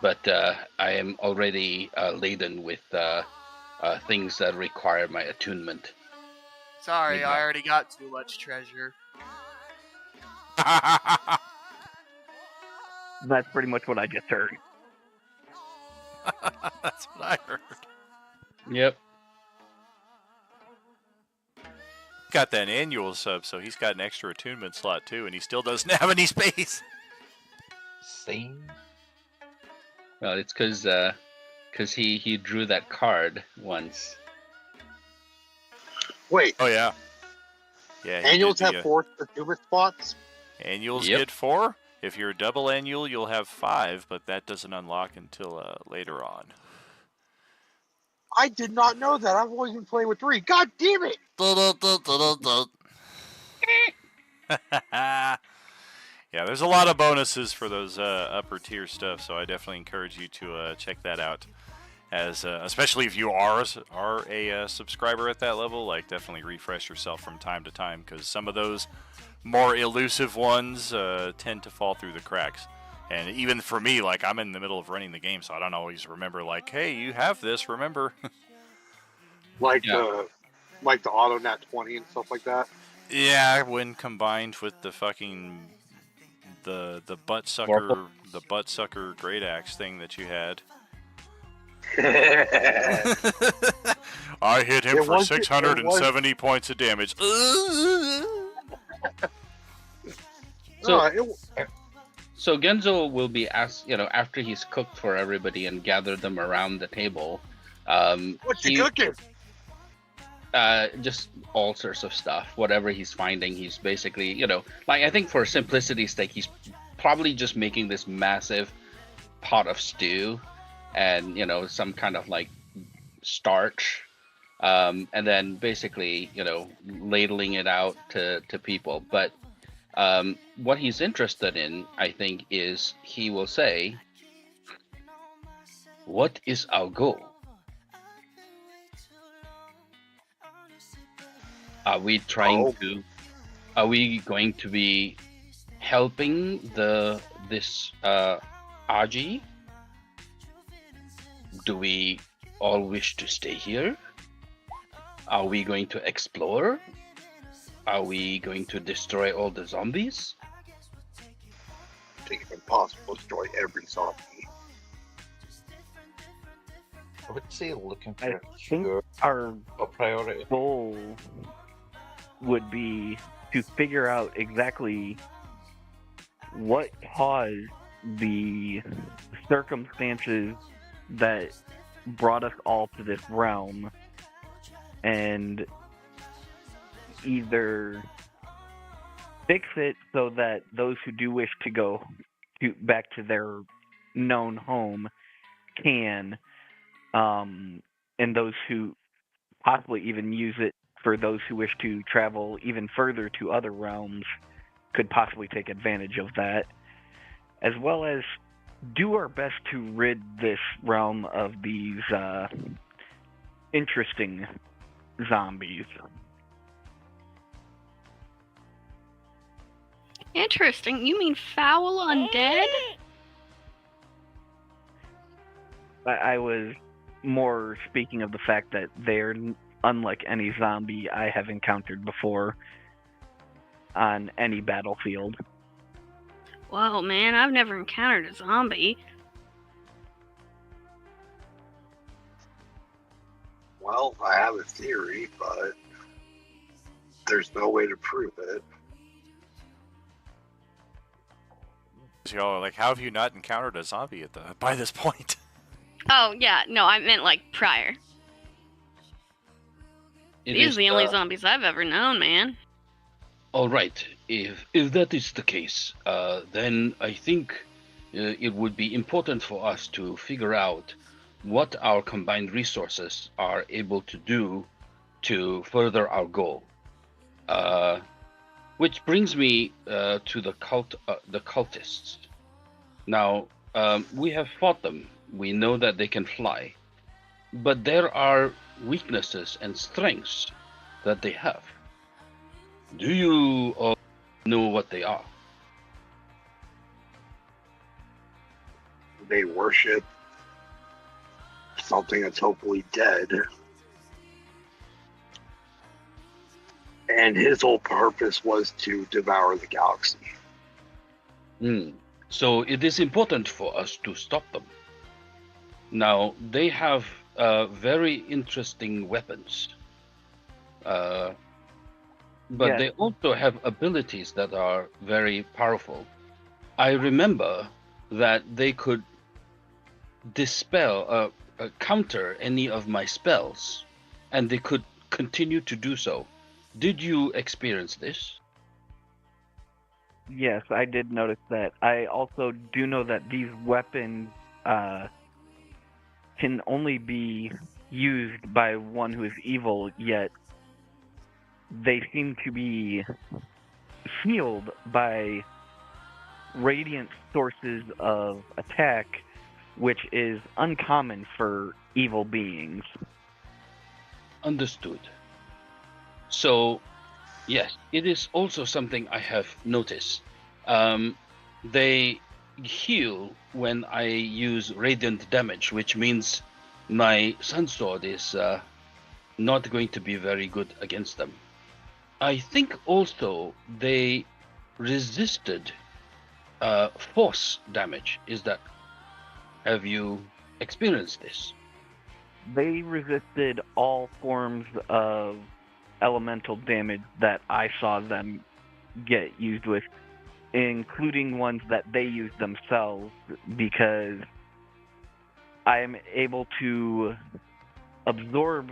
but I am already laden with things that require my attunement." Sorry, I already got too much treasure. That's pretty much what I just heard. That's what I heard. Yep. Got that annual sub, so he's got an extra attunement slot too, and he still doesn't have any space. Same. Well, it's because he drew that card once. Wait. Oh yeah. Yeah. Annuals have 4 attunement spots. Annuals get 4. If you're a double annual, you'll have 5, but that doesn't unlock until later on. I did not know that. I've always been playing with 3. God damn it! Yeah, there's a lot of bonuses for those upper tier stuff, so I definitely encourage you to check that out. As especially if you are a subscriber at that level, like definitely refresh yourself from time to time, because some of those more elusive ones tend to fall through the cracks. And even for me, like I'm in the middle of running the game, so I don't always remember. Like, hey, you have this. Remember? Like the auto nat 20 and stuff like that. Yeah, when combined with the fucking the butt sucker great axe thing that you had. I hit him for 670 points of damage. So Genzo will be asked, after he's cooked for everybody and gathered them around the table. What's he cooking? Just all sorts of stuff. Whatever he's finding, he's basically, I think for simplicity's sake, he's probably just making this massive pot of stew and, some kind of like starch. And then basically, ladling it out to people. But what he's interested in, I think, is he will say, what is our goal? Are we going to be helping this Aji? Do we all wish to stay here? Are we going to explore? Are we going to destroy all the zombies? I think it's impossible to destroy every zombie. I would say looking I for think our priority goal would be to figure out exactly what caused the circumstances that brought us all to this realm, and either fix it so that those who do wish to go back to their known home can, and those who possibly even use it for those who wish to travel even further to other realms could possibly take advantage of that, as well as do our best to rid this realm of these interesting zombies. Interesting. You mean foul undead? I was more speaking of the fact that they're unlike any zombie I have encountered before on any battlefield. Whoa, man, I've never encountered a zombie. Well, I have a theory, but there's no way to prove it. So y'all are like, how have you not encountered a zombie by this point? Oh, yeah, no, I meant like prior. These are the only zombies I've ever known, man. All right. If that is the case, then I think it would be important for us to figure out what our combined resources are able to do to further our goal. Which brings me to the cultists. Now, we have fought them. We know that they can fly, but there are weaknesses and strengths that they have. Do you all know what they are? They worship something that's hopefully dead. And his whole purpose was to devour the galaxy. So it is important for us to stop them. Now, they have very interesting weapons. But they also have abilities that are very powerful. I remember that they could dispel, counter any of my spells, and they could continue to do so. Did you experience this? Yes, I did notice that. I also do know that these weapons can only be used by one who is evil, yet they seem to be sealed by radiant sources of attack, which is uncommon for evil beings. Understood. So, yes, it is also something I have noticed. They heal when I use radiant damage, which means my sunsword is not going to be very good against them. I think also they resisted force damage. Have you experienced this? They resisted all forms of elemental damage that I saw them get used with, including ones that they use themselves, because I am able to absorb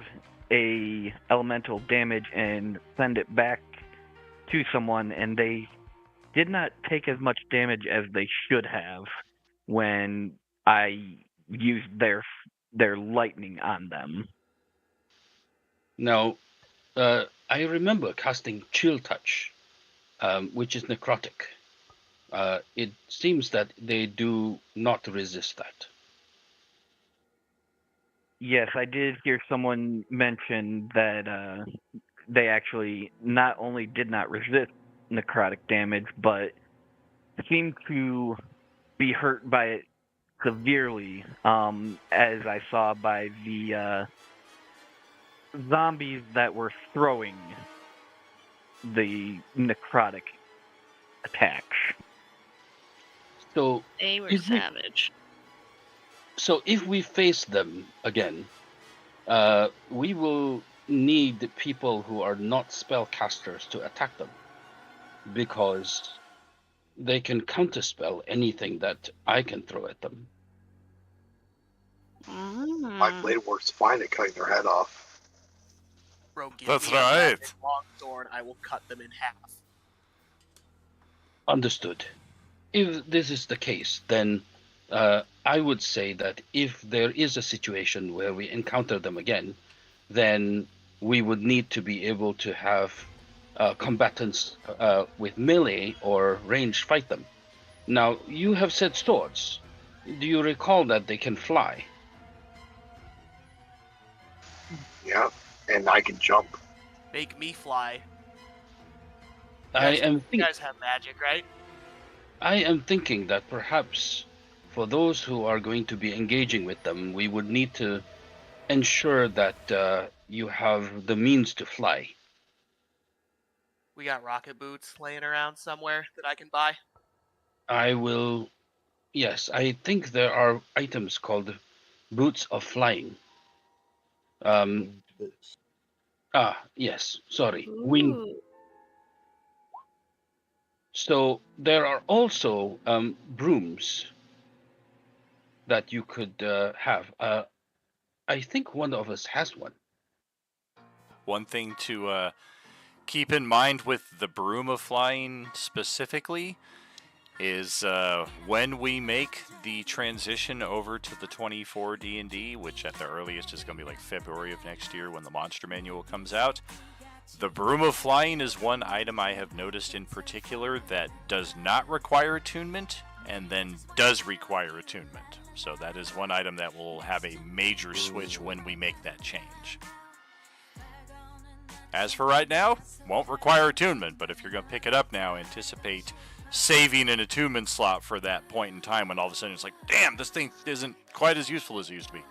a elemental damage and send it back to someone, and they did not take as much damage as they should have when I used their lightning on them. Now, I remember casting Chill Touch, which is necrotic. It seems that they do not resist that. Yes, I did hear someone mention that they actually not only did not resist necrotic damage, but seemed to be hurt by it severely, as I saw by the zombies that were throwing the necrotic attacks. So They were if we, savage. so if we face them again, we will need people who are not spellcasters to attack them, because they can counterspell anything that I can throw at them. My Mm. blade works fine at cutting their head off. Bro, give That's me a right. magic longsword, I will cut them in half. Understood. If this is the case, then I would say that if there is a situation where we encounter them again, then we would need to be able to have combatants with melee or ranged fight them. Now, you have said swords. Do you recall that they can fly? Yeah, and I can jump. Make me fly. You You guys have magic, right? I am thinking that perhaps for those who are going to be engaging with them, we would need to ensure that you have the means to fly. We got rocket boots laying around somewhere that I can buy. I will. Yes, I think there are items called boots of flying. Winged boots. Yes, sorry. Wing. Ooh. So there are also brooms that you could have. I think one of us has one. One thing to keep in mind with the broom of flying specifically is when we make the transition over to the 24 D&D, which at the earliest is going to be like February of next year when the monster manual comes out. The broom of flying is one item I have noticed in particular that does not require attunement and then does require attunement. So that is one item that will have a major switch when we make that change. As for right now, won't require attunement, but if you're going to pick it up now, anticipate saving an attunement slot for that point in time when all of a sudden it's like, damn, this thing isn't quite as useful as it used to be.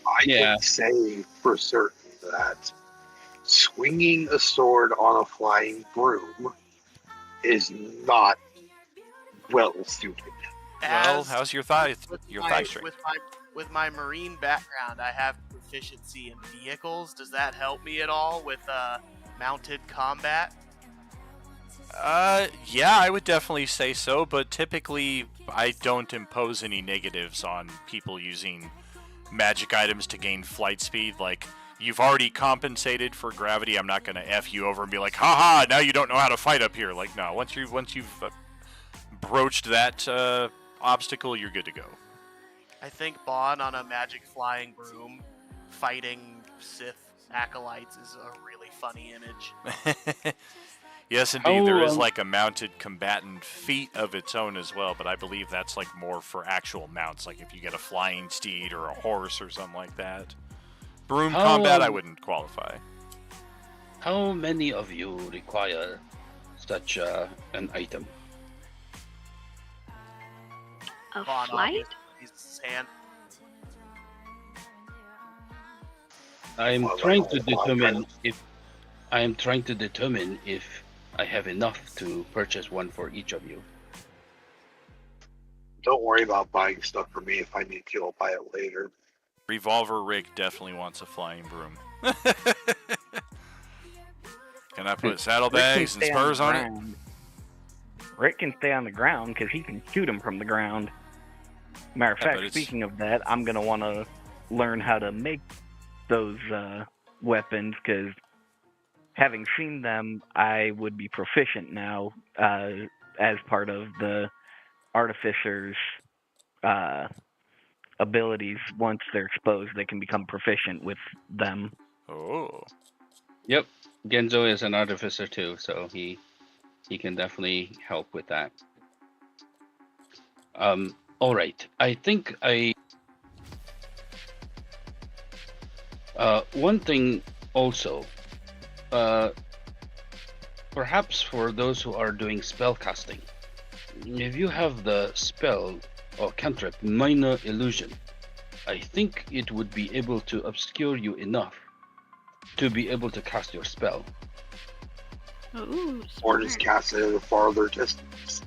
I can say for certain that swinging a sword on a flying broom is not well suited. Well, how's your thigh strength? With my marine background, I have proficiency in vehicles. Does that help me at all with mounted combat? Yeah, I would definitely say so, but typically I don't impose any negatives on people using magic items to gain flight speed. Like, you've already compensated for gravity, I'm not going to F you over and be like, haha, now you don't know how to fight up here. Like, no, once you've broached that obstacle, you're good to go. I think Bon on a magic flying broom fighting Sith acolytes is a really funny image. Yes, indeed. There is How, like a mounted combatant feat of its own as well, but I believe that's like more for actual mounts, like if you get a flying steed or a horse or something like that. Broom How, combat, I wouldn't qualify. how many of you require such an item? A Vaughn flight? obviously raises his hand. I'm Well, trying like, to well, determine if I have enough to purchase one for each of you. Don't worry about buying stuff for me. If I need to, I'll buy it later. Revolver Rick definitely wants a flying broom. Can I put saddlebags and spurs on it? Rick can stay on the ground because he can shoot him from the ground. Matter of Yeah, but fact, it's- speaking of that, I'm going to want to learn how to make those weapons because having seen them, I would be proficient now as part of the artificer's abilities. Once they're exposed, they can become proficient with them. Oh. Yep, Genzo is an artificer too, so he can definitely help with that. All right. I think one thing also, perhaps for those who are doing spell casting, if you have the spell or cantrip minor illusion, I think it would be able to obscure you enough to be able to cast your spell. Ooh, Or just smart. cast it at a farther distance.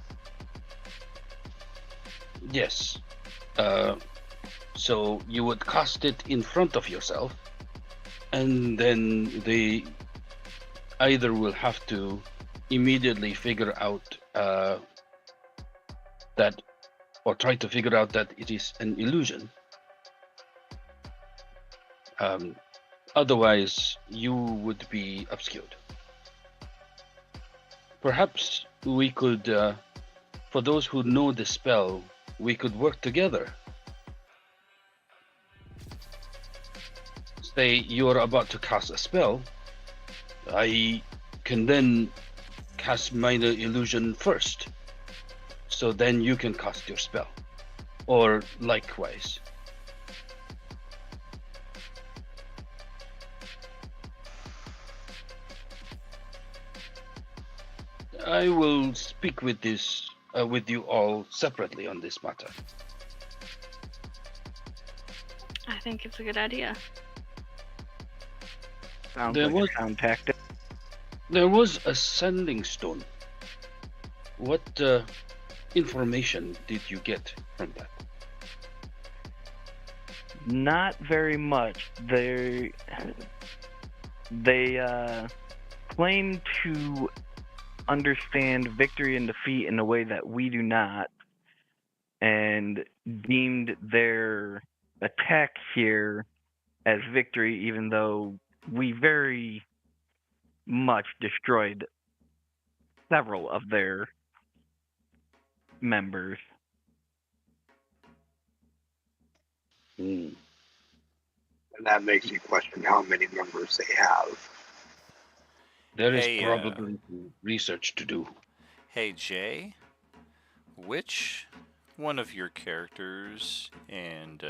Yes. So you would cast it in front of yourself, and then they either will have to immediately figure out that, or try to figure out that it is an illusion. Otherwise, you would be obscured. Perhaps we could, for those who know the spell, we could work together. Say you're about to cast a spell, I can then cast minor illusion first, so then you can cast your spell, or likewise. I will speak with with you all separately on this matter. I think it's a good idea. Sounds There like was- a sound tactic. There was a sending stone. What information did you get from that? Not very much. They claim to understand victory and defeat in a way that we do not, and deemed their attack here as victory, even though we very much destroyed several of their members. And that makes you question how many members they have. There is Hey, probably research to do. Hey, Jay. Which one of your characters, and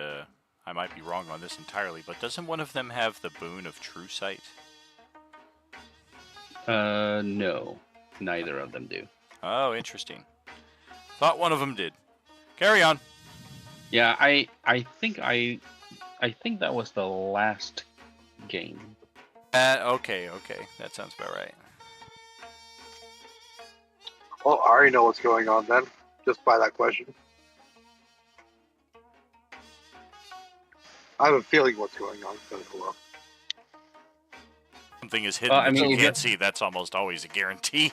I might be wrong on this entirely, but doesn't one of them have the boon of true sight? No, neither of them do. Oh, interesting. Thought one of them did. Carry on. Yeah, I think that was the last game. Okay, that sounds about right. Well, I already know what's going on then, just by that question. I have a feeling what's going on, but well. Something is hidden Well, I that mean, you if can't it- see. That's almost always a guarantee.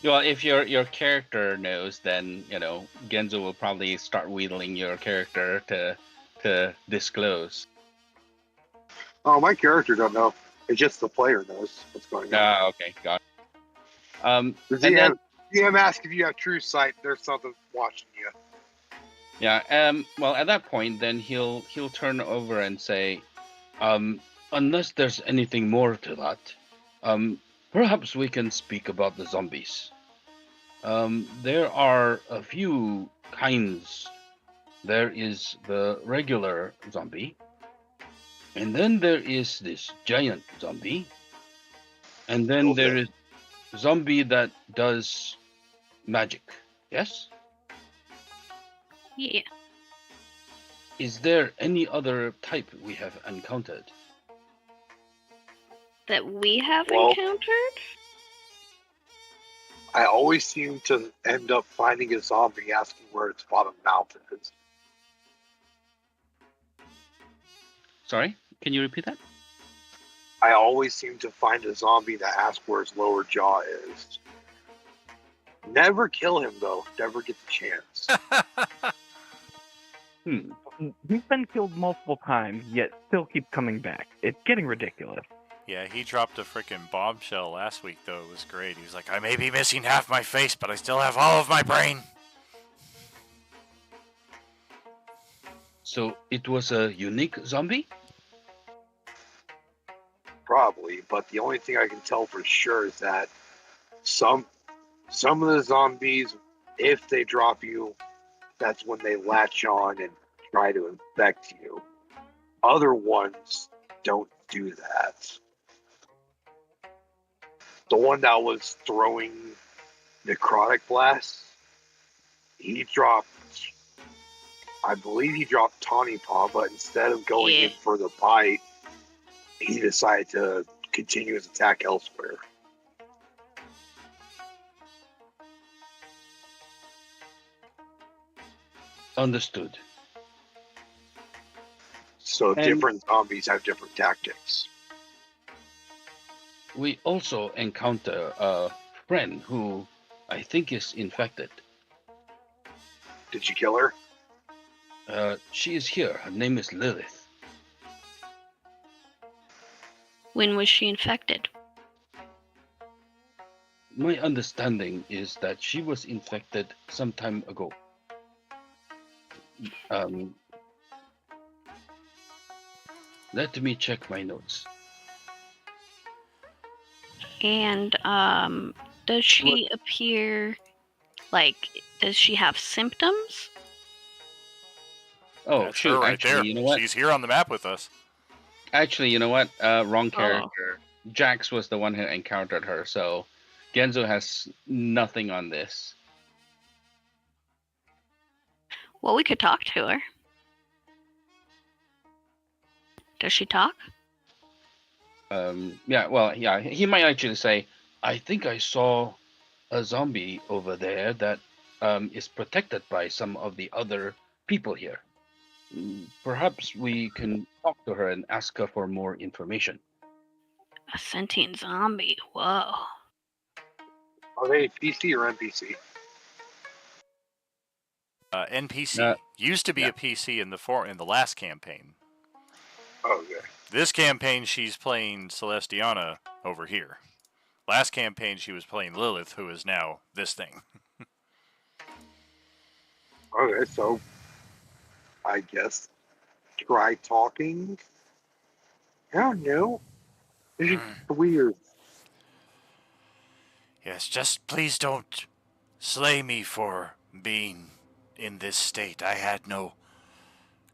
Well, if your character knows, then Genzo will probably start wheedling your character to disclose. Oh, my character don't know. It's just the player knows what's going on. Ah, okay, got it. The and then- DM asks if you have true sight. There's something watching you. Yeah. Well, at that point, then he'll turn over and say, unless there's anything more to that, Perhaps we can speak about the zombies. There are a few kinds. There is the regular zombie, and then there is this giant zombie, and then there is zombie that does magic. Yes? Yeah. Is there any other type we have encountered? That we have Well- encountered? I always seem to end up finding a zombie asking where its bottom mouth is. Sorry, can you repeat that? I always seem to find a zombie that asks where its lower jaw is. Never kill him, though. Never get the chance. He's been killed multiple times, yet still keeps coming back. It's getting ridiculous. Yeah, he dropped a freaking bombshell last week, though. It was great. He was like, I may be missing half my face, but I still have all of my brain. So it was a unique zombie? Probably, but the only thing I can tell for sure is that some of the zombies, if they drop you, that's when they latch on and try to infect you. Other ones don't do that. The one that was throwing necrotic blasts, I believe he dropped Tawny Paw, but instead of going in for the bite, he decided to continue his attack elsewhere. Understood. So And- different zombies have different tactics. We also encounter a friend who I think is infected. Did you kill her? She is here. Her name is Lilith. When was she infected? My understanding is that she was infected some time ago. Let me check my notes. And does she appear does she have symptoms? Oh, That's shoot. her right Actually, there. you know what? She's here on the map with us. Actually, you know what? Wrong Oh. character. Jax was the one who encountered her, so Genzo has nothing on this. Well, we could talk to her. Does she talk? Yeah, he might actually say, I think I saw a zombie over there that is protected by some of the other people here. Perhaps we can talk to her and ask her for more information. A sentient zombie. Whoa. Are they PC or NPC? NPC. Used to be a PC in the last campaign. Okay. This campaign, she's playing Celestiana over here. Last campaign, she was playing Lilith, who is now this thing. Okay, so I guess try talking. I don't know. This is weird. Yes, just please don't slay me for being in this state. I had no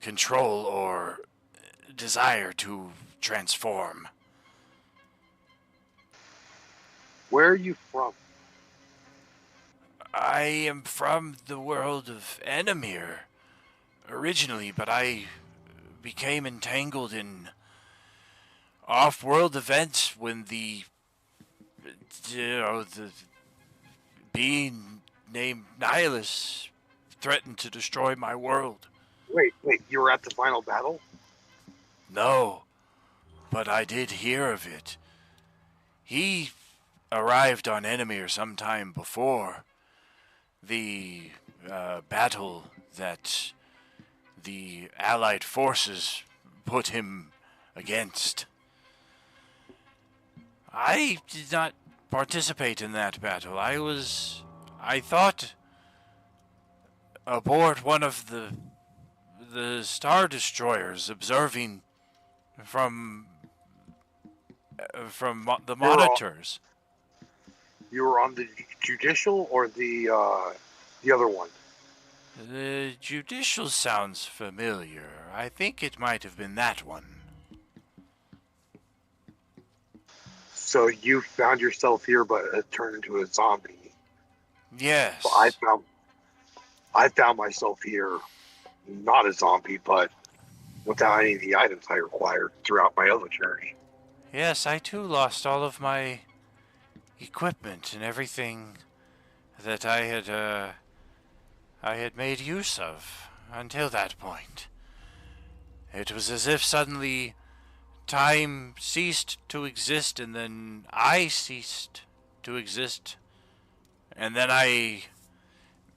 control or desire to transform. Where are you from? I am from the world of Enemir originally, but I became entangled in off-world events when the being named Nihilus threatened to destroy my world. Wait, you were at the final battle? No, but I did hear of it. He arrived on Enemir sometime before the battle that the Allied forces put him against. I did not participate in that battle. I thought, aboard one of the Star Destroyers, observing from the monitors. You were on the judicial or the other one? The judicial sounds familiar. I think it might have been that one. So you found yourself here, but it turned into a zombie. Yes. So I found myself here, not a zombie, but without any of the items I required throughout my other journey. Yes, I too lost all of my equipment and everything that I had made use of until that point. It was as if suddenly time ceased to exist, and then I ceased to exist, and then I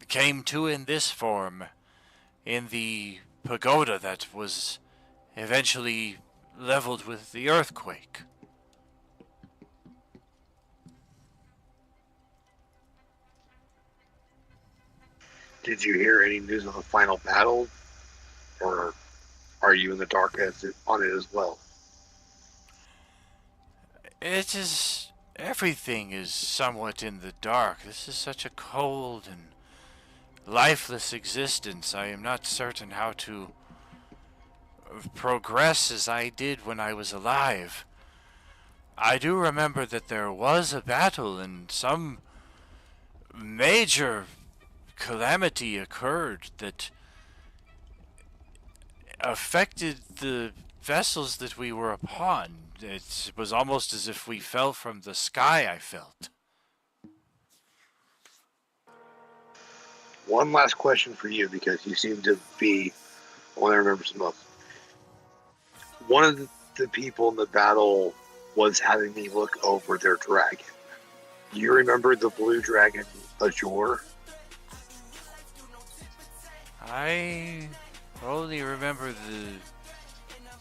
came to in this form, in the pagoda that was eventually leveled with the earthquake. Did you hear any news of the final battle, or are you in the dark on it as well? It is... everything is somewhat in the dark. This is such a cold and lifeless existence. I am not certain how to progress as I did when I was alive. I do remember that there was a battle and some major calamity occurred that affected the vessels that we were upon. It was almost as if we fell from the sky, I felt. One last question for you, because you seem to be one that remembers the most. One of the people in the battle was having me look over their dragon. You remember the blue dragon Azure? I only remember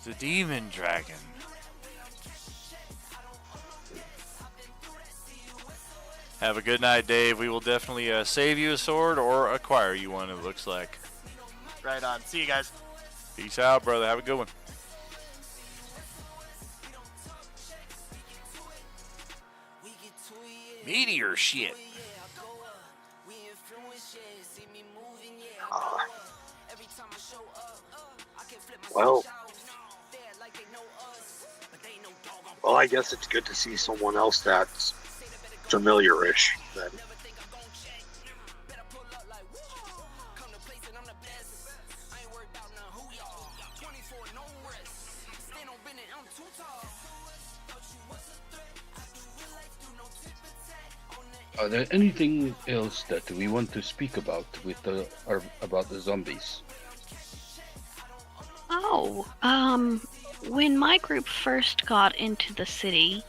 the demon dragon. Have a good night, Dave. We will definitely save you a sword or acquire you one, it looks like. Right on. See you guys. Peace out, brother. Have a good one. Meteor shit. Well, I guess it's good to see someone else that's familiar-ish then. Are there anything else that we want to speak about with about the zombies? Oh, when my group first got into the city,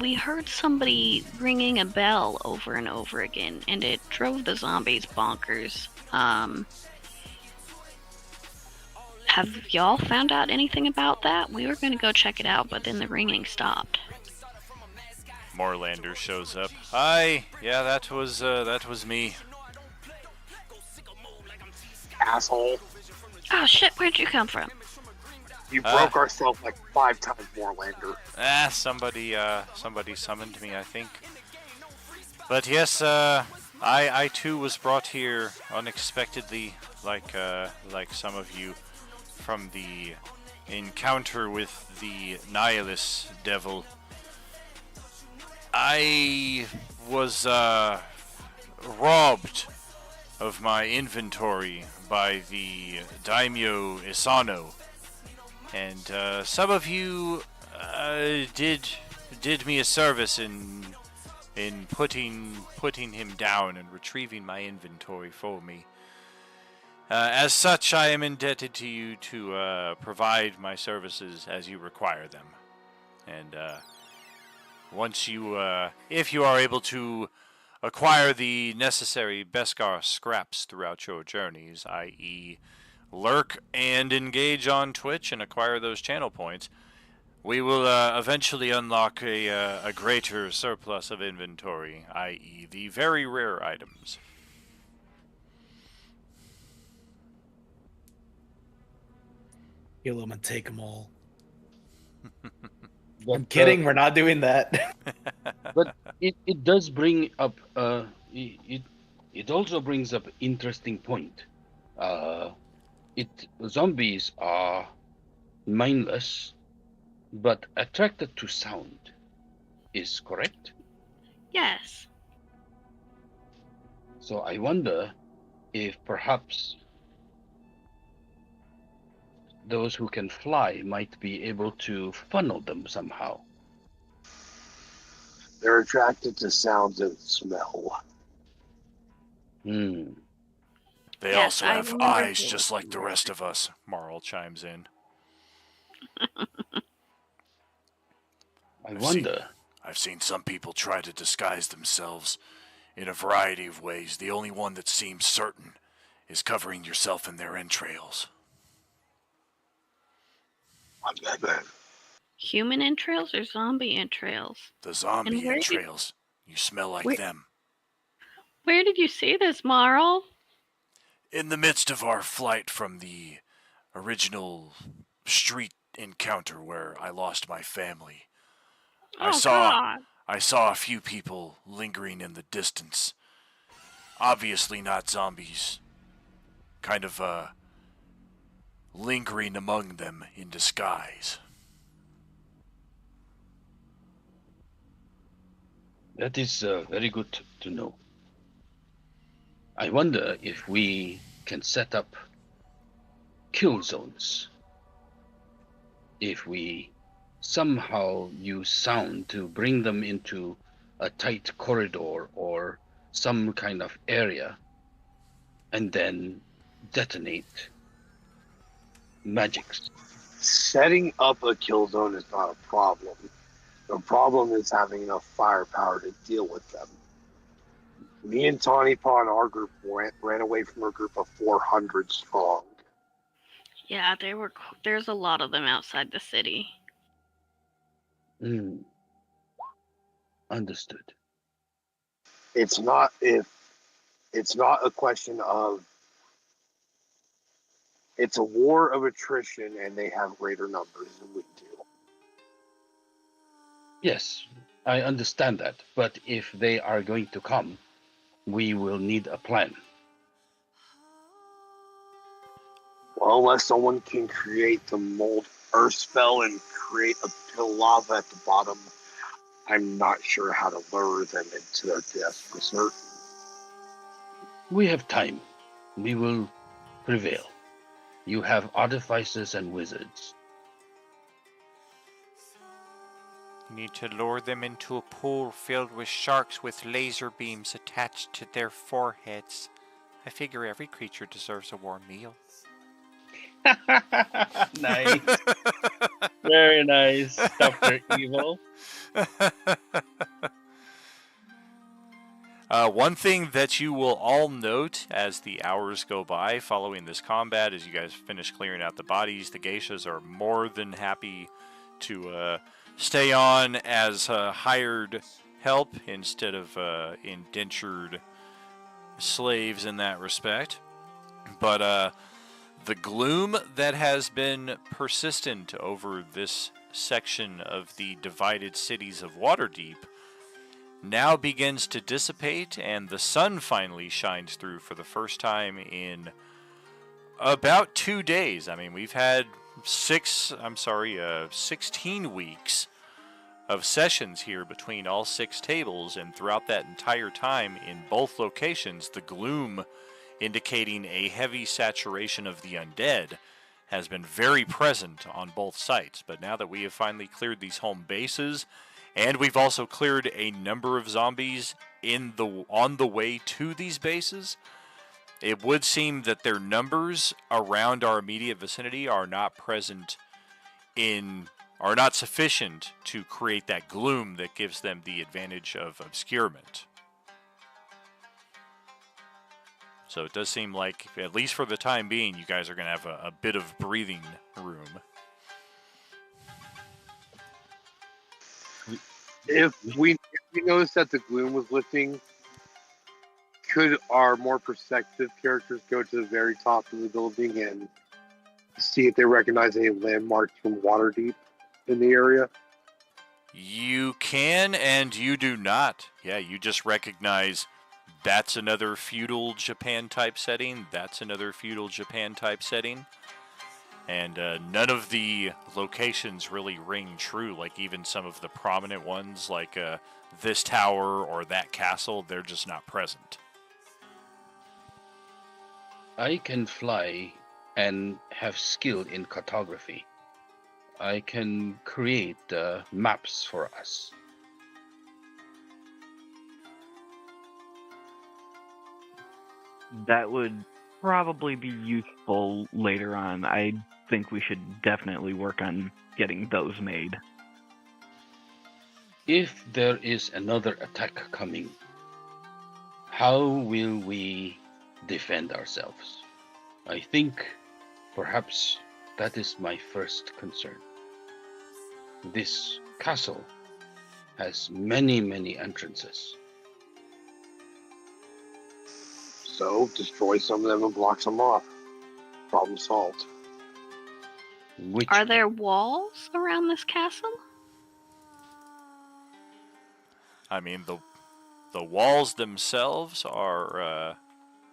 we heard somebody ringing a bell over and over again, and it drove the zombies bonkers. Have y'all found out anything about that? We were going to go check it out, but then the ringing stopped. Moorlander shows up. Hi. Yeah, that was me. Asshole. Oh shit, where'd you come from? You broke ourselves like 5 times more, Lander. Somebody summoned me, I think. But yes, I too was brought here unexpectedly, like some of you, from the encounter with the Nihilus devil. I was robbed of my inventory by the Daimyo Isano, and some of you did me a service in putting him down and retrieving my inventory for me. As such, I am indebted to you to provide my services as you require them, and once you, if you are able to acquire the necessary Beskar scraps throughout your journeys, i.e. lurk and engage on Twitch and acquire those channel points, we will eventually unlock a greater surplus of inventory, i.e. the very rare items. Kill them and take them all. But, I'm kidding. We're not doing that. But it does bring up it also brings up interesting point. Uh, zombies are mindless but attracted to sound. Is correct? Yes. So I wonder if perhaps those who can fly might be able to funnel them somehow. They're attracted to sounds and smell. Hmm. They Yes, also I have remember eyes too. just like the rest of us, Marl chimes in. I wonder. I've seen some people try to disguise themselves in a variety of ways. The only one that seems certain is covering yourself in their entrails. What's that then? Human entrails or zombie entrails? The zombie where did- entrails. You smell like Where- them. Where did you see this, Marl? In the midst of our flight from the original street encounter where I lost my family, I saw a few people lingering in the distance. Obviously not zombies. Kind of lingering among them in disguise. That is very good to know. I wonder if we can set up kill zones. If we somehow use sound to bring them into a tight corridor or some kind of area and then detonate magics. Setting up a kill zone is not a problem. The problem is having enough firepower to deal with them. Me and Tawny Paw and our group ran away from a group of 400 strong. Yeah, there's a lot of them outside the city. Understood. It's not a question of, it's a war of attrition and they have greater numbers than we do. Yes, I understand that. But if they are going to come, we will need a plan. Well, unless someone can create the mold earth spell and create a pit of lava at the bottom, I'm not sure how to lure them into their death for certain. We have time. We will prevail. You have artificers and wizards. You need to lure them into a pool filled with sharks with laser beams attached to their foreheads. I figure every creature deserves a warm meal. Nice. Very nice, Dr. Evil. One thing that you will all note as the hours go by following this combat, as you guys finish clearing out the bodies, the geishas are more than happy to stay on as hired help instead of indentured slaves in that respect. But the gloom that has been persistent over this section of the divided cities of Waterdeep now begins to dissipate, and the sun finally shines through for the first time in about 2 days. I mean, we've had 16 weeks of sessions here between all 6 tables, and throughout that entire time in both locations, the gloom indicating a heavy saturation of the undead has been very present on both sites. But now that we have finally cleared these home bases, and we've also cleared a number of zombies on the way to these bases, it would seem that their numbers around our immediate vicinity are not sufficient to create that gloom that gives them the advantage of obscurement. So it does seem like, at least for the time being, you guys are going to have a bit of breathing room. If we noticed that the gloom was lifting, could our more perceptive characters go to the very top of the building and see if they recognize any landmarks from Waterdeep in the area? You can and you do not. Yeah, you just recognize that's another feudal Japan type setting. That's another feudal Japan type setting. And none of the locations really ring true. Like even some of the prominent ones, like this tower or that castle, they're just not present. I can fly and have skill in cartography. I can create maps for us. That would probably be useful later on. I think we should definitely work on getting those made. If there is another attack coming, how will we defend ourselves? I think perhaps that is my first concern. This castle has many, many entrances. So destroy some of them and block some off. Problem solved. Are there walls around this castle? I mean, the walls themselves are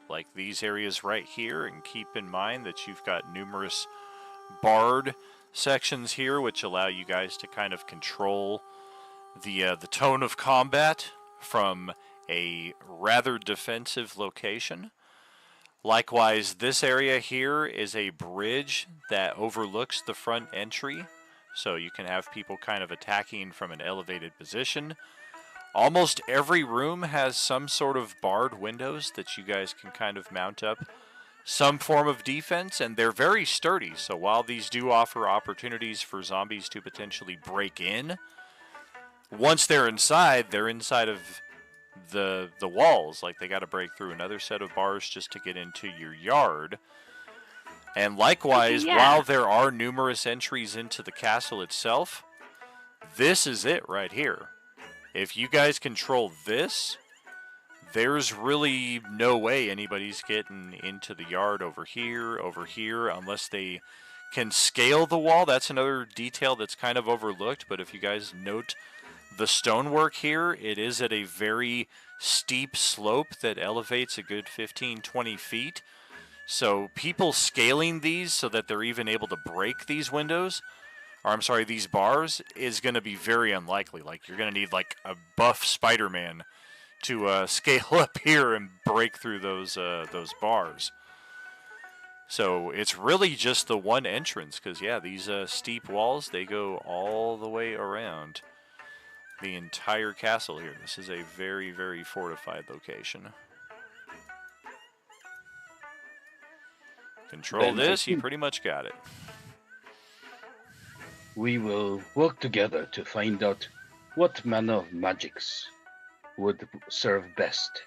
like these areas right here, and keep in mind that you've got numerous barred sections here, which allow you guys to kind of control the tone of combat from a rather defensive location. Likewise, this area here is a bridge that overlooks the front entry, so you can have people kind of attacking from an elevated position. Almost every room has some sort of barred windows that you guys can kind of mount up some form of defense, and they're very sturdy, so while these do offer opportunities for zombies to potentially break in, once they're inside of the walls. Like, they got to break through another set of bars just to get into your yard. And likewise, while there are numerous entries into the castle itself, this is it right here. If you guys control this, there's really no way anybody's getting into the yard over here, unless they can scale the wall. That's another detail that's kind of overlooked, but if you guys note the stonework here, it is at a very steep slope that elevates a good 15-20 feet. So people scaling these so that they're even able to break these windows, or I'm sorry, these bars, is going to be very unlikely. Like, you're going to need like a buff Spider-Man to scale up here and break through those bars. So it's really just the one entrance, because yeah, these steep walls, they go all the way around the entire castle here. This is a very, very fortified location. Control Then this, you pretty much got it. We will work together to find out what manner of magics would serve best.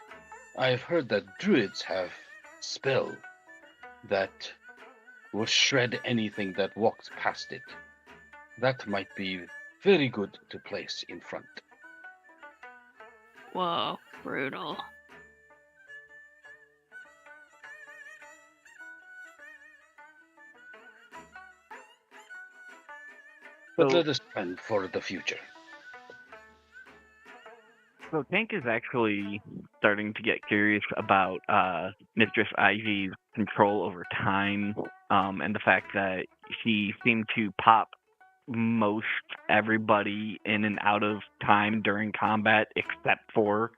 I've heard that druids have spell that will shred anything that walks past it. That might be very good to place in front. Whoa, brutal. But let us plan for the future. So Tank is actually starting to get curious about Mistress Ivy's control over time, and the fact that she seemed to pop most everybody in and out of time during combat except for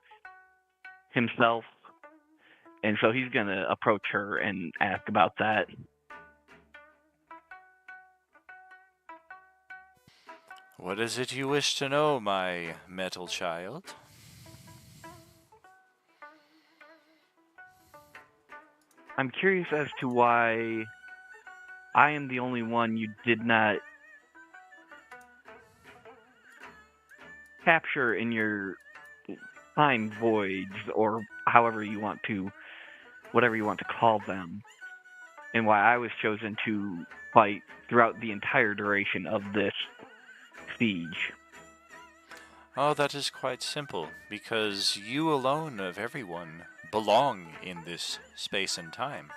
himself. And so he's going to approach her and ask about that. What is it you wish to know, my metal child? I'm curious as to why I am the only one you did not capture in your time voids, or however you want to, whatever you want to call them, and why I was chosen to fight throughout the entire duration of this siege. Oh, that is quite simple, because you alone of everyone belong in this space and time.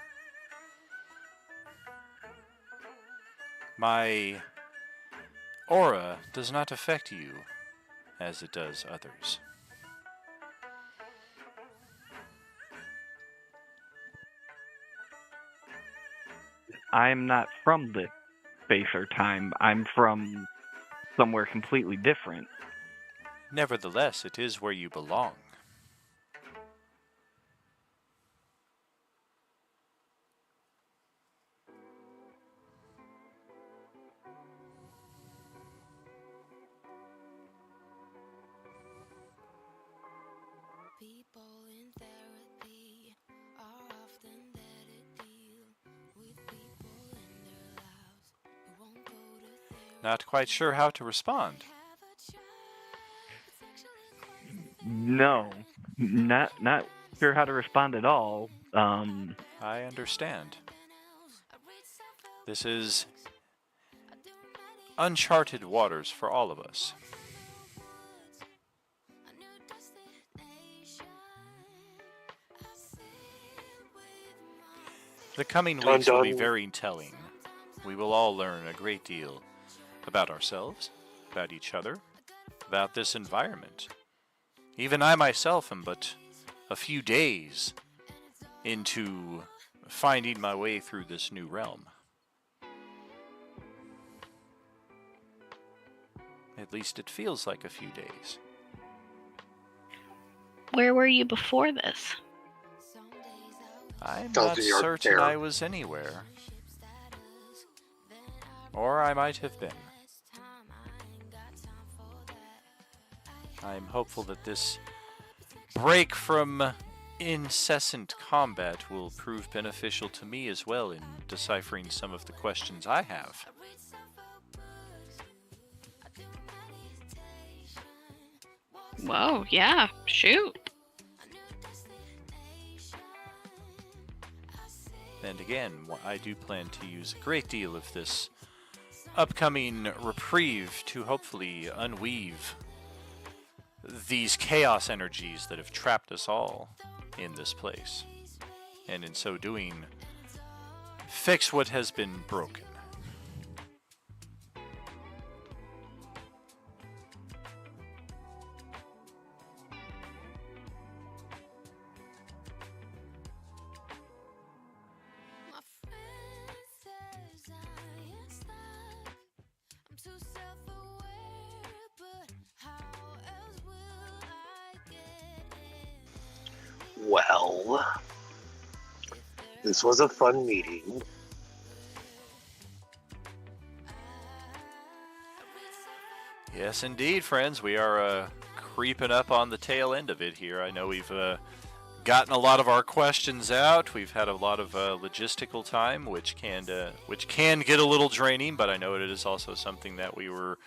My aura does not affect you as it does others. I'm not from this space or time. I'm from somewhere completely different. Nevertheless, it is where you belong. Not quite sure how to respond. No, not sure how to respond at all. I understand. This is uncharted waters for all of us. The coming weeks will be very telling. We will all learn a great deal about ourselves, about each other, about this environment. Even I myself am but a few days into finding my way through this new realm. At least it feels like a few days. Where were you before this? I'm not certain I was anywhere. Or I might have been. I'm hopeful that this break from incessant combat will prove beneficial to me as well in deciphering some of the questions I have. Whoa, yeah, shoot. And again, I do plan to use a great deal of this upcoming reprieve to hopefully unweave these chaos energies that have trapped us all in this place. And in so doing, fix what has been broken. Well, this was a fun meeting. Yes, indeed, friends. We are creeping up on the tail end of it here. I know we've gotten a lot of our questions out. We've had a lot of logistical time, which can get a little draining, but I know it is also something that we were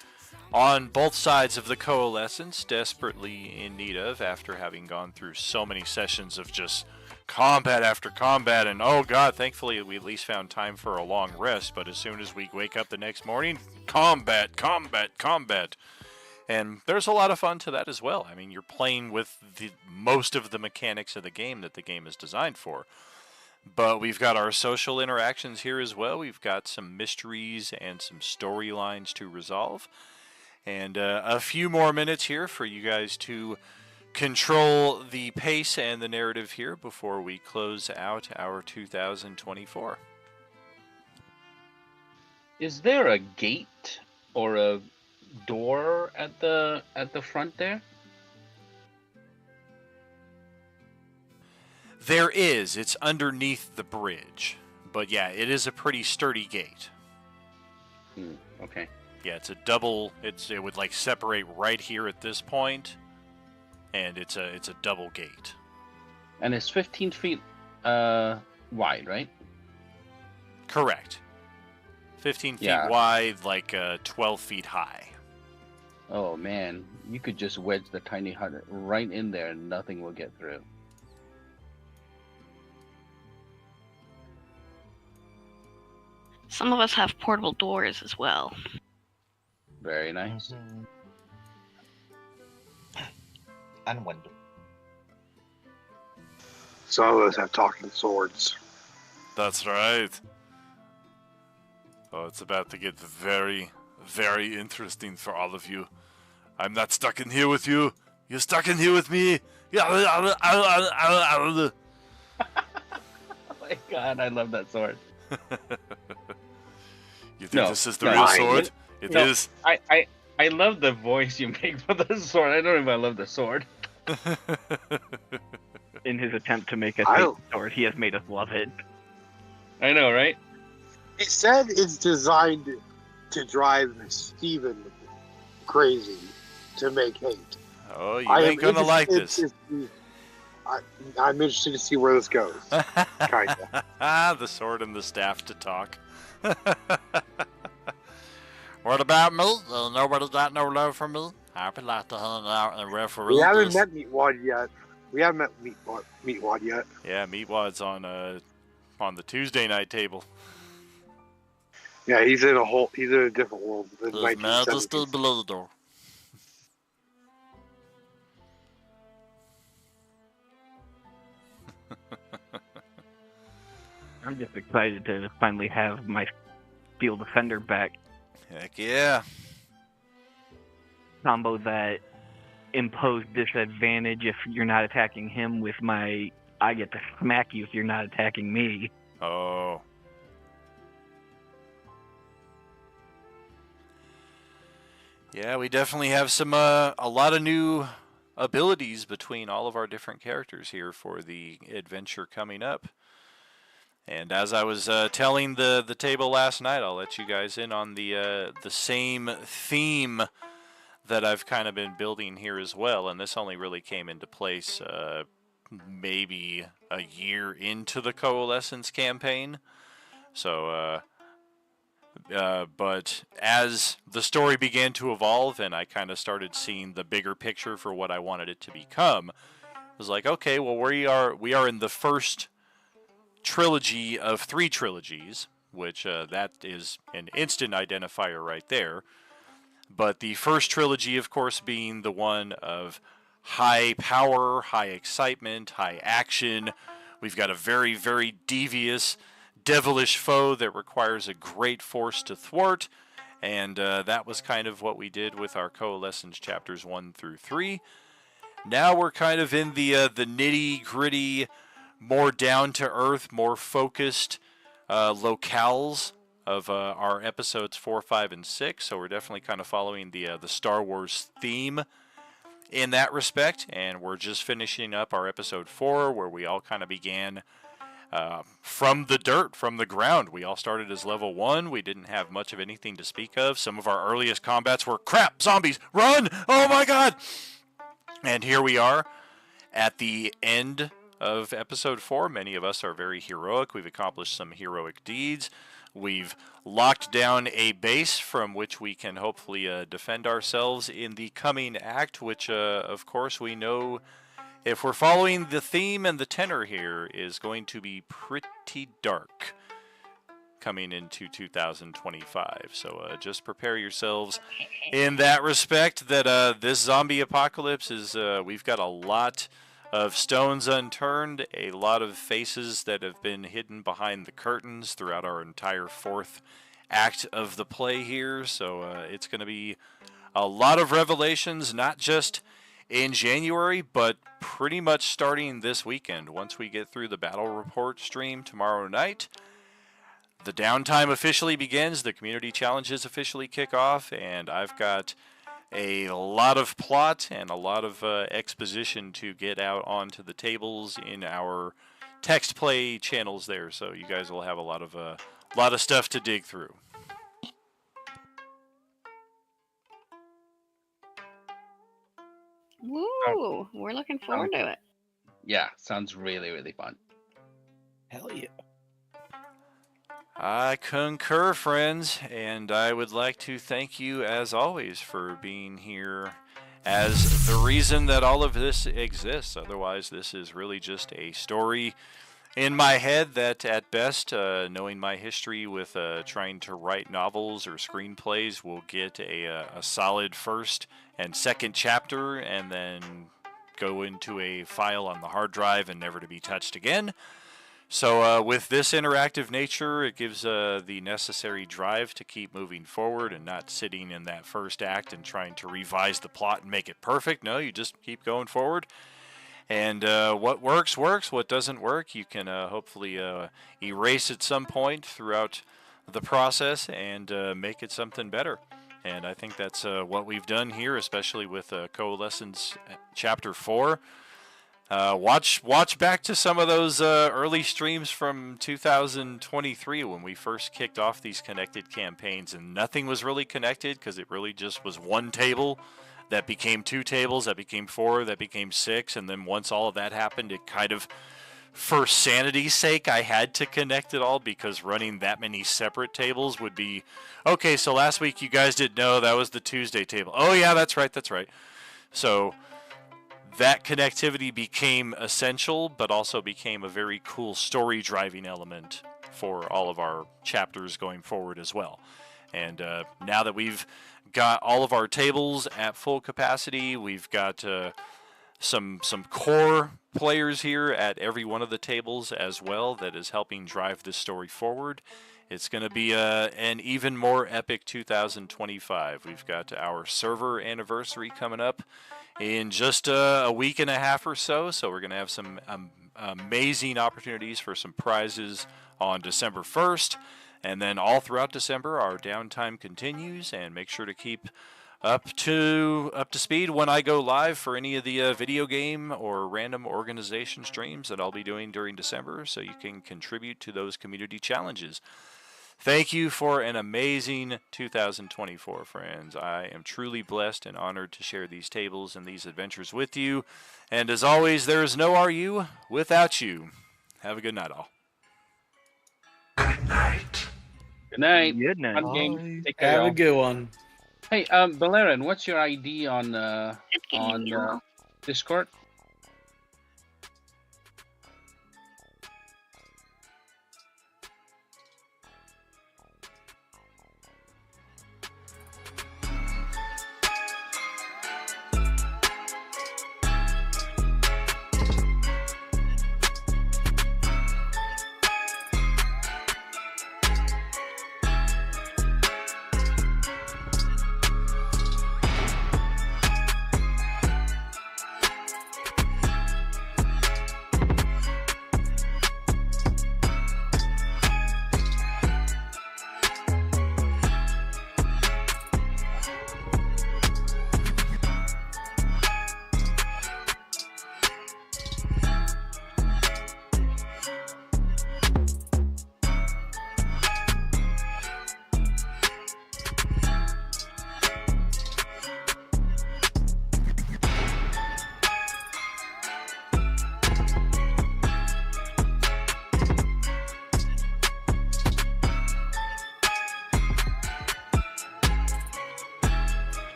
on both sides of the coalescence desperately in need of after having gone through so many sessions of just combat after combat. And oh god, thankfully we at least found time for a long rest, but as soon as we wake up the next morning, combat. And there's a lot of fun to that as well. I mean, you're playing with most of the mechanics of the game that the game is designed for. But we've got our social interactions here as well. We've got some mysteries and some storylines to resolve. And a few more minutes here for you guys to control the pace and the narrative here before we close out our 2024. Is there a gate or a door at the front there? There is. It's underneath the bridge. But yeah, it is a pretty sturdy gate. Okay. Yeah, it's a double. It would like separate right here at this point, and it's a double gate. And it's 15 feet wide, right? Correct. 15 feet wide, like 12 feet high. Oh man, you could just wedge the tiny hut right in there and nothing will get through. Some of us have portable doors as well. Very nice. And window. Some of us have talking swords. That's right. Oh, it's about to get very, very interesting for all of you. I'm not stuck in here with you. You're stuck in here with me. Oh my god, I love that sword. You think this is the real sword? It is. I love the voice you make for the sword. I don't even love the sword. In his attempt to make us hate the sword, he has made us love it. I know, right? He said it's designed to drive Steven crazy to make hate. Oh, you ain't gonna like this. I'm interested to see where this goes. Kinda. The sword and the staff to talk. What about me? Nobody's got no love for me. I'd be like to hang out and referee. We haven't met Meatwad yet. Meatwad yet. Yeah, Meatwad's on the Tuesday night table. Yeah, he's in a different world than His 1970s. Majesty Blizzard. I'm just excited to finally have my Field Defender back. Heck yeah. Combo that impose disadvantage if you're not attacking him with my I get to smack you if you're not attacking me. Oh. Yeah, we definitely have some a lot of new abilities between all of our different characters here for the adventure coming up. And as I was telling the table last night, I'll let you guys in on the same theme that I've kind of been building here as well. And this only really came into place maybe a year into the Coalescence campaign. So, but as the story began to evolve and I kind of started seeing the bigger picture for what I wanted it to become, I was like, okay, well, we are in the first trilogy of 3 trilogies, which that is an instant identifier right there. But the first trilogy, of course, being the one of high power, high excitement, high action. We've got a very, very devious, devilish foe that requires a great force to thwart. And that was kind of what we did with our Coalescence chapters 1 through 3. Now we're kind of in the nitty-gritty, more down-to-earth, more focused locales of our episodes 4, 5, and 6. So we're definitely kind of following the Star Wars theme in that respect. And we're just finishing up our episode 4, where we all kind of began from the dirt, from the ground. We all started as level 1. We didn't have much of anything to speak of. Some of our earliest combats were, crap, zombies, run! Oh my god! And here we are at the end of episode 4. Many of us are very heroic. We've accomplished some heroic deeds. We've locked down a base from which we can hopefully defend ourselves in the coming act, which, of course, we know, if we're following the theme and the tenor here, is going to be pretty dark coming into 2025. So just prepare yourselves in that respect, that this zombie apocalypse is, we've got a lot of stones unturned, a lot of faces that have been hidden behind the curtains throughout our entire 4th act of the play here. So it's going to be a lot of revelations, not just in January, but pretty much starting this weekend. Once we get through the battle report stream tomorrow night, the downtime officially begins, the community challenges officially kick off, and I've got a lot of plot and a lot of exposition to get out onto the tables in our text play channels there. So you guys will have a lot of stuff to dig through. Woo! We're looking forward to it. Yeah, sounds really, really fun. Hell yeah. I concur, friends, and I would like to thank you, as always, for being here as the reason that all of this exists. Otherwise, this is really just a story in my head that, at best, knowing my history with trying to write novels or screenplays, will get a solid first and second chapter and then go into a file on the hard drive and never to be touched again. So with this interactive nature, it gives the necessary drive to keep moving forward and not sitting in that first act and trying to revise the plot and make it perfect. No, you just keep going forward. And what works, works. What doesn't work, you can hopefully erase at some point throughout the process and make it something better. And I think that's what we've done here, especially with Coalescence Chapter 4. Watch back to some of those early streams from 2023 when we first kicked off these connected campaigns, and nothing was really connected because it really just was one table that became 2 tables, that became 4, that became 6, and then once all of that happened, it kind of, for sanity's sake, I had to connect it all because running that many separate tables would be, okay, so last week you guys didn't know that was the Tuesday table. Oh yeah, that's right. So that connectivity became essential, but also became a very cool story driving element for all of our chapters going forward as well. And now that we've got all of our tables at full capacity, we've got some core players here at every one of the tables as well that is helping drive this story forward. It's going to be an even more epic 2025. We've got our server anniversary coming up in just a week and a half or so. So we're going to have some amazing opportunities for some prizes on December 1st. And then all throughout December, our downtime continues. And make sure to keep up to speed when I go live for any of the video game or random organization streams that I'll be doing during December, so you can contribute to those community challenges. Thank you for an amazing 2024, friends. I am truly blessed and honored to share these tables and these adventures with you. And as always, there is no RU without you. Have a good night, all. Good night. Good night. Good night. Fun game. Take care, Have y'all. a good one. Hey, Valerian, what's your ID on Discord?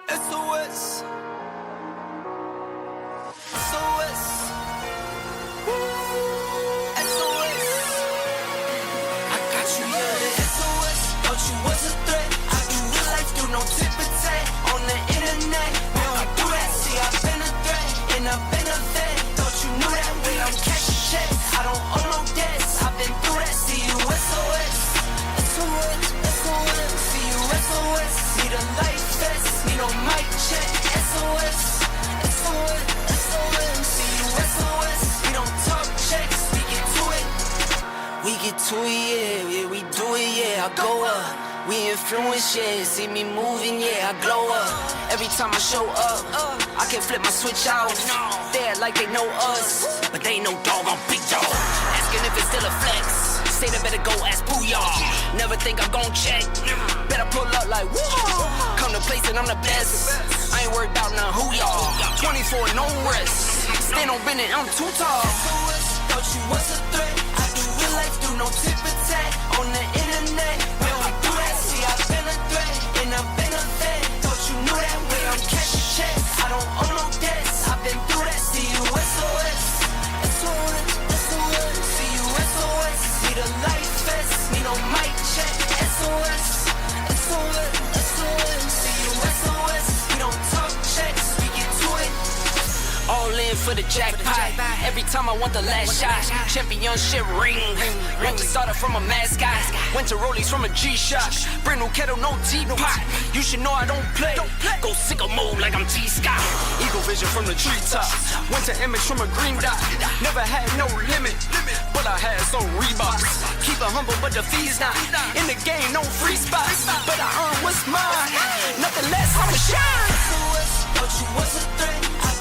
SOS. SOS. SOS. I got you, yeah, the SOS. Thought you was a threat. I do real life, do no tip and tap on the internet. We don't do that. See, I've been a threat and I've been a vet. Thought you knew that when I'm cashing checks. I don't owe no debts. I've been through that. See you, SOS. SOS. SOS. See you, SOS. See the light vest. Need no mic check. SOS. SOS. SOS. See you, SOS. We don't talk checks. We get to it. We get to it, yeah, we do it, yeah. I go up. We influence, yeah. See me moving, yeah. I glow up. Every time I show up, I can flip my switch out. They act like they know us, but they know dog on big dog. Asking if it's still a flex. Say they better go ask Booyah. Never think I'm gon' check. Better pull up like woo. Come to place and I'm the best. I ain't worried about none who y'all. 24 no rest. Stand on business, I'm too tall. Thought you was a threat. I do real life, do no tip attack on the internet. We don't do that. See, I've been a threat and I've been a vet. Thought you knew that way. I'm cashing checks. I don't owe no debts. I've been through that. See you SOS. SOS. SOS. See you SOS. Need a life vest. Need no mic check. SOS. SOS. SOS. See you SOS. We don't talk checks. We get to it. All in for the jackpot. Every time I want the last shot. Championship ring. Went to starter from a mascot. Went to rollies from a G-Shock. Brand new kettle, no teapot. You should know I don't play. Go sicko mode like I'm T-Scott. Eagle vision from the treetop. Went to image from a green dot. Never had no limit, but I had some Reeboks. Keep it humble, but the fee's not. In the game, no free spots. But I earn what's mine. Nothing less, I'ma shine. Thought you was a threat.